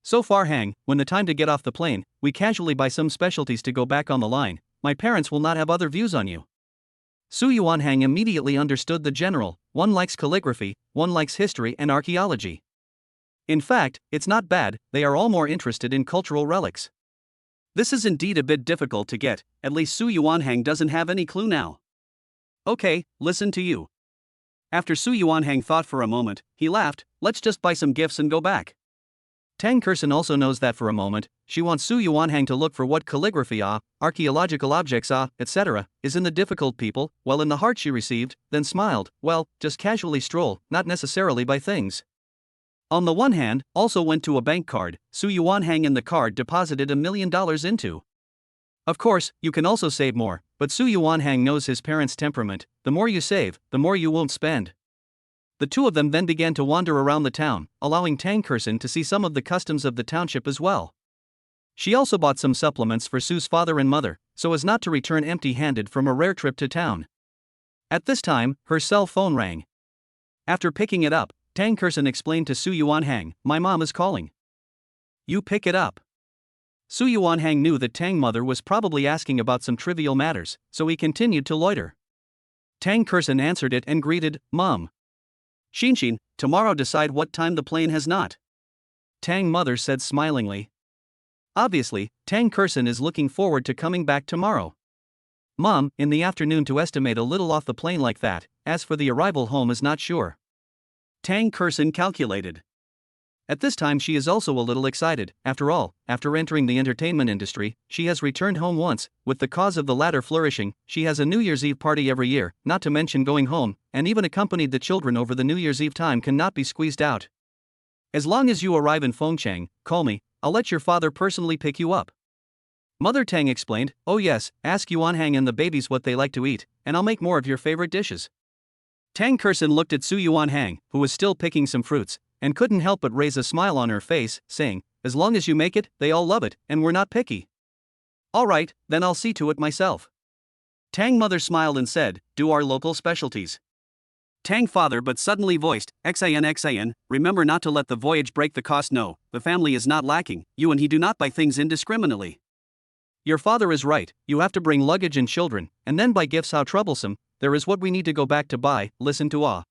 So far Hang, when the time to get off the plane, we casually buy some specialties to go back on the line, my parents will not have other views on you. Su Yuanhang immediately understood the general, one likes calligraphy, one likes history and archaeology. In fact, it's not bad, they are all more interested in cultural relics. This is indeed a bit difficult to get, at least Su Yuanhang doesn't have any clue now. Okay, listen to you. After Su Yuanhang thought for a moment, he laughed, let's just buy some gifts and go back. Tang Kexin also knows that for a moment, she wants Su Yuanhang to look for what calligraphy archaeological objects etc., is in the difficult people, while in the heart she received, then smiled, well, just casually stroll, not necessarily buy things. On the one hand, also went to a bank card, Su Yuanhang in the card deposited $1 million into. Of course, you can also save more, but Su Yuanhang knows his parents' temperament, the more you save, the more you won't spend. The two of them then began to wander around the town, allowing Tang Kexin to see some of the customs of the township as well. She also bought some supplements for Su's father and mother, so as not to return empty-handed from a rare trip to town. At this time, her cell phone rang. After picking it up, Tang Kexin explained to Su Yuanhang, my mom is calling. You pick it up. Su Yuanhang knew that Tang mother was probably asking about some trivial matters, so he continued to loiter. Tang Kexin answered it and greeted, Mom. Xinshin, tomorrow decide what time the plane has not. Tang mother said smilingly. Obviously, Tang Kexin is looking forward to coming back tomorrow. Mom, in the afternoon to estimate a little off the plane like that, as for the arrival home is not sure. Tang Kexin calculated. At this time she is also a little excited, after all, after entering the entertainment industry, she has returned home once, with the cause of the latter flourishing, she has a New Year's Eve party every year, not to mention going home, and even accompanied the children over the New Year's Eve time cannot be squeezed out. As long as you arrive in Fengcheng, call me, I'll let your father personally pick you up. Mother Tang explained, oh yes, ask Yuanhang and the babies what they like to eat, and I'll make more of your favorite dishes. Tang Kexin looked at Su Yuanhang, who was still picking some fruits, and couldn't help but raise a smile on her face, saying, as long as you make it, they all love it, and we're not picky. Alright, then I'll see to it myself. Tang mother smiled and said, do our local specialties. Tang father but suddenly voiced, Xan, remember not to let the voyage break the cost. No, the family is not lacking, you and he do not buy things indiscriminately. Your father is right, you have to bring luggage and children, and then buy gifts. How troublesome, there is what we need to go back to buy, listen to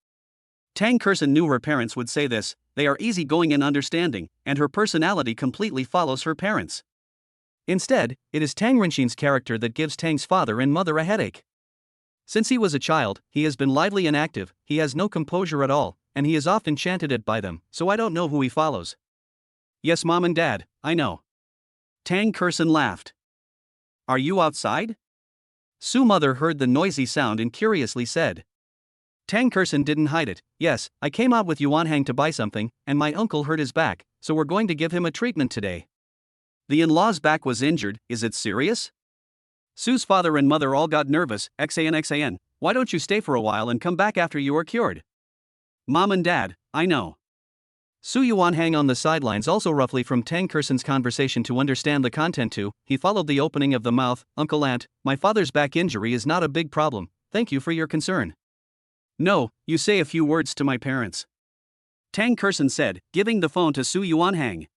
Tang Kexin knew her parents would say this, they are easygoing and understanding, and her personality completely follows her parents. Instead, it is Tang Rinshin's character that gives Tang's father and mother a headache. Since he was a child, he has been lively and active, he has no composure at all, and he is often chanted at by them, so I don't know who he follows. Yes, Mom and Dad, I know. Tang Kexin laughed. Are you outside? Su mother heard the noisy sound and curiously said. Tang Kexin didn't hide it, yes, I came out with Yuanhang to buy something, and my uncle hurt his back, so we're going to give him a treatment today. The in-law's back was injured, is it serious? Su's father and mother all got nervous, Xan, why don't you stay for a while and come back after you are cured? Mom and Dad, I know. Su Yuanhang on the sidelines also roughly from Tang Kexin's conversation to understand the content too, he followed the opening of the mouth, Uncle Aunt, my father's back injury is not a big problem, thank you for your concern. No, you say a few words to my parents. Tang Kexin said, giving the phone to Su Yuanhang.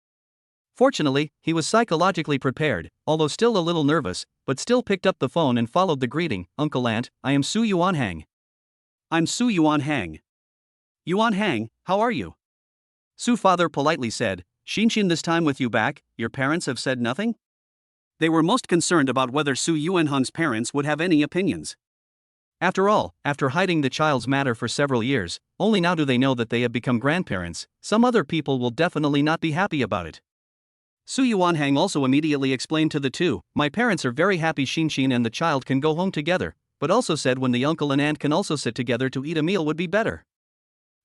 Fortunately, he was psychologically prepared, although still a little nervous, but still picked up the phone and followed the greeting, Uncle Aunt, I am Su Yuanhang. I'm Su Yuanhang. Yuanhang, how are you? Su father politely said, Xinshin this time with you back, your parents have said nothing? They were most concerned about whether Su Yuanhang's parents would have any opinions. After all, after hiding the child's matter for several years, only now do they know that they have become grandparents, some other people will definitely not be happy about it. Su Yuanhang also immediately explained to the two, my parents are very happy Xinshin and the child can go home together, but also said when the uncle and aunt can also sit together to eat a meal would be better.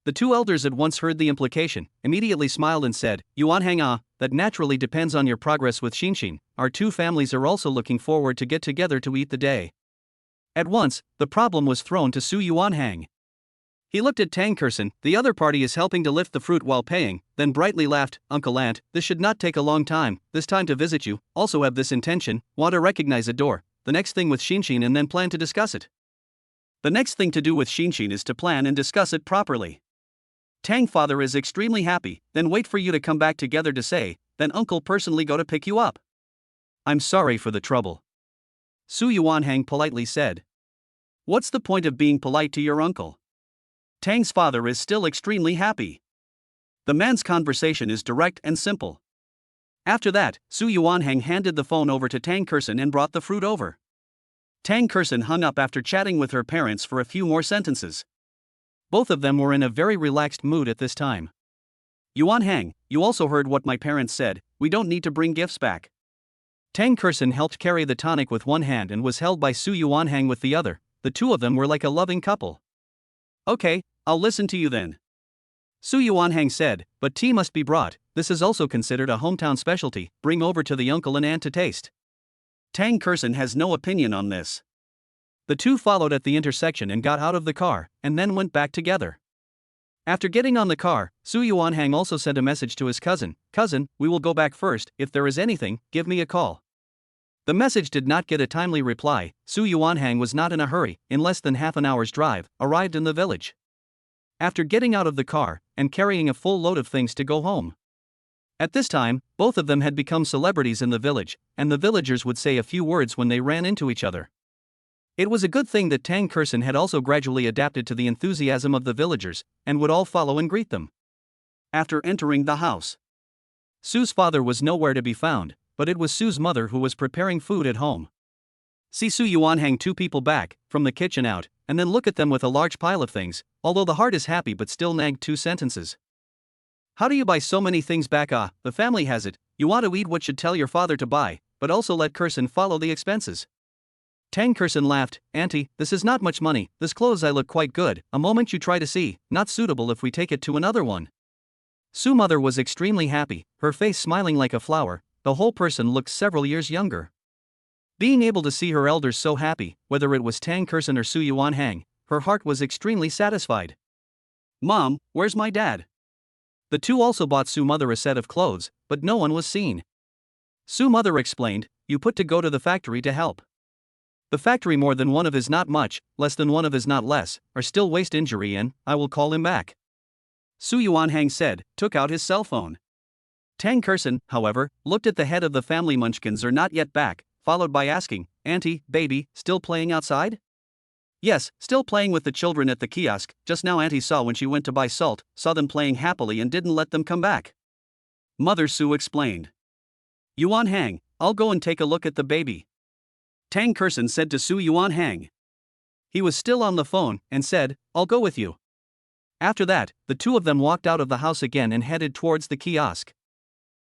The two elders at once heard the implication, immediately smiled and said, Yuan Hang that naturally depends on your progress with Xinshin. Our two families are also looking forward to get together to eat the day. At once, the problem was thrown to Su Yuanhang. He looked at Tang Kexin, the other party is helping to lift the fruit while paying, then brightly laughed, Uncle Aunt, this should not take a long time, this time to visit you, also have this intention, want to recognize a door, the next thing with Xinshin and then plan to discuss it. The next thing to do with Xinshin is to plan and discuss it properly. Tang father is extremely happy, then wait for you to come back together to say, then uncle personally go to pick you up. I'm sorry for the trouble. Su Yuanhang politely said. What's the point of being polite to your uncle? Tang's father is still extremely happy. The man's conversation is direct and simple. After that, Su Yuanhang handed the phone over to Tang Kexin and brought the fruit over. Tang Kexin hung up after chatting with her parents for a few more sentences. Both of them were in a very relaxed mood at this time. Yuanhang, you also heard what my parents said, we don't need to bring gifts back. Tang Kexin helped carry the tonic with one hand and was held by Su Yuanhang with the other. The two of them were like a loving couple. Okay, I'll listen to you then. Su Yuanhang said, but tea must be brought, this is also considered a hometown specialty, bring over to the uncle and aunt to taste. Tang Kexin has no opinion on this. The two followed at the intersection and got out of the car, and then went back together. After getting on the car, Su Yuanhang also sent a message to his cousin, Cousin, we will go back first, if there is anything, give me a call. The message did not get a timely reply. Su Yuanhang was not in a hurry, in less than half an hour's drive, arrived in the village. After getting out of the car, and carrying a full load of things to go home. At this time, both of them had become celebrities in the village, and the villagers would say a few words when they ran into each other. It was a good thing that Tang Kexin had also gradually adapted to the enthusiasm of the villagers, and would all follow and greet them. After entering the house, Su's father was nowhere to be found, but it was Su's mother who was preparing food at home. See Su Yuanhang two people back, from the kitchen out, and then look at them with a large pile of things, although the heart is happy but still nagged two sentences. How do you buy so many things back? The family has it, you want to eat what should tell your father to buy, but also let Kexin follow the expenses. Tang Kexin laughed, Auntie, this is not much money, this clothes I look quite good, a moment you try to see, not suitable if we take it to another one. Su mother was extremely happy, her face smiling like a flower, the whole person looked several years younger. Being able to see her elders so happy, whether it was Tang Kexin or Su Yuanhang, her heart was extremely satisfied. Mom, where's my dad? The two also bought Su mother a set of clothes, but no one was seen. Su mother explained, you put to go to the factory to help. The factory more than one of is not much, less than one of is not less, are still waste injury and, I will call him back. Su Yuanhang said, took out his cell phone. Tang Kexin, however, looked at the head of the family munchkins are not yet back, followed by asking, Auntie, baby, still playing outside? Yes, still playing with the children at the kiosk, just now Auntie saw when she went to buy salt, saw them playing happily and didn't let them come back. Mother Su explained. Yuanhang, I'll go and take a look at the baby. Tang Kexin said to Su Yuanhang. He was still on the phone, and said, I'll go with you. After that, the two of them walked out of the house again and headed towards the kiosk.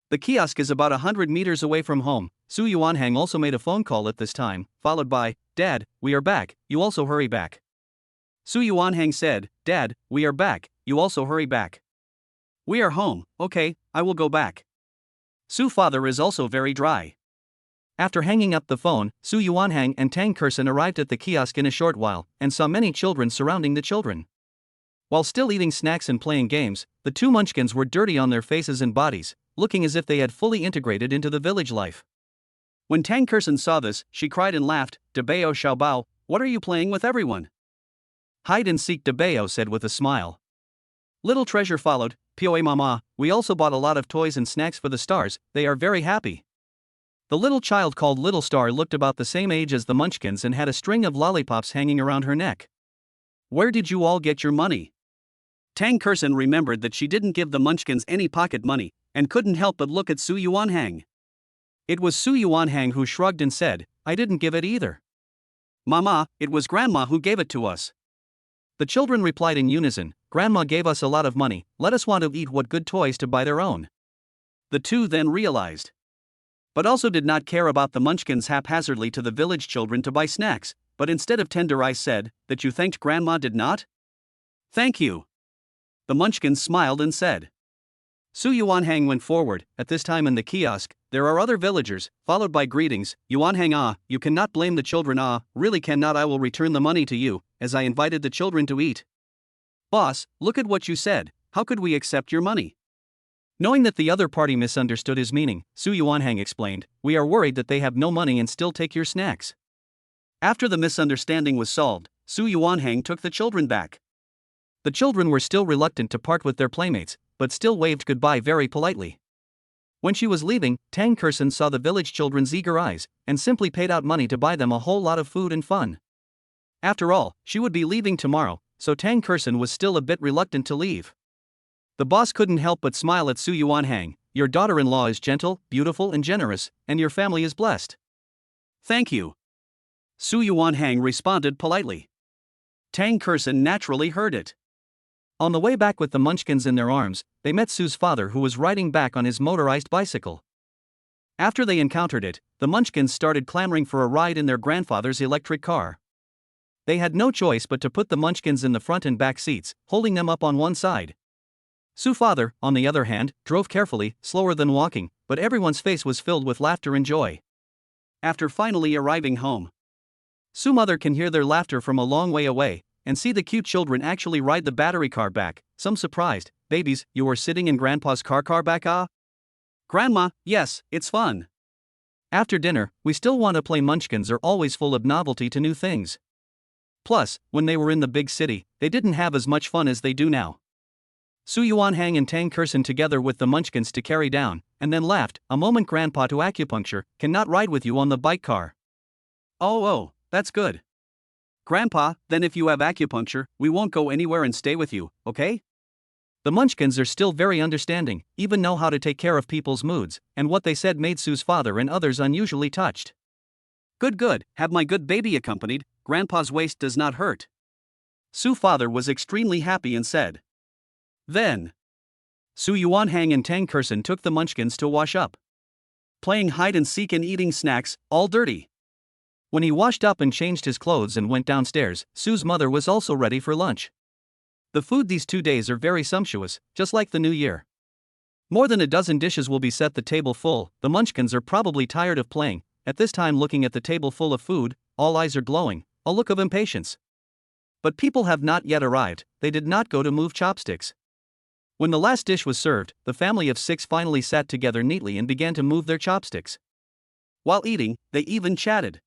The kiosk is about 100 meters away from home. Su Yuanhang also made a phone call at this time, followed by, Dad, we are back, you also hurry back. Su Yuanhang said, Dad, we are back, you also hurry back. We are home, okay, I will go back. Su father is also very dry. After hanging up the phone, Su Yuanhang and Tang Kexin arrived at the kiosk in a short while, and saw many children surrounding the children. While still eating snacks and playing games, the two munchkins were dirty on their faces and bodies, looking as if they had fully integrated into the village life. When Tang Kexin saw this, she cried and laughed, Debao Xiaobao, what are you playing with everyone? Hide and seek, Debao said with a smile. Little Treasure followed, Poe Mama, we also bought a lot of toys and snacks for the stars, they are very happy. The little child called Little Star looked about the same age as the munchkins and had a string of lollipops hanging around her neck. Where did you all get your money? Tang Kexin remembered that she didn't give the munchkins any pocket money, and couldn't help but look at Su Yuanhang. It was Su Yuanhang who shrugged and said, I didn't give it either. Mama, it was Grandma who gave it to us. The children replied in unison, Grandma gave us a lot of money, let us want to eat what good toys to buy their own. The two then realized. but also did not care about the munchkins haphazardly to the village children to buy snacks, but instead of tender eyes said, "That you thanked Grandma did not?" "Thank you." The munchkins smiled and said. Su Yuanhang went forward. At this time in the kiosk, there are other villagers, followed by greetings. "Yuanhang, ah, you cannot blame the children, ah, really cannot. I will return the money to you, as I invited the children to eat." "Boss, look at what you said, how could we accept your money?" Knowing that the other party misunderstood his meaning, Su Yuanhang explained, "We are worried that they have no money and still take your snacks." After the misunderstanding was solved, Su Yuanhang took the children back. The children were still reluctant to part with their playmates, but still waved goodbye very politely. When she was leaving, Tang Kexin saw the village children's eager eyes, and simply paid out money to buy them a whole lot of food and fun. After all, she would be leaving tomorrow, so Tang Kexin was still a bit reluctant to leave. The boss couldn't help but smile at Su Yuanhang. "Your daughter-in-law is gentle, beautiful and generous, and your family is blessed." "Thank you." Su Yuanhang responded politely. Tang Kexin naturally heard it. On the way back with the munchkins in their arms, they met Su's father, who was riding back on his motorized bicycle. After they encountered it, the munchkins started clamoring for a ride in their grandfather's electric car. They had no choice but to put the munchkins in the front and back seats, holding them up on one side. Su's father, on the other hand, drove carefully, slower than walking, but everyone's face was filled with laughter and joy. After finally arriving home, Su's mother can hear their laughter from a long way away, and see the cute children actually ride the battery car back. Some surprised, "Babies, you are sitting in Grandpa's car back, ah?" "Grandma, yes, it's fun." After dinner, "We still want to play." Munchkins are always full of novelty to new things. Plus, when they were in the big city, they didn't have as much fun as they do now. Su Yuanhang and Tang Kexin together with the munchkins to carry down, and then laughed, "A moment, Grandpa, to acupuncture, cannot ride with you on the bike car." Oh, that's good. "Grandpa, then if you have acupuncture, we won't go anywhere and stay with you, okay?" The munchkins are still very understanding, even know how to take care of people's moods, and what they said made Su's father and others unusually touched. Good, have my good baby accompanied, Grandpa's waist does not hurt." Su's father was extremely happy and said. Then, Su Yuanhang and Tang Kexin took the munchkins to wash up. Playing hide and seek and eating snacks, all dirty. When he washed up and changed his clothes and went downstairs, Su's mother was also ready for lunch. The food these 2 days are very sumptuous, just like the new year. More than a dozen dishes will be set the table full. The munchkins are probably tired of playing, at this time looking at the table full of food, all eyes are glowing, a look of impatience. But people have not yet arrived, they did not go to move chopsticks. When the last dish was served, the family of 6 finally sat together neatly and began to move their chopsticks. While eating, they even chatted.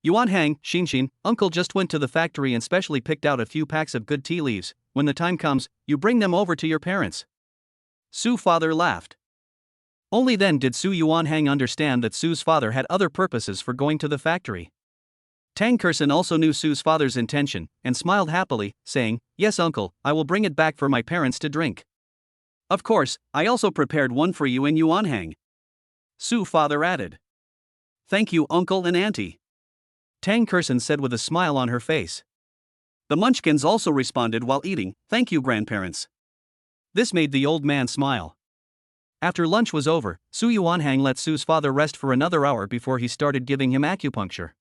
"Yuanhang, Xinshin, uncle just went to the factory and specially picked out a few packs of good tea leaves. When the time comes, you bring them over to your parents." Su's father laughed. Only then did Su Yuanhang understand that Su's father had other purposes for going to the factory. Tang Kexin also knew Su's father's intention, and smiled happily, saying, "Yes uncle, I will bring it back for my parents to drink. Of course, I also prepared one for you and Yuanhang." Su's father added. "Thank you uncle and auntie," Tang Kexin said with a smile on her face. The munchkins also responded while eating, "Thank you grandparents." This made the old man smile. After lunch was over, Su Yuanhang let Su's father rest for another hour before he started giving him acupuncture.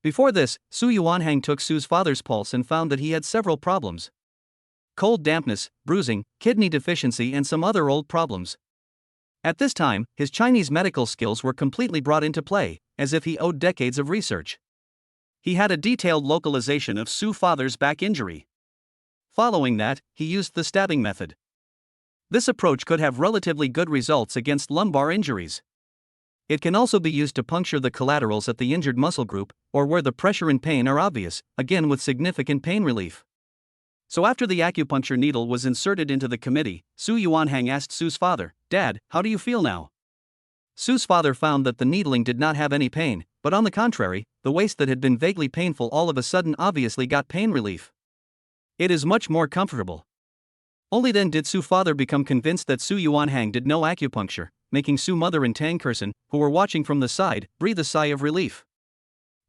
Before this, Su Yuanhang took Su's father's pulse and found that he had several problems. Cold dampness, bruising, kidney deficiency and some other old problems. At this time, his Chinese medical skills were completely brought into play, as if he owed decades of research. He had a detailed localization of Su's father's back injury. Following that, he used the stabbing method. This approach could have relatively good results against lumbar injuries. It can also be used to puncture the collaterals at the injured muscle group, or where the pressure and pain are obvious, again with significant pain relief. So after the acupuncture needle was inserted into the committee, Su Yuanhang asked Su's father, "Dad, how do you feel now?" Su's father found that the needling did not have any pain, but on the contrary, the waist that had been vaguely painful all of a sudden obviously got pain relief. "It is much more comfortable." Only then did Su's father become convinced that Su Yuanhang did no acupuncture, making Su's mother and Tang Kexin, who were watching from the side, breathe a sigh of relief.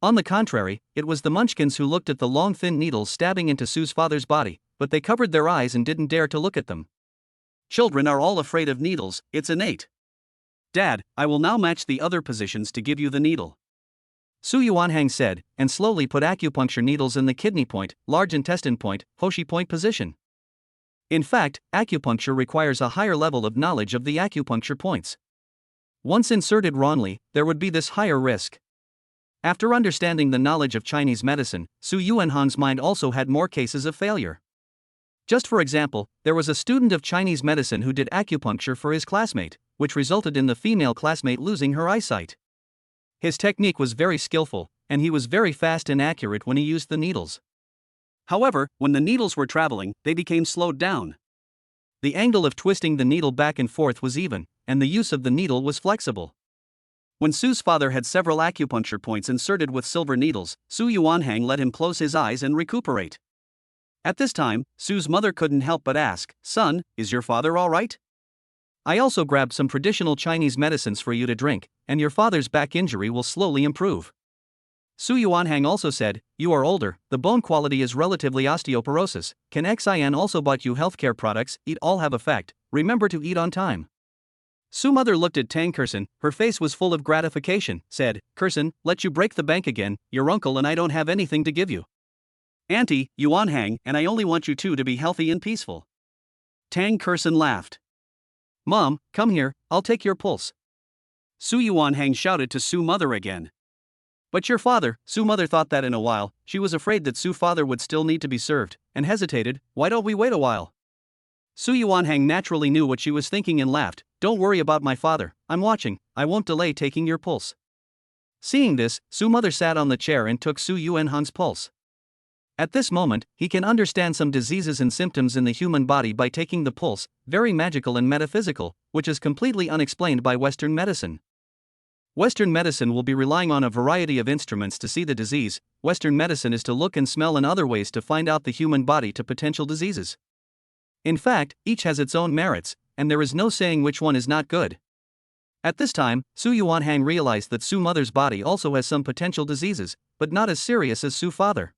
On the contrary, it was the munchkins who looked at the long thin needles stabbing into Su's father's body, but they covered their eyes and didn't dare to look at them. Children are all afraid of needles, it's innate. Dad, I will now match the other positions to give you the needle. Su Yuanhang said, and slowly put acupuncture needles in the kidney point, large intestine point, Hoshi point position. In fact, acupuncture requires a higher level of knowledge of the acupuncture points. Once inserted wrongly, there would be this higher risk. After understanding the knowledge of Chinese medicine, Su Yuanhang's mind also had more cases of failure. Just for example, there was a student of Chinese medicine who did acupuncture for his classmate, which resulted in the female classmate losing her eyesight. His technique was very skillful, and he was very fast and accurate when he used the needles. However, when the needles were traveling, they became slowed down. The angle of twisting the needle back and forth was even, and the use of the needle was flexible. When Su's father had several acupuncture points inserted with silver needles, Su Yuanhang let him close his eyes and recuperate. At this time, Su's mother couldn't help but ask, "Son, is your father all right? I also grabbed some traditional Chinese medicines for you to drink, and your father's back injury will slowly improve." Su Yuanhang also said, "You are older, the bone quality is relatively osteoporosis. Can Xin also bought you healthcare products, eat all have effect, remember to eat on time." Su mother looked at Tang Kexin, her face was full of gratification, said, "Kexin, let you break the bank again, your uncle and I don't have anything to give you. Auntie, Yuanhang, and I only want you two to be healthy and peaceful." Tang Kexin laughed. "Mom, come here, I'll take your pulse." Su Yuanhang shouted to Su mother again. "But your father," Su mother thought that in a while, she was afraid that Su father would still need to be served, and hesitated, "Why don't we wait a while?" Su Yuanhang naturally knew what she was thinking and laughed, "Don't worry about my father, I'm watching, I won't delay taking your pulse." Seeing this, Su mother sat on the chair and took Su Yuanhang's pulse. At this moment, he can understand some diseases and symptoms in the human body by taking the pulse, very magical and metaphysical, which is completely unexplained by Western medicine. Western medicine will be relying on a variety of instruments to see the disease. Western medicine is to look and smell and other ways to find out the human body to potential diseases. In fact, each has its own merits, and there is no saying which one is not good. At this time, Su Yuanhang realized that Su mother's body also has some potential diseases, but not as serious as Su father.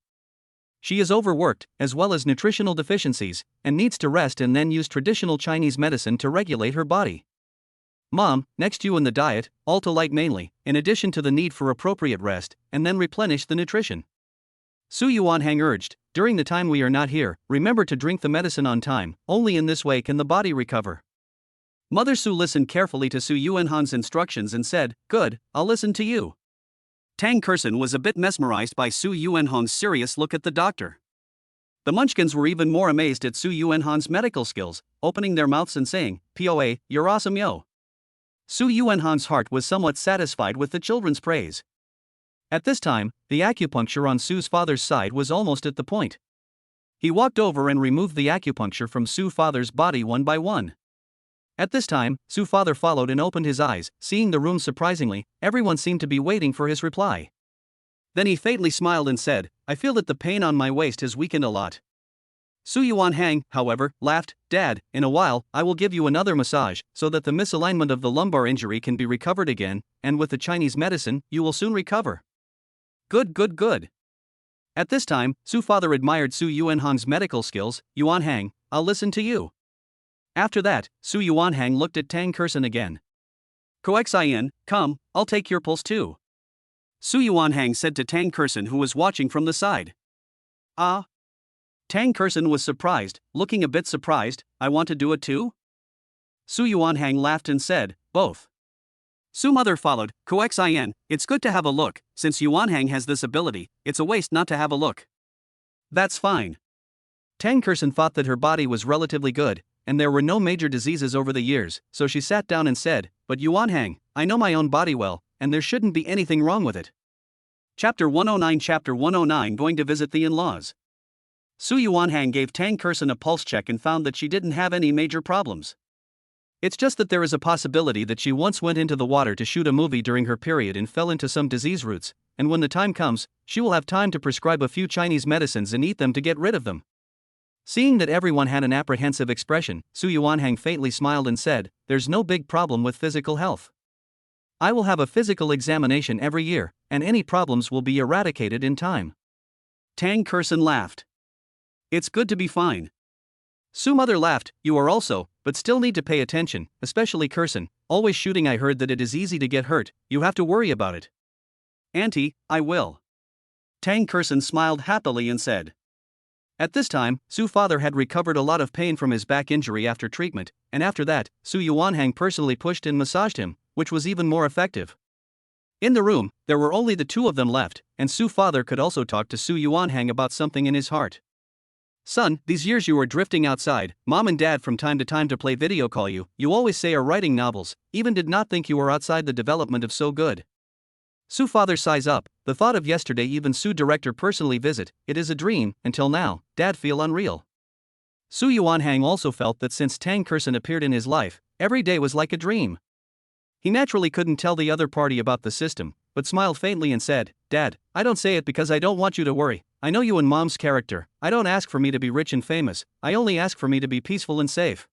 She is overworked, as well as nutritional deficiencies, and needs to rest and then use traditional Chinese medicine to regulate her body. Mom, next you in the diet, all to light mainly, in addition to the need for appropriate rest, and then replenish the nutrition. Su Yuanhang urged, during the time we are not here, remember to drink the medicine on time, only in this way can the body recover. Mother Su listened carefully to Su Yuanhang's instructions and said, "Good, I'll listen to you." Tang Kexin was a bit mesmerized by Su Yuanhang's serious look at the doctor. The Munchkins were even more amazed at Su Yuanhang's medical skills, opening their mouths and saying, "POA, you're awesome yo." Su Yuanhang's heart was somewhat satisfied with the children's praise. At this time, the acupuncture on Su's father's side was almost at the point. He walked over and removed the acupuncture from Su father's body one by one. At this time, Su father followed and opened his eyes, seeing the room surprisingly, everyone seemed to be waiting for his reply. Then he faintly smiled and said, "I feel that the pain on my waist has weakened a lot." Su Yuanhang, however, laughed, "Dad, in a while, I will give you another massage, so that the misalignment of the lumbar injury can be recovered again, and with the Chinese medicine, you will soon recover." Good, good, good. At this time, Su father admired Su Yuanhang's medical skills. "Yuanhang, I'll listen to you." After that, Su Yuanhang looked at Tang Kexin again. "Xin, come, I'll take your pulse too." Su Yuanhang said to Tang Kexin, who was watching from the side. "Ah?" Tang Kexin was surprised, looking a bit surprised. "I want to do it too?" Su Yuanhang laughed and said, "Both." Su mother followed, "Xin, it's good to have a look, since Yuanhang has this ability, it's a waste not to have a look." "That's fine." Tang Kexin thought that her body was relatively good, and there were no major diseases over the years, so she sat down and said, "But Yuanhang, I know my own body well, and there shouldn't be anything wrong with it." Chapter 109 Going to visit the in-laws. Su Yuanhang gave Tang Kexin a pulse check and found that she didn't have any major problems. It's just that there is a possibility that she once went into the water to shoot a movie during her period and fell into some disease roots, and when the time comes, she will have time to prescribe a few Chinese medicines and eat them to get rid of them. Seeing that everyone had an apprehensive expression, Su Yuanhang faintly smiled and said, "There's no big problem with physical health. I will have a physical examination every year, and any problems will be eradicated in time." Tang Kexin laughed. "It's good to be fine." Su mother laughed, "You are also, but still need to pay attention, especially Kexin, always shooting. I heard that it is easy to get hurt, you have to worry about it. Auntie, I will. Tang Kexin smiled happily and said. At this time, Su's father had recovered a lot of pain from his back injury after treatment, and after that, Su Yuanhang personally pushed and massaged him, which was even more effective. In the room, there were only the two of them left, and Su's father could also talk to Su Yuanhang about something in his heart. Son, these years you were drifting outside, mom and dad from time to time to play video call you always say are writing novels, even did not think you were outside the development of so good. Su's father sighs up, the thought of yesterday even Su director personally visit, it is a dream, until now, dad feel unreal. Su Yuanhang also felt that since Tang Kexin appeared in his life, every day was like a dream. He naturally couldn't tell the other party about the system, but smiled faintly and said, Dad, I don't say it because I don't want you to worry, I know you and mom's character, I don't ask for me to be rich and famous, I only ask for me to be peaceful and safe.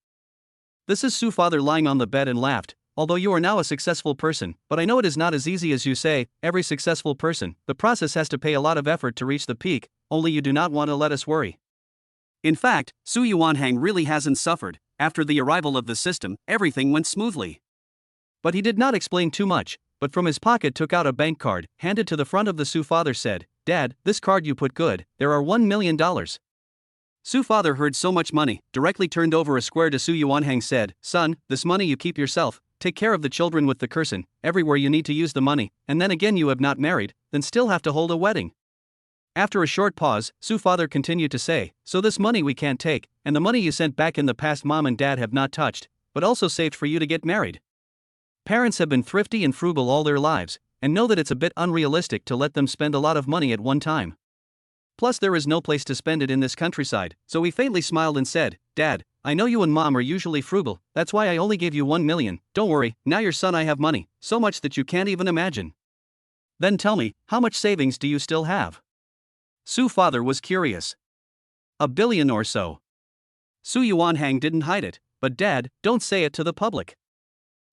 This is Su's father lying on the bed and laughed, although you are now a successful person, but I know it is not as easy as you say, every successful person, the process has to pay a lot of effort to reach the peak, only you do not want to let us worry. In fact, Su Yuanhang really hasn't suffered, after the arrival of the system, everything went smoothly. But he did not explain too much, but from his pocket took out a bank card, handed to the front of the Su father said, Dad, this card you put good, there are $1 million. Su father heard so much money, directly turned over a square to Su Yuanhang said, Son, this money you keep yourself, take care of the children with the Kexin, everywhere you need to use the money, and then again you have not married, then still have to hold a wedding. After a short pause, Su father continued to say, so this money we can't take, and the money you sent back in the past mom and dad have not touched, but also saved for you to get married. Parents have been thrifty and frugal all their lives, and know that it's a bit unrealistic to let them spend a lot of money at one time. Plus there is no place to spend it in this countryside, so he faintly smiled and said, Dad, I know you and mom are usually frugal, that's why I only gave you 1 million, don't worry, now your son I have money, so much that you can't even imagine. Then tell me, how much savings do you still have? Su's father was curious. $1 billion or so. Su Yuanhang didn't hide it, but Dad, don't say it to the public.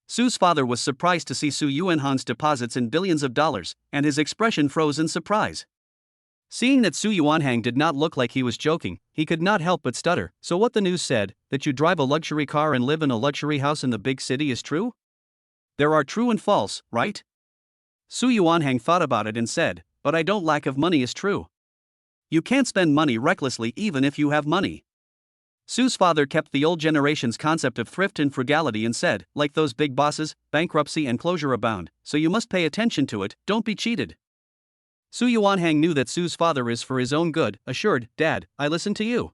Su's father was surprised to see Su Yuanhang's deposits in billions of dollars, and his expression froze in surprise. Seeing that Su Yuanhang did not look like he was joking, he could not help but stutter, so what the news said, that you drive a luxury car and live in a luxury house in the big city is true? There are true and false, right? Su Yuanhang thought about it and said, but I don't lack of money is true. You can't spend money recklessly even if you have money. Su's father kept the old generation's concept of thrift and frugality and said, like those big bosses, bankruptcy and closure abound, so you must pay attention to it, don't be cheated. Su Yuanhang knew that Su's father is for his own good, assured, Dad, I listen to you.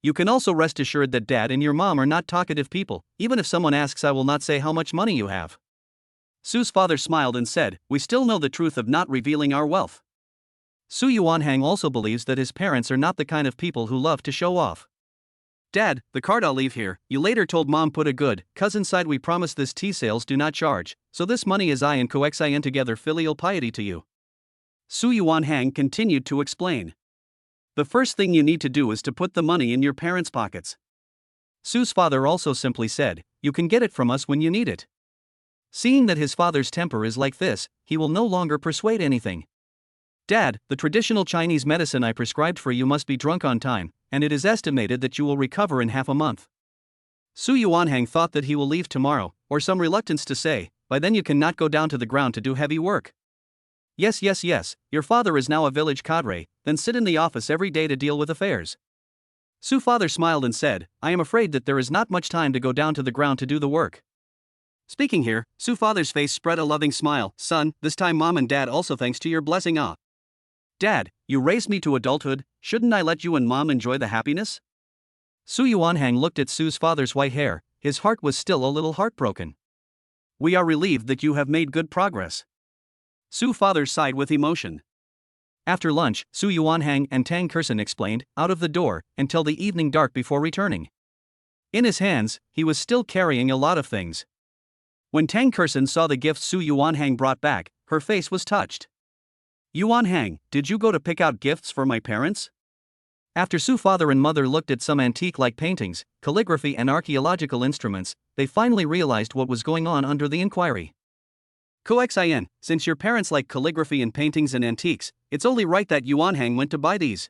You can also rest assured that Dad and your mom are not talkative people, even if someone asks I will not say how much money you have. Su's father smiled and said, we still know the truth of not revealing our wealth. Su Yuanhang also believes that his parents are not the kind of people who love to show off. Dad, the card I'll leave here, you later told mom put a good, cuz inside we promise this tea sales do not charge, so this money is I and Kexin together filial piety to you. Su Yuanhang continued to explain. The first thing you need to do is to put the money in your parents' pockets. Su's father also simply said, you can get it from us when you need it. Seeing that his father's temper is like this, he will no longer persuade anything. Dad, the traditional Chinese medicine I prescribed for you must be drunk on time, and it is estimated that you will recover in half a month. Su Yuanhang thought that he will leave tomorrow, or some reluctance to say, by then you cannot go down to the ground to do heavy work. Yes, your father is now a village cadre, then sit in the office every day to deal with affairs. Su's father smiled and said, I am afraid that there is not much time to go down to the ground to do the work. Speaking here, Su's father's face spread a loving smile, son, this time mom and dad also thanks to your blessing ah. Dad, you raised me to adulthood, shouldn't I let you and mom enjoy the happiness? Su Yuanhang looked at Su's father's white hair, his heart was still a little heartbroken. We are relieved that you have made good progress. Su's father sighed with emotion. After lunch, Su Yuanhang and Tang Kexin explained, out of the door, until the evening dark before returning. In his hands, he was still carrying a lot of things. When Tang Kexin saw the gifts Su Yuanhang brought back, her face was touched. Yuanhang, did you go to pick out gifts for my parents? After Su's father and mother looked at some antique-like paintings, calligraphy and archaeological instruments, they finally realized what was going on under the inquiry. Kexin, since your parents like calligraphy and paintings and antiques, it's only right that Yuanhang went to buy these.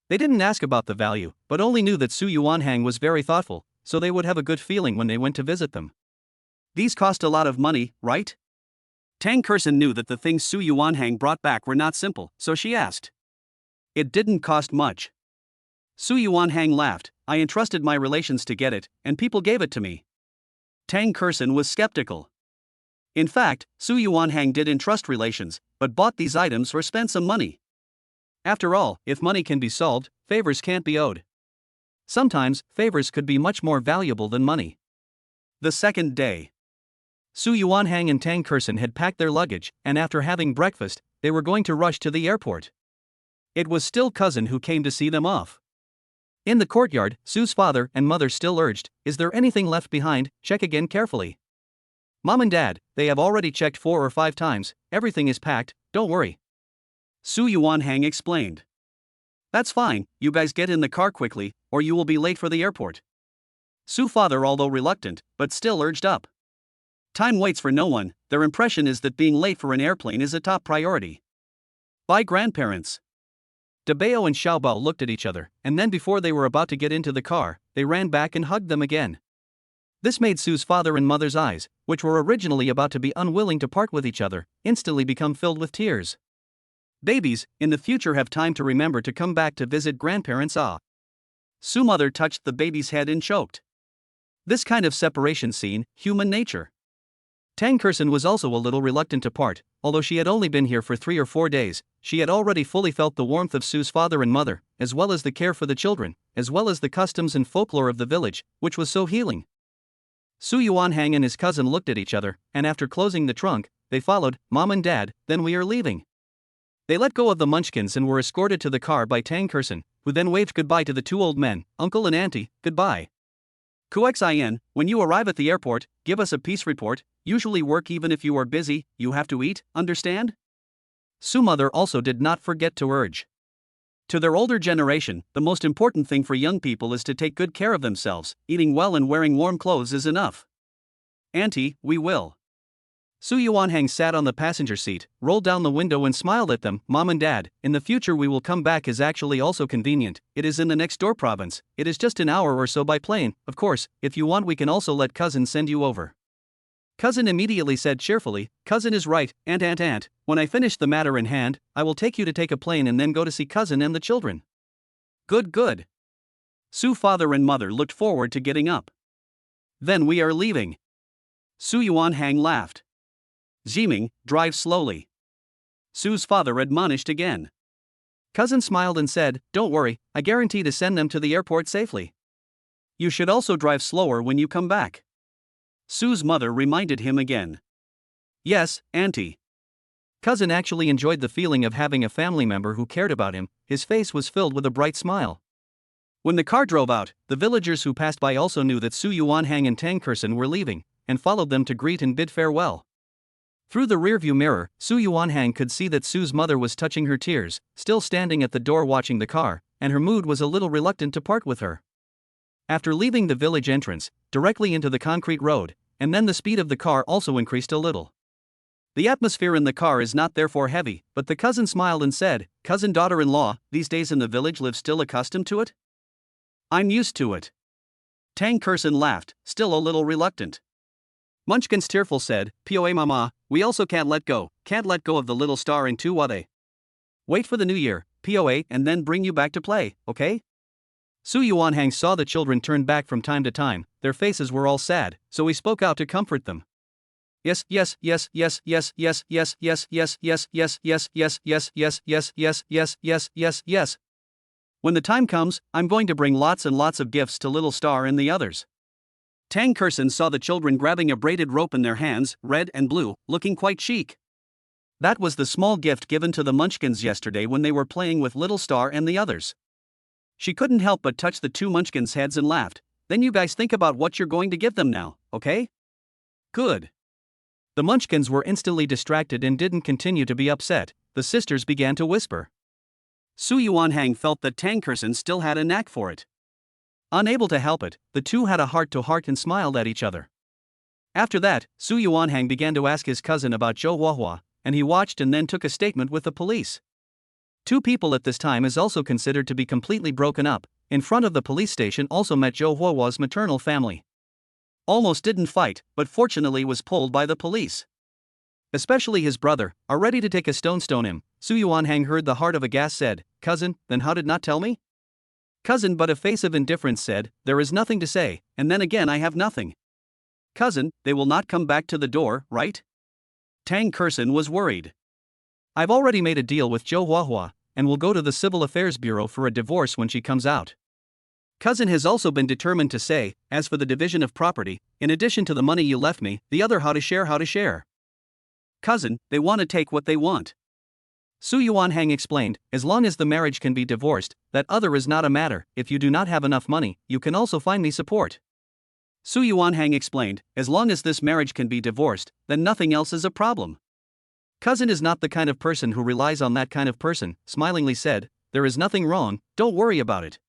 They didn't ask about the value, but only knew that Su Yuanhang was very thoughtful, so they would have a good feeling when they went to visit them. These cost a lot of money, right? Tang Kexin knew that the things Su Yuanhang brought back were not simple, so she asked. It didn't cost much. Su Yuanhang laughed. I entrusted my relations to get it, and people gave it to me. Tang Kexin was skeptical. In fact, Su Yuanhang did entrust relations, but bought these items or spent some money. After all, if money can be solved, favors can't be owed. Sometimes, favors could be much more valuable than money. The second day. Su Yuanhang and Tang Kexin had packed their luggage, and after having breakfast, they were going to rush to the airport. It was still cousin who came to see them off. In the courtyard, Su's father and mother still urged, is there anything left behind? Check again carefully. Mom and Dad, they have already checked 4 or 5 times, everything is packed, don't worry. Su Yuanhang explained. That's fine, you guys get in the car quickly, or you will be late for the airport. Su father, although reluctant, but still urged up. Time waits for no one, their impression is that being late for an airplane is a top priority. By grandparents. Debao and Xiaobao looked at each other, and then before they were about to get into the car, they ran back and hugged them again. This made Su's father and mother's eyes, which were originally about to be unwilling to part with each other, instantly become filled with tears. Babies, in the future have time to remember to come back to visit grandparents. Su mother touched the baby's head and choked. This kind of separation scene, human nature. Tang Kexin was also a little reluctant to part, although she had only been here for 3 or 4 days, she had already fully felt the warmth of Su's father and mother, as well as the care for the children, as well as the customs and folklore of the village, which was so healing. Su Yuanhang and his cousin looked at each other, and after closing the trunk, they followed, Mom and Dad, then we are leaving. They let go of the munchkins and were escorted to the car by Tang Kexin, who then waved goodbye to the 2 old men, uncle and auntie, goodbye. Kuxin, when you arrive at the airport, give us a peace report, usually work even if you are busy, you have to eat, understand? Su mother also did not forget to urge. To their older generation, the most important thing for young people is to take good care of themselves, eating well and wearing warm clothes is enough. Auntie, we will. Su Yuanhang sat on the passenger seat, rolled down the window and smiled at them. Mom and Dad, in the future we will come back is actually also convenient, it is in the next door province, it is just an hour or so by plane, of course, if you want we can also let cousin send you over. Cousin immediately said cheerfully, cousin is right, aunt, when I finish the matter in hand, I will take you to take a plane and then go to see cousin and the children. Good. Su father and mother looked forward to getting up. Then we are leaving. Su Yuanhang laughed. Ziming, drive slowly. Su's father admonished again. Cousin smiled and said, don't worry, I guarantee to send them to the airport safely. You should also drive slower when you come back. Su's mother reminded him again. Yes, auntie. Cousin actually enjoyed the feeling of having a family member who cared about him, his face was filled with a bright smile. When the car drove out, the villagers who passed by also knew that Su Yuanhang and Tang Kexin were leaving, and followed them to greet and bid farewell. Through the rearview mirror, Su Yuanhang could see that Su's mother was touching her tears, still standing at the door watching the car, and her mood was a little reluctant to part with her. After leaving the village entrance, directly into the concrete road, and then the speed of the car also increased a little. The atmosphere in the car is not therefore heavy, but the cousin smiled and said, cousin daughter-in-law, these days in the village live still accustomed to it? I'm used to it. Tang Kexin laughed, still a little reluctant. Munchkins tearful said, Poa mama, we also can't let go of the little star in Tuwade. Wait for the new year, Poa, and then bring you back to play, okay? Su Yuanhang saw the children turn back from time to time, their faces were all sad, so he spoke out to comfort them. Yes. When the time comes, I'm going to bring lots and lots of gifts to Little Star and the others. Tang Kexin saw the children grabbing a braided rope in their hands, red and blue, looking quite chic. That was the small gift given to the Munchkins yesterday when they were playing with Little Star and the others. She couldn't help but touch the 2 Munchkins' heads and laughed. Then you guys think about what you're going to give them now, okay? Good. The Munchkins were instantly distracted and didn't continue to be upset, the sisters began to whisper. Su Yuanhang felt that Tang Kexin still had a knack for it. Unable to help it, the two had a heart-to-heart and smiled at each other. After that, Su Yuanhang began to ask his cousin about Zhou Huahua, and he watched and then took a statement with the police. 2 people at this time is also considered to be completely broken up. In front of the police station also met Zhou Huahua's maternal family. Almost didn't fight, but fortunately was pulled by the police. Especially his brother, are ready to take a stone him. Su Yuanhang heard the heart of a gas said, "Cousin, then how did not tell me?" Cousin, but a face of indifference said, "There is nothing to say, and then again I have nothing." Cousin, they will not come back to the door, right? Tang Kexin was worried. I've already made a deal with Zhou Huahua, and will go to the Civil Affairs Bureau for a divorce when she comes out. Cousin has also been determined to say, as for the division of property, in addition to the money you left me, the other how to share. Cousin, they want to take what they want. Su Yuanhang explained, as long as the marriage can be divorced, that other is not a matter. If you do not have enough money, you can also find me support. Su Yuanhang explained, as long as this marriage can be divorced, then nothing else is a problem. Cousin is not the kind of person who relies on that kind of person, smilingly said, there is nothing wrong, don't worry about it.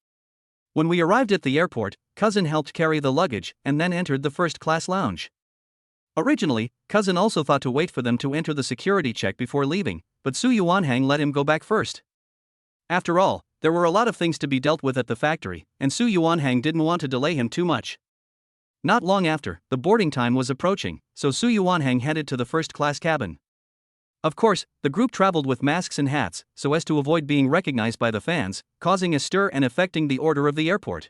When we arrived at the airport, Cousin helped carry the luggage and then entered the first-class lounge. Originally, Cousin also thought to wait for them to enter the security check before leaving, but Su Yuanhang let him go back first. After all, there were a lot of things to be dealt with at the factory, and Su Yuanhang didn't want to delay him too much. Not long after, the boarding time was approaching, so Su Yuanhang headed to the first-class cabin. Of course, the group traveled with masks and hats, so as to avoid being recognized by the fans, causing a stir and affecting the order of the airport.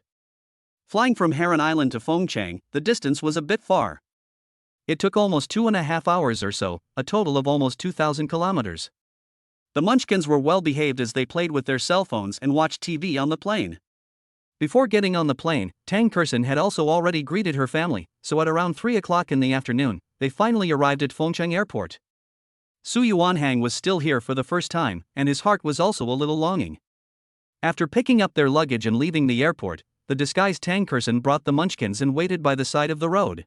Flying from Heron Island to Fengchang, the distance was a bit far. It took almost 2.5 hours or so, a total of almost 2,000 kilometers. The Munchkins were well behaved as they played with their cell phones and watched TV on the plane. Before getting on the plane, Tang Kexin had also already greeted her family, so at around 3 o'clock in the afternoon, they finally arrived at Fengchang Airport. Su Yuanhang was still here for the first time, and his heart was also a little longing. After picking up their luggage and leaving the airport, the disguised Tang Kexin brought the Munchkins and waited by the side of the road.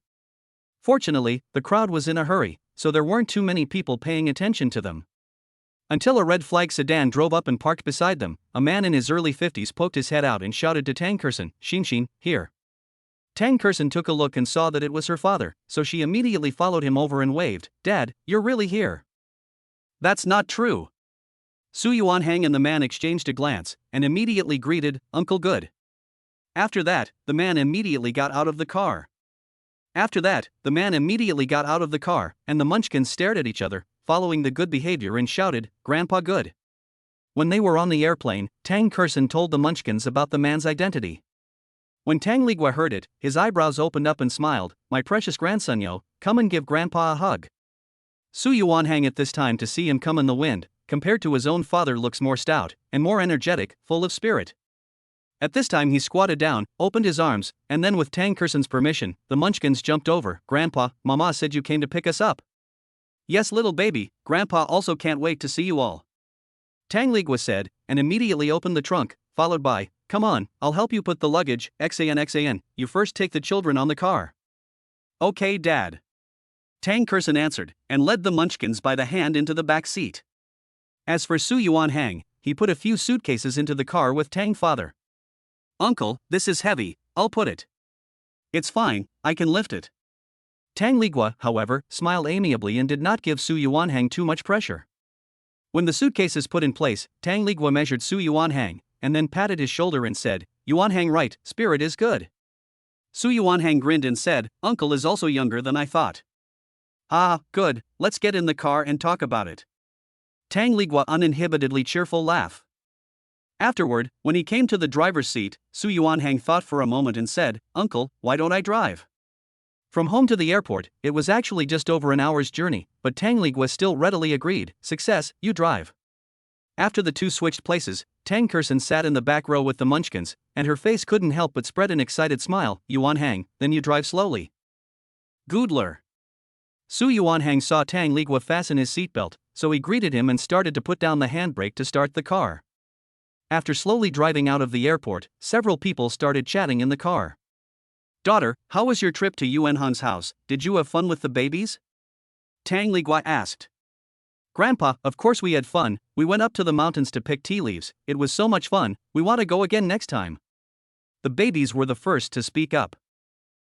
Fortunately, the crowd was in a hurry, so there weren't too many people paying attention to them. Until a red flag sedan drove up and parked beside them, a man in his early 50s poked his head out and shouted to Tang Kexin, "Xin, here." Tang Kexin took a look and saw that it was her father, so she immediately followed him over and waved, "Dad, you're really here." "That's not true." Su Yuanhang and the man exchanged a glance, and immediately greeted, "Uncle Good." After that, the man immediately got out of the car. And the Munchkins stared at each other, following the good behavior, and shouted, "Grandpa Good." When they were on the airplane, Tang Kexin told the Munchkins about the man's identity. When Tang Ligua heard it, his eyebrows opened up and smiled, "My precious grandson, yo, come and give Grandpa a hug." Su Yuanhang at this time to see him come in the wind, compared to his own father, looks more stout, and more energetic, full of spirit. At this time he squatted down, opened his arms, and then with Tang Kexin's permission, the Munchkins jumped over. "Grandpa, Mama said you came to pick us up." "Yes, little baby, Grandpa also can't wait to see you all," Tang Ligua said, and immediately opened the trunk, followed by, "Come on, I'll help you put the luggage, XAN, you first take the children on the car." "Okay, Dad," Tang Kexin answered, and led the Munchkins by the hand into the back seat. As for Su Yuanhang, he put a few suitcases into the car with Tang father. "Uncle, this is heavy, I'll put it." "It's fine, I can lift it." Tang Ligua, however, smiled amiably and did not give Su Yuanhang too much pressure. When the suitcases put in place, Tang Ligua measured Su Yuanhang, and then patted his shoulder and said, "Yuanhang right, spirit is good." Su Yuanhang grinned and said, "Uncle is also younger than I thought." "Ah, good, let's get in the car and talk about it." Tang Ligua uninhibitedly cheerful laugh. Afterward, when he came to the driver's seat, Su Yuanhang thought for a moment and said, "Uncle, why don't I drive?" From home to the airport, it was actually just over an hour's journey, but Tang Ligua still readily agreed, "Success, you drive." After the two switched places, Tang Kexin sat in the back row with the Munchkins, and her face couldn't help but spread an excited smile. "Yuanhang, then you drive slowly." "Goodler." Su Yuanhang saw Tang Ligua fasten his seatbelt, so he greeted him and started to put down the handbrake to start the car. After slowly driving out of the airport, several people started chatting in the car. "Daughter, how was your trip to Yuanhang's house? Did you have fun with the babies?" Tang Ligua asked. "Grandpa, of course we had fun, we went up to the mountains to pick tea leaves, it was so much fun, we want to go again next time." The babies were the first to speak up.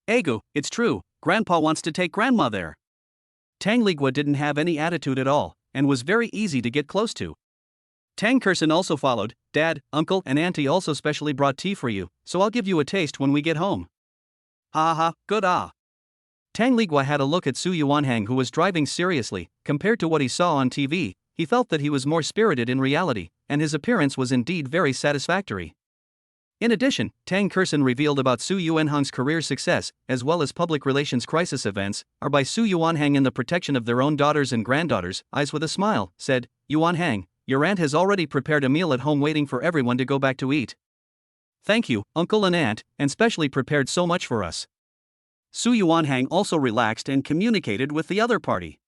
"Egu, it's true, Grandpa wants to take Grandma there." Tang Ligua didn't have any attitude at all, and was very easy to get close to. Tang Kexin also followed. "Dad, Uncle, and Auntie also specially brought tea for you, so I'll give you a taste when we get home." "Ha ha, good ah." Tang Ligua had a look at Su Yuanhang, who was driving seriously. Compared to what he saw on TV, he felt that he was more spirited in reality, and his appearance was indeed very satisfactory. In addition, Tang Kexin revealed about Su Yuanhang's career success, as well as public relations crisis events, are by Su Yuanhang in the protection of their own daughters and granddaughters. Eyes with a smile, said, "Yuanhang, your aunt has already prepared a meal at home waiting for everyone to go back to eat. Thank you, uncle and aunt, and specially prepared so much for us." Su Yuanhang also relaxed and communicated with the other party.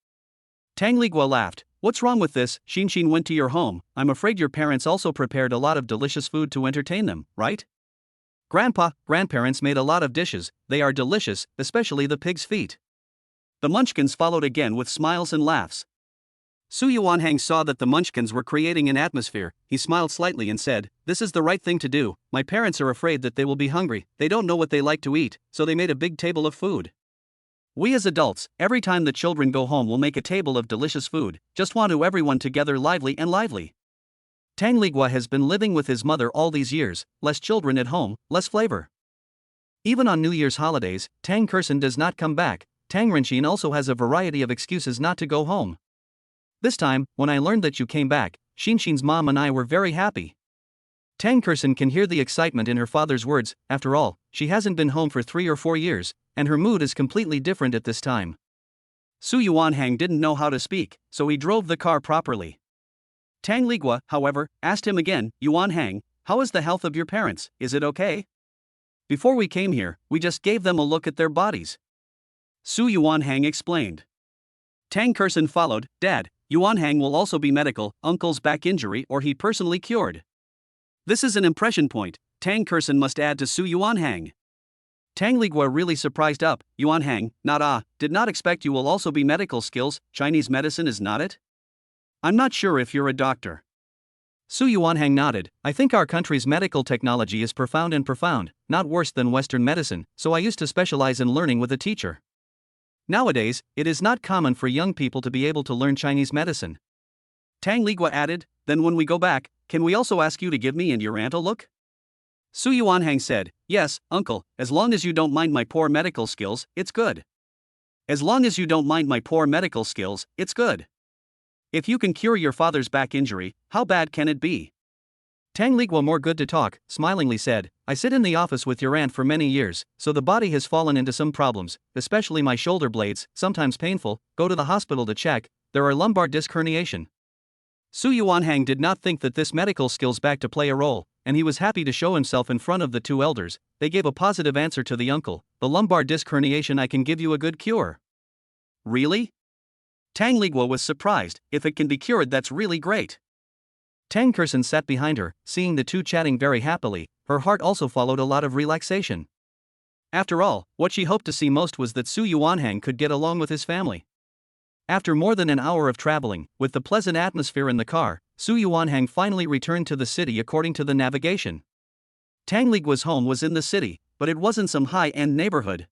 Tang Ligua laughed. "What's wrong with this? Xin went to your home. I'm afraid your parents also prepared a lot of delicious food to entertain them, right? Grandparents made a lot of dishes. They are delicious, especially the pig's feet." The Munchkins followed again with smiles and laughs. Su Yuanhang saw that the Munchkins were creating an atmosphere. He smiled slightly and said, "This is the right thing to do. My parents are afraid that they will be hungry. They don't know what they like to eat, so they made a big table of food. We as adults, every time the children go home, will make a table of delicious food. Just want to everyone together, lively and lively." Tang Ligua has been living with his mother all these years. Less children at home, less flavor. Even on New Year's holidays, Tang Kexin does not come back. Tang Renqin also has a variety of excuses not to go home. "This time, when I learned that you came back, Xinxin's mom and I were very happy." Tang Kexin can hear the excitement in her father's words. After all, she hasn't been home for 3 or 4 years, and her mood is completely different at this time. Su Yuanhang didn't know how to speak, so he drove the car properly. Tang Ligua, however, asked him again, "Yuanhang, how is the health of your parents? Is it okay? Before we came here, we just gave them a look at their bodies." Su Yuanhang explained. Tang Kexin followed, "Dad, Yuanhang will also be medical, uncle's back injury or he personally cured. This is an impression point," Tang Kexin must add to Su Yuanhang. Tang Ligua really surprised up. "Yuanhang, did not expect you will also be medical skills. Chinese medicine is not it? I'm not sure if you're a doctor." Su Yuanhang nodded. "I think our country's medical technology is profound, not worse than Western medicine, so I used to specialize in learning with a teacher. Nowadays, it is not common for young people to be able to learn Chinese medicine." Tang Ligua added, "Then when we go back, can we also ask you to give me and your aunt a look?" Su Yuanhang said, "Yes, uncle, as long as you don't mind my poor medical skills, it's good. As long as you don't mind my poor medical skills, it's good. If you can cure your father's back injury, how bad can it be?" Tang Ligua, more good to talk, smilingly said, "I sit in the office with your aunt for many years, so the body has fallen into some problems, especially my shoulder blades, sometimes painful, go to the hospital to check, there are lumbar disc herniation." Su Yuanhang did not think that this medical skills back to play a role, and he was happy to show himself in front of the two elders. They gave a positive answer to the uncle. "The lumbar disc herniation, I can give you a good cure." "Really?" Tang Ligua was surprised. "If it can be cured, that's really great." Tang Kexin sat behind her, seeing the two chatting very happily. Her heart also followed a lot of relaxation. After all, what she hoped to see most was that Su Yuanhang could get along with his family. After more than an hour of traveling, with the pleasant atmosphere in the car, Su Yuanhang finally returned to the city according to the navigation. Tang Ligua's home was in the city, but it wasn't some high-end neighborhood.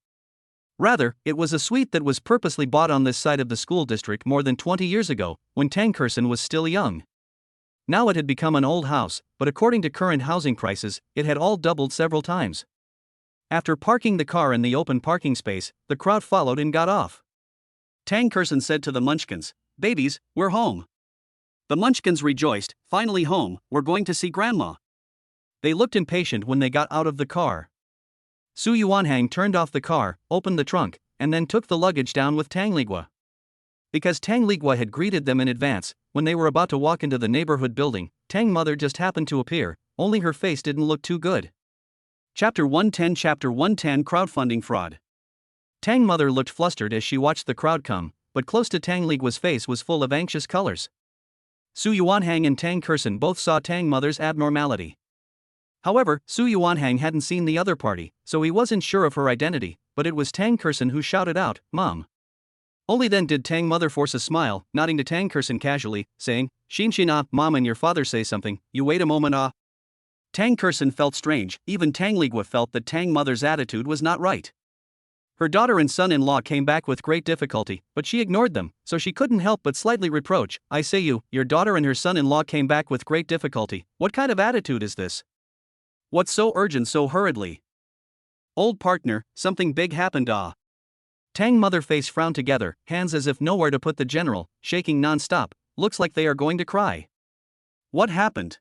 Rather, it was a suite that was purposely bought on this side of the school district more than 20 years ago, when Tang Kexin was still young. Now it had become an old house, but according to current housing prices, it had all doubled several times. After parking the car in the open parking space, the crowd followed and got off. Tang Kexin said to the Munchkins, "Babies, we're home." The Munchkins rejoiced, "Finally home, we're going to see Grandma." They looked impatient when they got out of the car. Su Yuanhang turned off the car, opened the trunk, and then took the luggage down with Tang Ligua. Because Tang Ligua had greeted them in advance, when they were about to walk into the neighborhood building, Tang Mother just happened to appear, only her face didn't look too good. Chapter 110 Crowdfunding Fraud. Tang Mother looked flustered as she watched the crowd come, but close to Tang Ligua's face was full of anxious colors. Su Yuanhang and Tang Kexin both saw Tang Mother's abnormality. However, Su Yuanhang hadn't seen the other party, so he wasn't sure of her identity, but it was Tang Kexin who shouted out, "Mom." Only then did Tang Mother force a smile, nodding to Tang Kexin casually, saying, "Xin, Mom and your father say something, you wait a moment. Tang Kexin felt strange. Even Tang Ligua felt that Tang Mother's attitude was not right. Her daughter and son-in-law came back with great difficulty, but she ignored them, so she couldn't help but slightly reproach, "I say your daughter and her son-in-law came back with great difficulty. What kind of attitude is this? What's so urgent so hurriedly? Old partner, something big happened. Tang mother face frowned together, hands as if nowhere to put the general, shaking non-stop, looks like they are going to cry. What happened?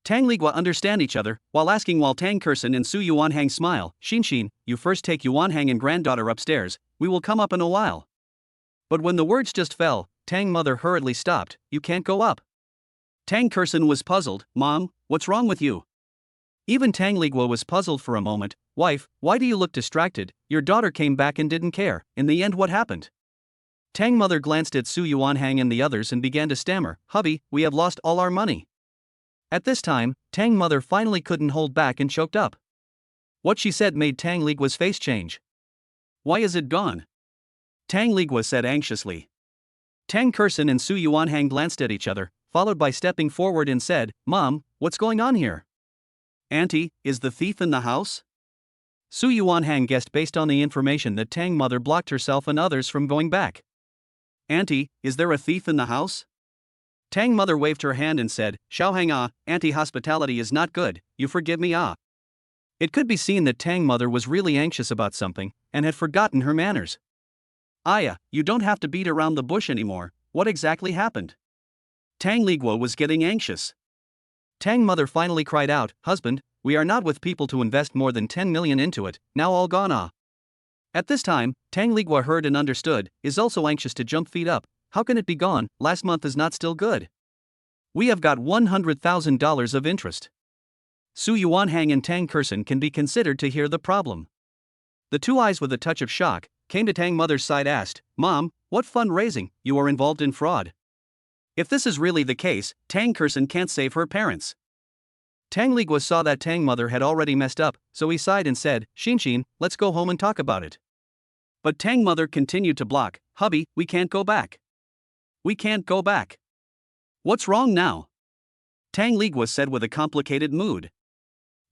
Tang Ligua understand each other, while Tang Kexin and Su Yuanhang smile. Xin, you first take Yuanhang and granddaughter upstairs, we will come up in a while. But when the words just fell, Tang mother hurriedly stopped, you can't go up. Tang Kexin was puzzled, Mom, what's wrong with you? Even Tang Ligua was puzzled for a moment, wife, why do you look distracted, your daughter came back and didn't care, in the end what happened? Tang mother glanced at Su Yuanhang and the others and began to stammer, hubby, we have lost all our money. At this time, Tang mother finally couldn't hold back and choked up. What she said made Tang Ligua's face change. Why is it gone? Tang Ligua said anxiously. Tang Kexin and Su Yuanhang glanced at each other, followed by stepping forward and said, Mom, what's going on here? Auntie, is the thief in the house? Su Yuanhang guessed based on the information that Tang mother blocked herself and others from going back. Auntie, is there a thief in the house? Tang mother waved her hand and said, Xiaohang Auntie hospitality is not good, you forgive me It could be seen that Tang mother was really anxious about something, and had forgotten her manners. Aya, you don't have to beat around the bush anymore, what exactly happened? Tang Ligua was getting anxious. Tang mother finally cried out, husband, we are not with people to invest more than 10 million into it, now all gone At this time, Tang Ligua heard and understood, is also anxious to jump feet up. How can it be gone, last month is not still good. We have got $100,000 of interest. Su Yuanhang and Tang Kexin can be considered to hear the problem. The two eyes with a touch of shock, came to Tang mother's side asked, Mom, what fundraising, you are involved in fraud? If this is really the case, Tang Kexin can't save her parents. Tang Ligua saw that Tang mother had already messed up, so he sighed and said, Xin, let's go home and talk about it. But Tang mother continued to block, hubby, we can't go back. We can't go back. What's wrong now? Tang Ligua said with a complicated mood.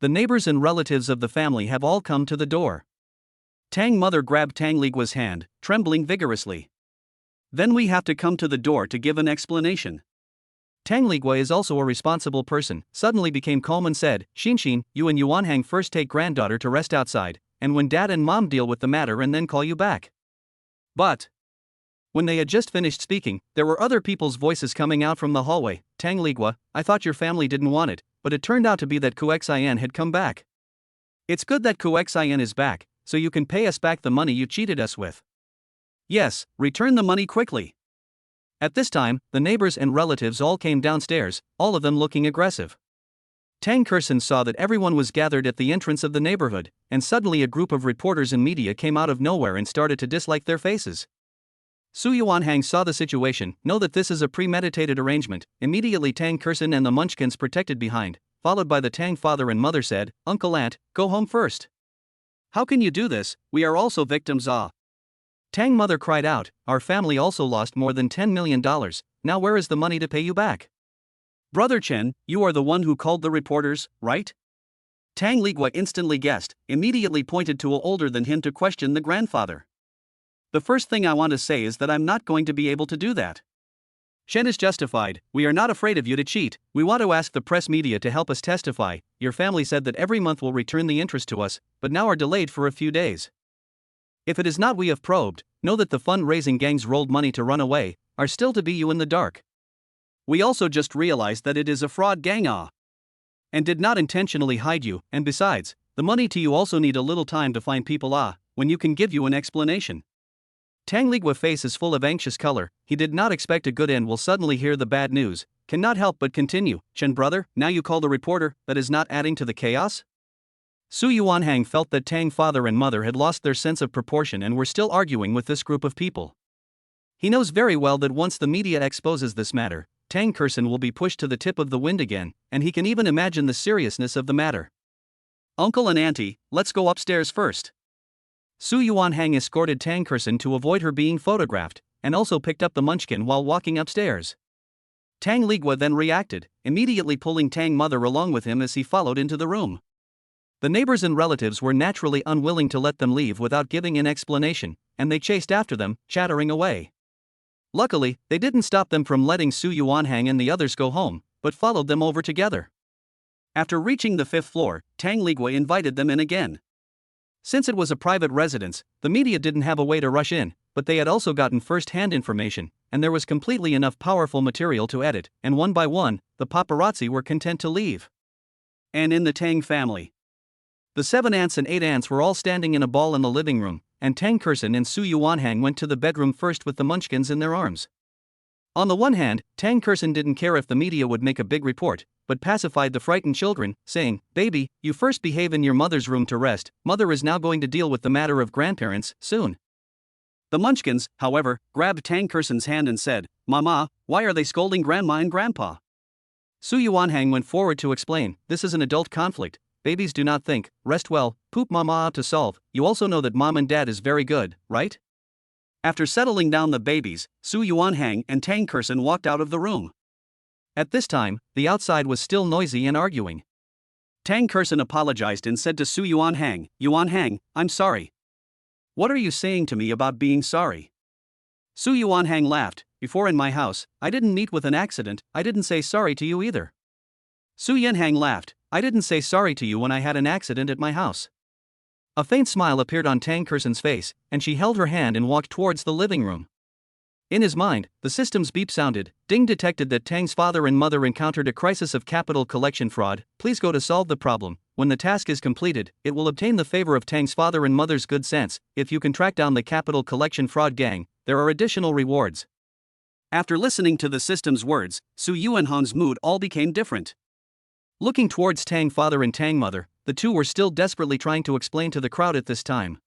The neighbors and relatives of the family have all come to the door. Tang mother grabbed Tang Ligua's hand, trembling vigorously. Then we have to come to the door to give an explanation. Tang Ligua is also a responsible person, suddenly became calm and said, Xin, you and Yuanhang first take granddaughter to rest outside, and when dad and mom deal with the matter and then call you back. But when they had just finished speaking, there were other people's voices coming out from the hallway. Tang Ligua, I thought your family didn't want it, but it turned out to be that Kexin had come back. It's good that Kexin is back, so you can pay us back the money you cheated us with. Yes, return the money quickly. At this time, the neighbors and relatives all came downstairs, all of them looking aggressive. Tang Kexin saw that everyone was gathered at the entrance of the neighborhood, and suddenly a group of reporters and media came out of nowhere and started to dislike their faces. Su Yuanhang saw the situation, know that this is a premeditated arrangement. Immediately Tang Kexin and the munchkins protected behind, followed by the Tang father and mother said, Uncle Aunt, go home first. How can you do this, we are also victims Tang mother cried out, our family also lost more than $10 million, now where is the money to pay you back? Brother Chen, you are the one who called the reporters, right? Tang Ligua instantly guessed, immediately pointed to older than him to question the grandfather. The first thing I want to say is that I'm not going to be able to do that. Chen is justified, we are not afraid of you to cheat, we want to ask the press media to help us testify, your family said that every month will return the interest to us, but now are delayed for a few days. If it is not we have probed, know that the fundraising gangs rolled money to run away, are still to be you in the dark. We also just realized that it is a fraud gang and did not intentionally hide you, and besides, the money to you also need a little time to find people when you can give you an explanation. Tang Ligua's face is full of anxious color, he did not expect a good end will suddenly hear the bad news, cannot help but continue, Chen brother, now you call the reporter, that is not adding to the chaos? Su Yuanhang felt that Tang father and mother had lost their sense of proportion and were still arguing with this group of people. He knows very well that once the media exposes this matter, Tang Kexin will be pushed to the tip of the wind again, and he can even imagine the seriousness of the matter. Uncle and auntie, let's go upstairs first. Su Yuanhang escorted Tang Kexin to avoid her being photographed, and also picked up the munchkin while walking upstairs. Tang Ligua then reacted, immediately pulling Tang mother along with him as he followed into the room. The neighbors and relatives were naturally unwilling to let them leave without giving an explanation, and they chased after them, chattering away. Luckily, they didn't stop them from letting Su Yuanhang and the others go home, but followed them over together. After reaching the 5th floor, Tang Ligua invited them in again. Since it was a private residence, the media didn't have a way to rush in, but they had also gotten first-hand information, and there was completely enough powerful material to edit, and one by one, the paparazzi were content to leave. And in the Tang family, the 7 aunts and 8 aunts were all standing in a ball in the living room, and Tang Kexin and Su Yuanhang went to the bedroom first with the munchkins in their arms. On the one hand, Tang Kexin didn't care if the media would make a big report, but pacified the frightened children, saying, "Baby, you first behave in your mother's room to rest, mother is now going to deal with the matter of grandparents, soon." The munchkins, however, grabbed Tang Kexin's hand and said, "Mama, why are they scolding grandma and grandpa?" Su Yuanhang went forward to explain, "This is an adult conflict, babies do not think, rest well, poop mama to solve, you also know that mom and dad is very good, right?" After settling down the babies, Su Yuanhang and Tang Kexin walked out of the room. At this time, the outside was still noisy and arguing. Tang Kexin apologized and said to Su Yuanhang, "Yuanhang, I'm sorry." "What are you saying to me about being sorry?" Su Yuanhang laughed, "Before in my house, I didn't meet with an accident, I didn't say sorry to you either." Su Yuanhang laughed, "I didn't say sorry to you when I had an accident at my house." A faint smile appeared on Tang Kexin's face, and she held her hand and walked towards the living room. In his mind, the system's beep sounded. Ding detected that Tang's father and mother encountered a crisis of capital collection fraud. Please go to solve the problem. When the task is completed, it will obtain the favor of Tang's father and mother's good sense. If you can track down the capital collection fraud gang, there are additional rewards. After listening to the system's words, Su Yuanhang's mood all became different. Looking towards Tang father and Tang mother, the two were still desperately trying to explain to the crowd at this time.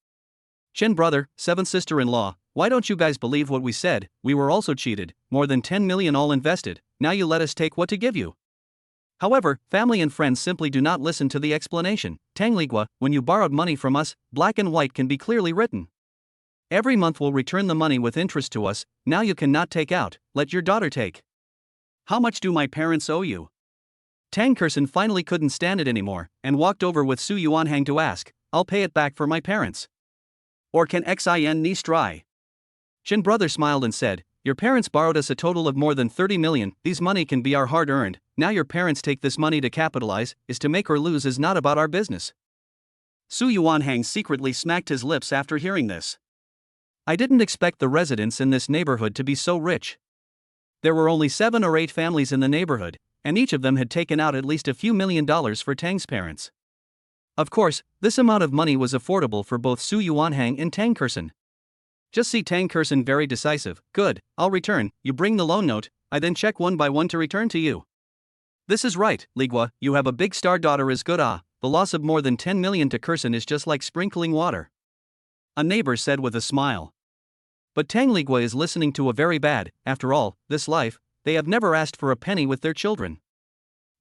"Chen brother, 7th sister-in-law, why don't you guys believe what we said? We were also cheated, more than 10 million all invested, now you let us take what to give you." However, family and friends simply do not listen to the explanation. "Tang Ligua, when you borrowed money from us, black and white can be clearly written. Every month we'll return the money with interest to us, now you cannot take out, let your daughter take." "How much do my parents owe you?" Tang Kexin finally couldn't stand it anymore, and walked over with Su Yuanhang to ask, "I'll pay it back for my parents. Or can Xin ni stry?" Chen brother smiled and said, "Your parents borrowed us a total of more than 30 million, these money can be our hard-earned, now your parents take this money to capitalize, is to make or lose is not about our business." Su Yuanhang secretly smacked his lips after hearing this. "I didn't expect the residents in this neighborhood to be so rich. There were only 7 or 8 families in the neighborhood, and each of them had taken out at least a few $1,000,000 for Tang's parents. Of course, this amount of money was affordable for both Su Yuanhang and Tang Kexin. Just see Tang Kexin very decisive, "Good, I'll return, you bring the loan note, I then check one by one to return to you." "This is right, Ligua, you have a big star daughter is good the loss of more than 10 million to Kexin is just like sprinkling water," a neighbor said with a smile. But Tang Ligua is listening to a very bad, after all, this life, they have never asked for a penny with their children.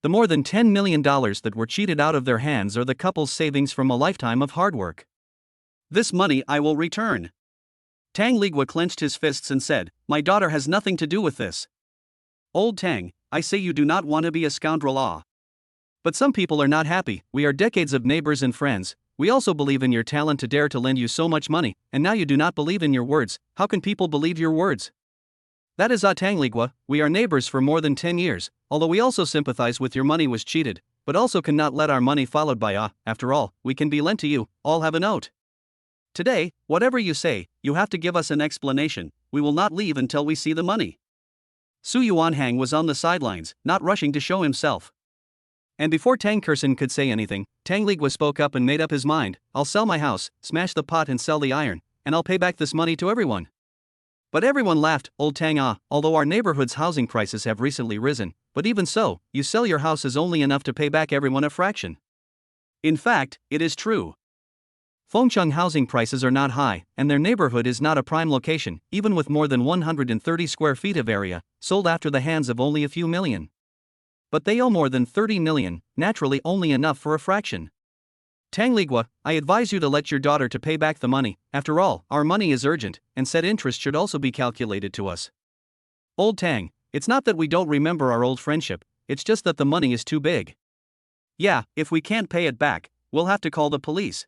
The more than $10 million that were cheated out of their hands are the couple's savings from a lifetime of hard work. "This money I will return." Tang Ligua clenched his fists and said, "My daughter has nothing to do with this. Old Tang, I say you do not want to be a scoundrel But some people are not happy, we are decades of neighbors and friends, we also believe in your talent to dare to lend you so much money, and now you do not believe in your words, how can people believe your words?" "That is Tang Ligua, we are neighbors for more than 10 years, although we also sympathize with your money was cheated, but also cannot let our money followed by after all, we can be lent to you, all have a note. Today, whatever you say, you have to give us an explanation, we will not leave until we see the money." Su Yuanhang was on the sidelines, not rushing to show himself. And before Tang Kexin could say anything, Tang Ligua spoke up and made up his mind, "I'll sell my house, smash the pot and sell the iron, and I'll pay back this money to everyone." But everyone laughed, "Old Tang although our neighborhood's housing prices have recently risen, but even so, you sell your house is only enough to pay back everyone a fraction. In fact, it is true. Fengcheng housing prices are not high, and their neighborhood is not a prime location, even with more than 130 square feet of area, sold after the hands of only a few million. But they owe more than 30 million, naturally only enough for a fraction. Tang Ligua, I advise you to let your daughter to pay back the money, after all, our money is urgent, and said interest should also be calculated to us. Old Tang, it's not that we don't remember our old friendship, it's just that the money is too big. Yeah, if we can't pay it back, we'll have to call the police.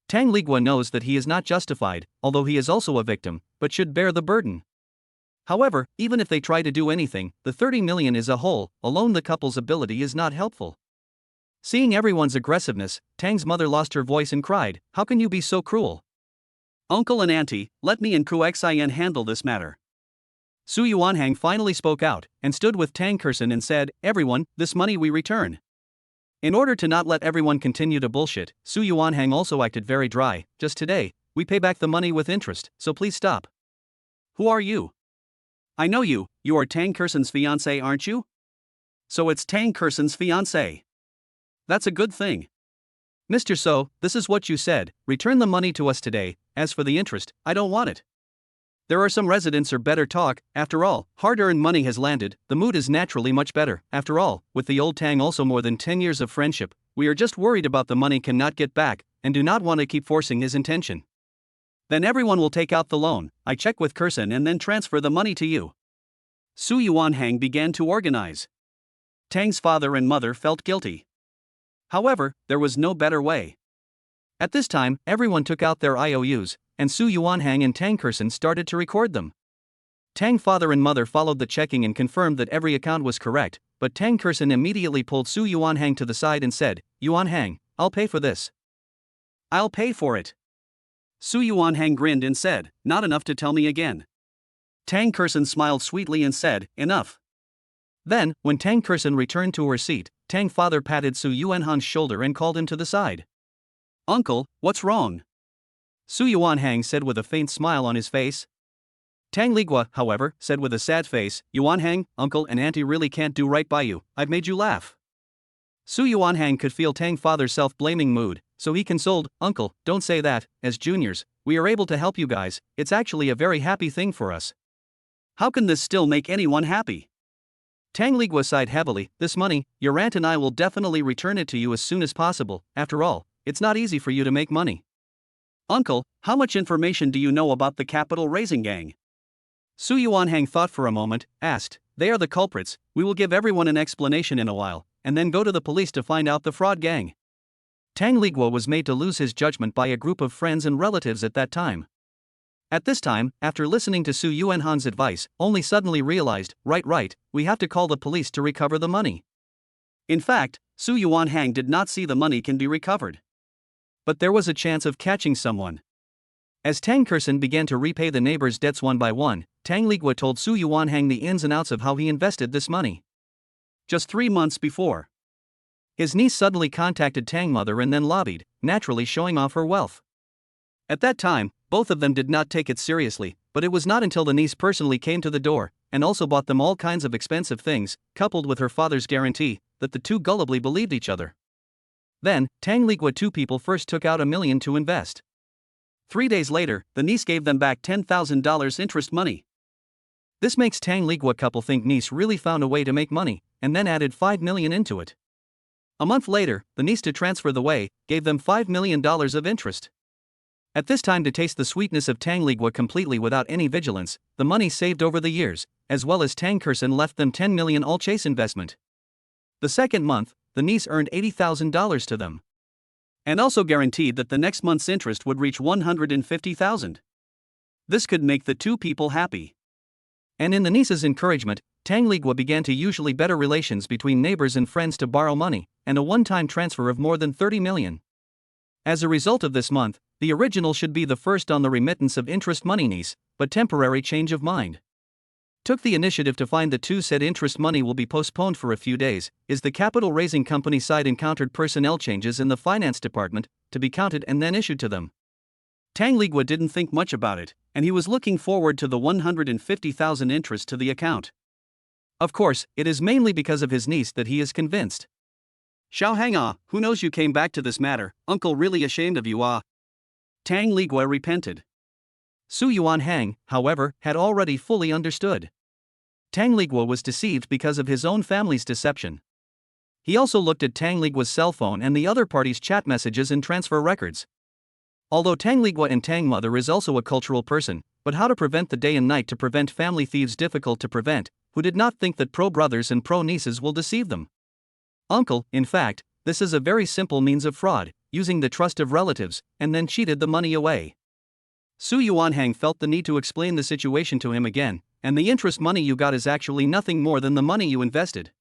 Tang Ligua knows that he is not justified, although he is also a victim, but should bear the burden. However, even if they try to do anything, the 30 million as a whole, alone the couple's ability is not helpful. Seeing everyone's aggressiveness, Tang's mother lost her voice and cried, "How can you be so cruel? Uncle and auntie, let me and Kexin handle this matter." Su Yuanhang finally spoke out, and stood with Tang Kexin and said, "Everyone, this money we return." In order to not let everyone continue to bullshit, Su Yuanhang also acted very dry. "Just today, we pay back the money with interest, so please stop." "Who are you?" "I know you are Tang Kexin's fiancé, aren't you?" "So it's Tang Kexin's fiancé. That's a good thing." "Mr. So, this is what you said, return the money to us today. As for the interest, I don't want it. There are some residents or better talk. After all, hard-earned money has landed, the mood is naturally much better. After all, with the old Tang also more than 10 years of friendship, we are just worried about the money cannot get back, and do not want to keep forcing his intention. Then everyone will take out the loan, I check with Kexin and then transfer the money to you." Su Yuanhang began to organize. Tang's father and mother felt guilty. However, there was no better way. At this time, everyone took out their IOUs, and Su Yuanhang and Tang Kexin started to record them. Tang father and mother followed the checking and confirmed that every account was correct, but Tang Kexin immediately pulled Su Yuanhang to the side and said, "Yuanhang, I'll pay for this." "I'll pay for it." Su Yuanhang grinned and said, "Not enough to tell me again." Tang Kexin smiled sweetly and said, "Enough." Then, when Tang Kexin returned to her seat, Tang father patted Su Yuanhang's shoulder and called him to the side. "Uncle, what's wrong?" Su Yuanhang said with a faint smile on his face. Tang Ligua, however, said with a sad face, "Yuanhang, uncle and auntie really can't do right by you, I've made you laugh." Su Yuanhang could feel Tang father's self-blaming mood, so he consoled, "Uncle, don't say that, as juniors, we are able to help you guys, it's actually a very happy thing for us." "How can this still make anyone happy?" Tang Ligua sighed heavily, "This money, your aunt and I will definitely return it to you as soon as possible. After all, it's not easy for you to make money." "Uncle, how much information do you know about the capital raising gang?" Su Yuanhang thought for a moment, asked, "They are the culprits, we will give everyone an explanation in a while, and then go to the police to find out the fraud gang." Tang Ligua was made to lose his judgment by a group of friends and relatives at that time. At this time, after listening to Su Yuanhang's advice, only suddenly realized, right, we have to call the police to recover the money. In fact, Su Yuanhang did not see the money can be recovered. But there was a chance of catching someone. As Tang Kexin began to repay the neighbors' debts one by one, Tang Ligua told Su Yuanhang the ins and outs of how he invested this money. Just 3 months before, his niece suddenly contacted Tang mother and then lobbied, naturally showing off her wealth. At that time, both of them did not take it seriously, but it was not until the niece personally came to the door, and also bought them all kinds of expensive things, coupled with her father's guarantee, that the two gullibly believed each other. Then, Tang Ligua two people first took out $1 million to invest. 3 days later, the niece gave them back $10,000 interest money. This makes Tang Ligua couple think niece really found a way to make money, and then added $5 million into it. A month later, the niece to transfer the way, gave them $5 million of interest. At this time to taste the sweetness of Tang Ligua completely without any vigilance, the money saved over the years, as well as Tang Kexin left them $10 million all chase investment. The second month, the niece earned $80,000 to them. And also guaranteed that the next month's interest would reach $150,000. This could make the two people happy. And in the niece's encouragement, Tang Ligua began to usually better relations between neighbors and friends to borrow money, and a one-time transfer of more than $30 million. As a result of this month, the original should be the first on the remittance of interest money niece, but temporary change of mind. Took the initiative to find the two said interest money will be postponed for a few days, is the capital raising company side encountered personnel changes in the finance department, to be counted and then issued to them. Tang Ligua didn't think much about it, and he was looking forward to the $150,000 interest to the account. Of course, it is mainly because of his niece that he is convinced. "Xiao Hang who knows you came back to this matter, uncle really ashamed of you Tang Ligua repented. Su Yuanhang, however, had already fully understood. Tang Ligua was deceived because of his own family's deception. He also looked at Tang Ligua's cell phone and the other party's chat messages and transfer records. Although Tang Ligua and Tang mother is also a cultural person, but how to prevent the day and night to prevent family thieves difficult to prevent, who did not think that pro brothers and pro nieces will deceive them. Uncle, in fact, this is a very simple means of fraud, using the trust of relatives, and then cheated the money away. Su Yuanhang felt the need to explain the situation to him again, and the interest money you got is actually nothing more than the money you invested.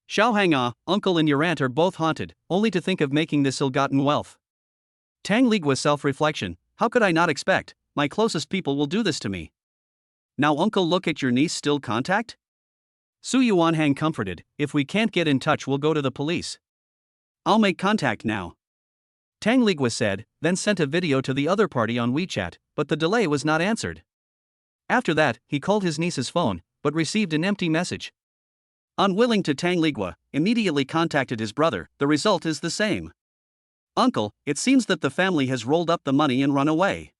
Xiao Hang uncle and your aunt are both haunted, only to think of making this ill-gotten wealth. Tang Ligwa's self-reflection, how could I not expect, my closest people will do this to me. Now uncle, look at your niece, still contact? Su Yuanhang comforted, if we can't get in touch we'll go to the police. I'll make contact now. Tang Ligwa said, then sent a video to the other party on WeChat, but the delay was not answered. After that, he called his niece's phone, but received an empty message. Unwilling to, Tang Ligwa immediately contacted his brother, the result is the same. Uncle, it seems that the family has rolled up the money and run away.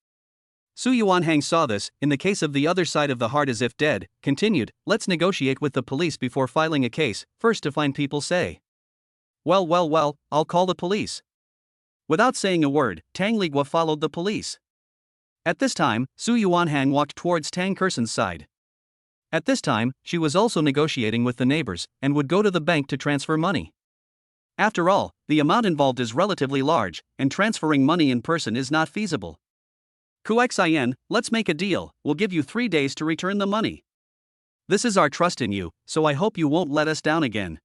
Su Yuanhang saw this, in the case of the other side of the heart as if dead, continued, let's negotiate with the police before filing a case, first to find people say. Well, I'll call the police. Without saying a word, Tang Ligwa followed the police. At this time, Su Yuanhang walked towards Tang Kexin's side. At this time, she was also negotiating with the neighbors, and would go to the bank to transfer money. After all, the amount involved is relatively large, and transferring money in person is not feasible. Kexin, let's make a deal, we'll give you 3 days to return the money. This is our trust in you, so I hope you won't let us down again.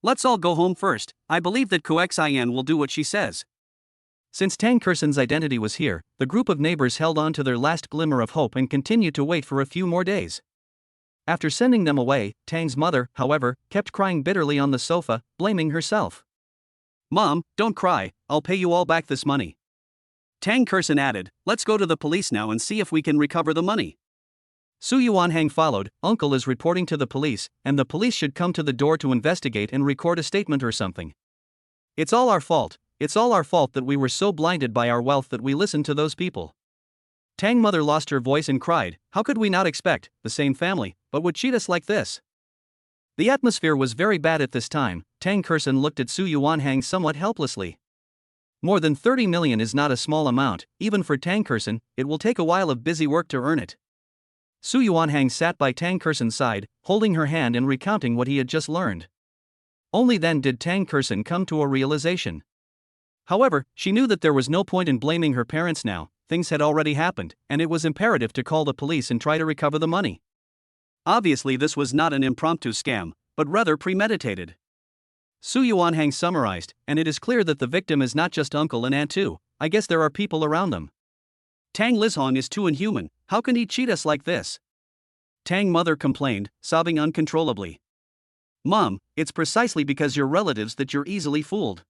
Let's all go home first, I believe that Kexin will do what she says. Since Tang Kexin's identity was here, the group of neighbors held on to their last glimmer of hope and continued to wait for a few more days. After sending them away, Tang's mother, however, kept crying bitterly on the sofa, blaming herself. Mom, don't cry, I'll pay you all back this money. Tang Kexin added, let's go to the police now and see if we can recover the money. Su Yuanhang followed, uncle is reporting to the police, and the police should come to the door to investigate and record a statement or something. It's all our fault that we were so blinded by our wealth that we listened to those people. Tang mother lost her voice and cried, how could we not expect, the same family, but would cheat us like this? The atmosphere was very bad at this time. Tang Kexin looked at Su Yuanhang somewhat helplessly. More than 30 million is not a small amount, even for Tang Kexin, it will take a while of busy work to earn it. Su Yuanhang sat by Tang Kexin's side, holding her hand and recounting what he had just learned. Only then did Tang Kexin come to a realization. However, she knew that there was no point in blaming her parents now, things had already happened, and it was imperative to call the police and try to recover the money. Obviously this was not an impromptu scam, but rather premeditated. Su Yuanhang summarized, and it is clear that the victim is not just uncle and aunt too, I guess there are people around them. Tang Lizhong is too inhuman, how can he cheat us like this? Tang mother complained, sobbing uncontrollably. Mom, it's precisely because you're relatives that you're easily fooled.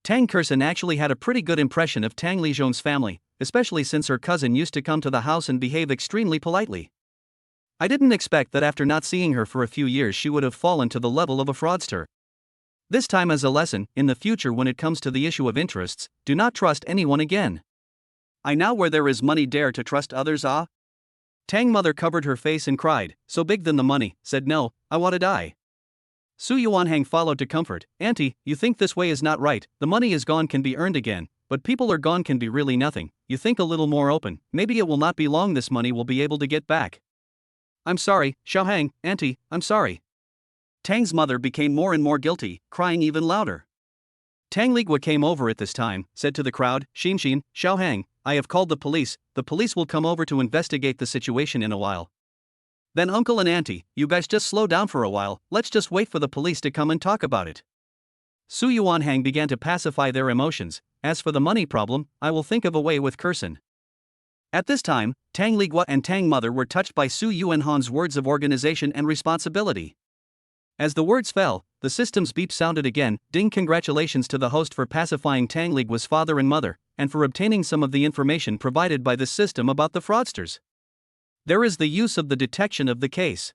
Tang Kexin actually had a pretty good impression of Tang Lizhong's family, especially since her cousin used to come to the house and behave extremely politely. I didn't expect that after not seeing her for a few years she would have fallen to the level of a fraudster. This time as a lesson, in the future when it comes to the issue of interests, do not trust anyone again. I now where there is money dare to trust others Tang mother covered her face and cried, so big than the money, said no, I want to die. Su Yuanhang followed to comfort, Auntie, you think this way is not right, the money is gone can be earned again, but people are gone can be really nothing, you think a little more open, maybe it will not be long this money will be able to get back. I'm sorry, Xiaohang, Auntie, I'm sorry. Tang's mother became more and more guilty, crying even louder. Tang Ligwa came over at this time, said to the crowd, Xinxin, Xiaohang, I have called the police will come over to investigate the situation in a while. Then uncle and auntie, you guys just slow down for a while, let's just wait for the police to come and talk about it. Su Yuanhang began to pacify their emotions, as for the money problem, I will think of a way with Kexin. At this time, Tang Ligwa and Tang mother were touched by Su Yuanhang's words of organization and responsibility. As the words fell, the system's beep sounded again, ding congratulations to the host for pacifying Tang Ligwa's father and mother, and for obtaining some of the information provided by the system about the fraudsters. There is the use of the detection of the case.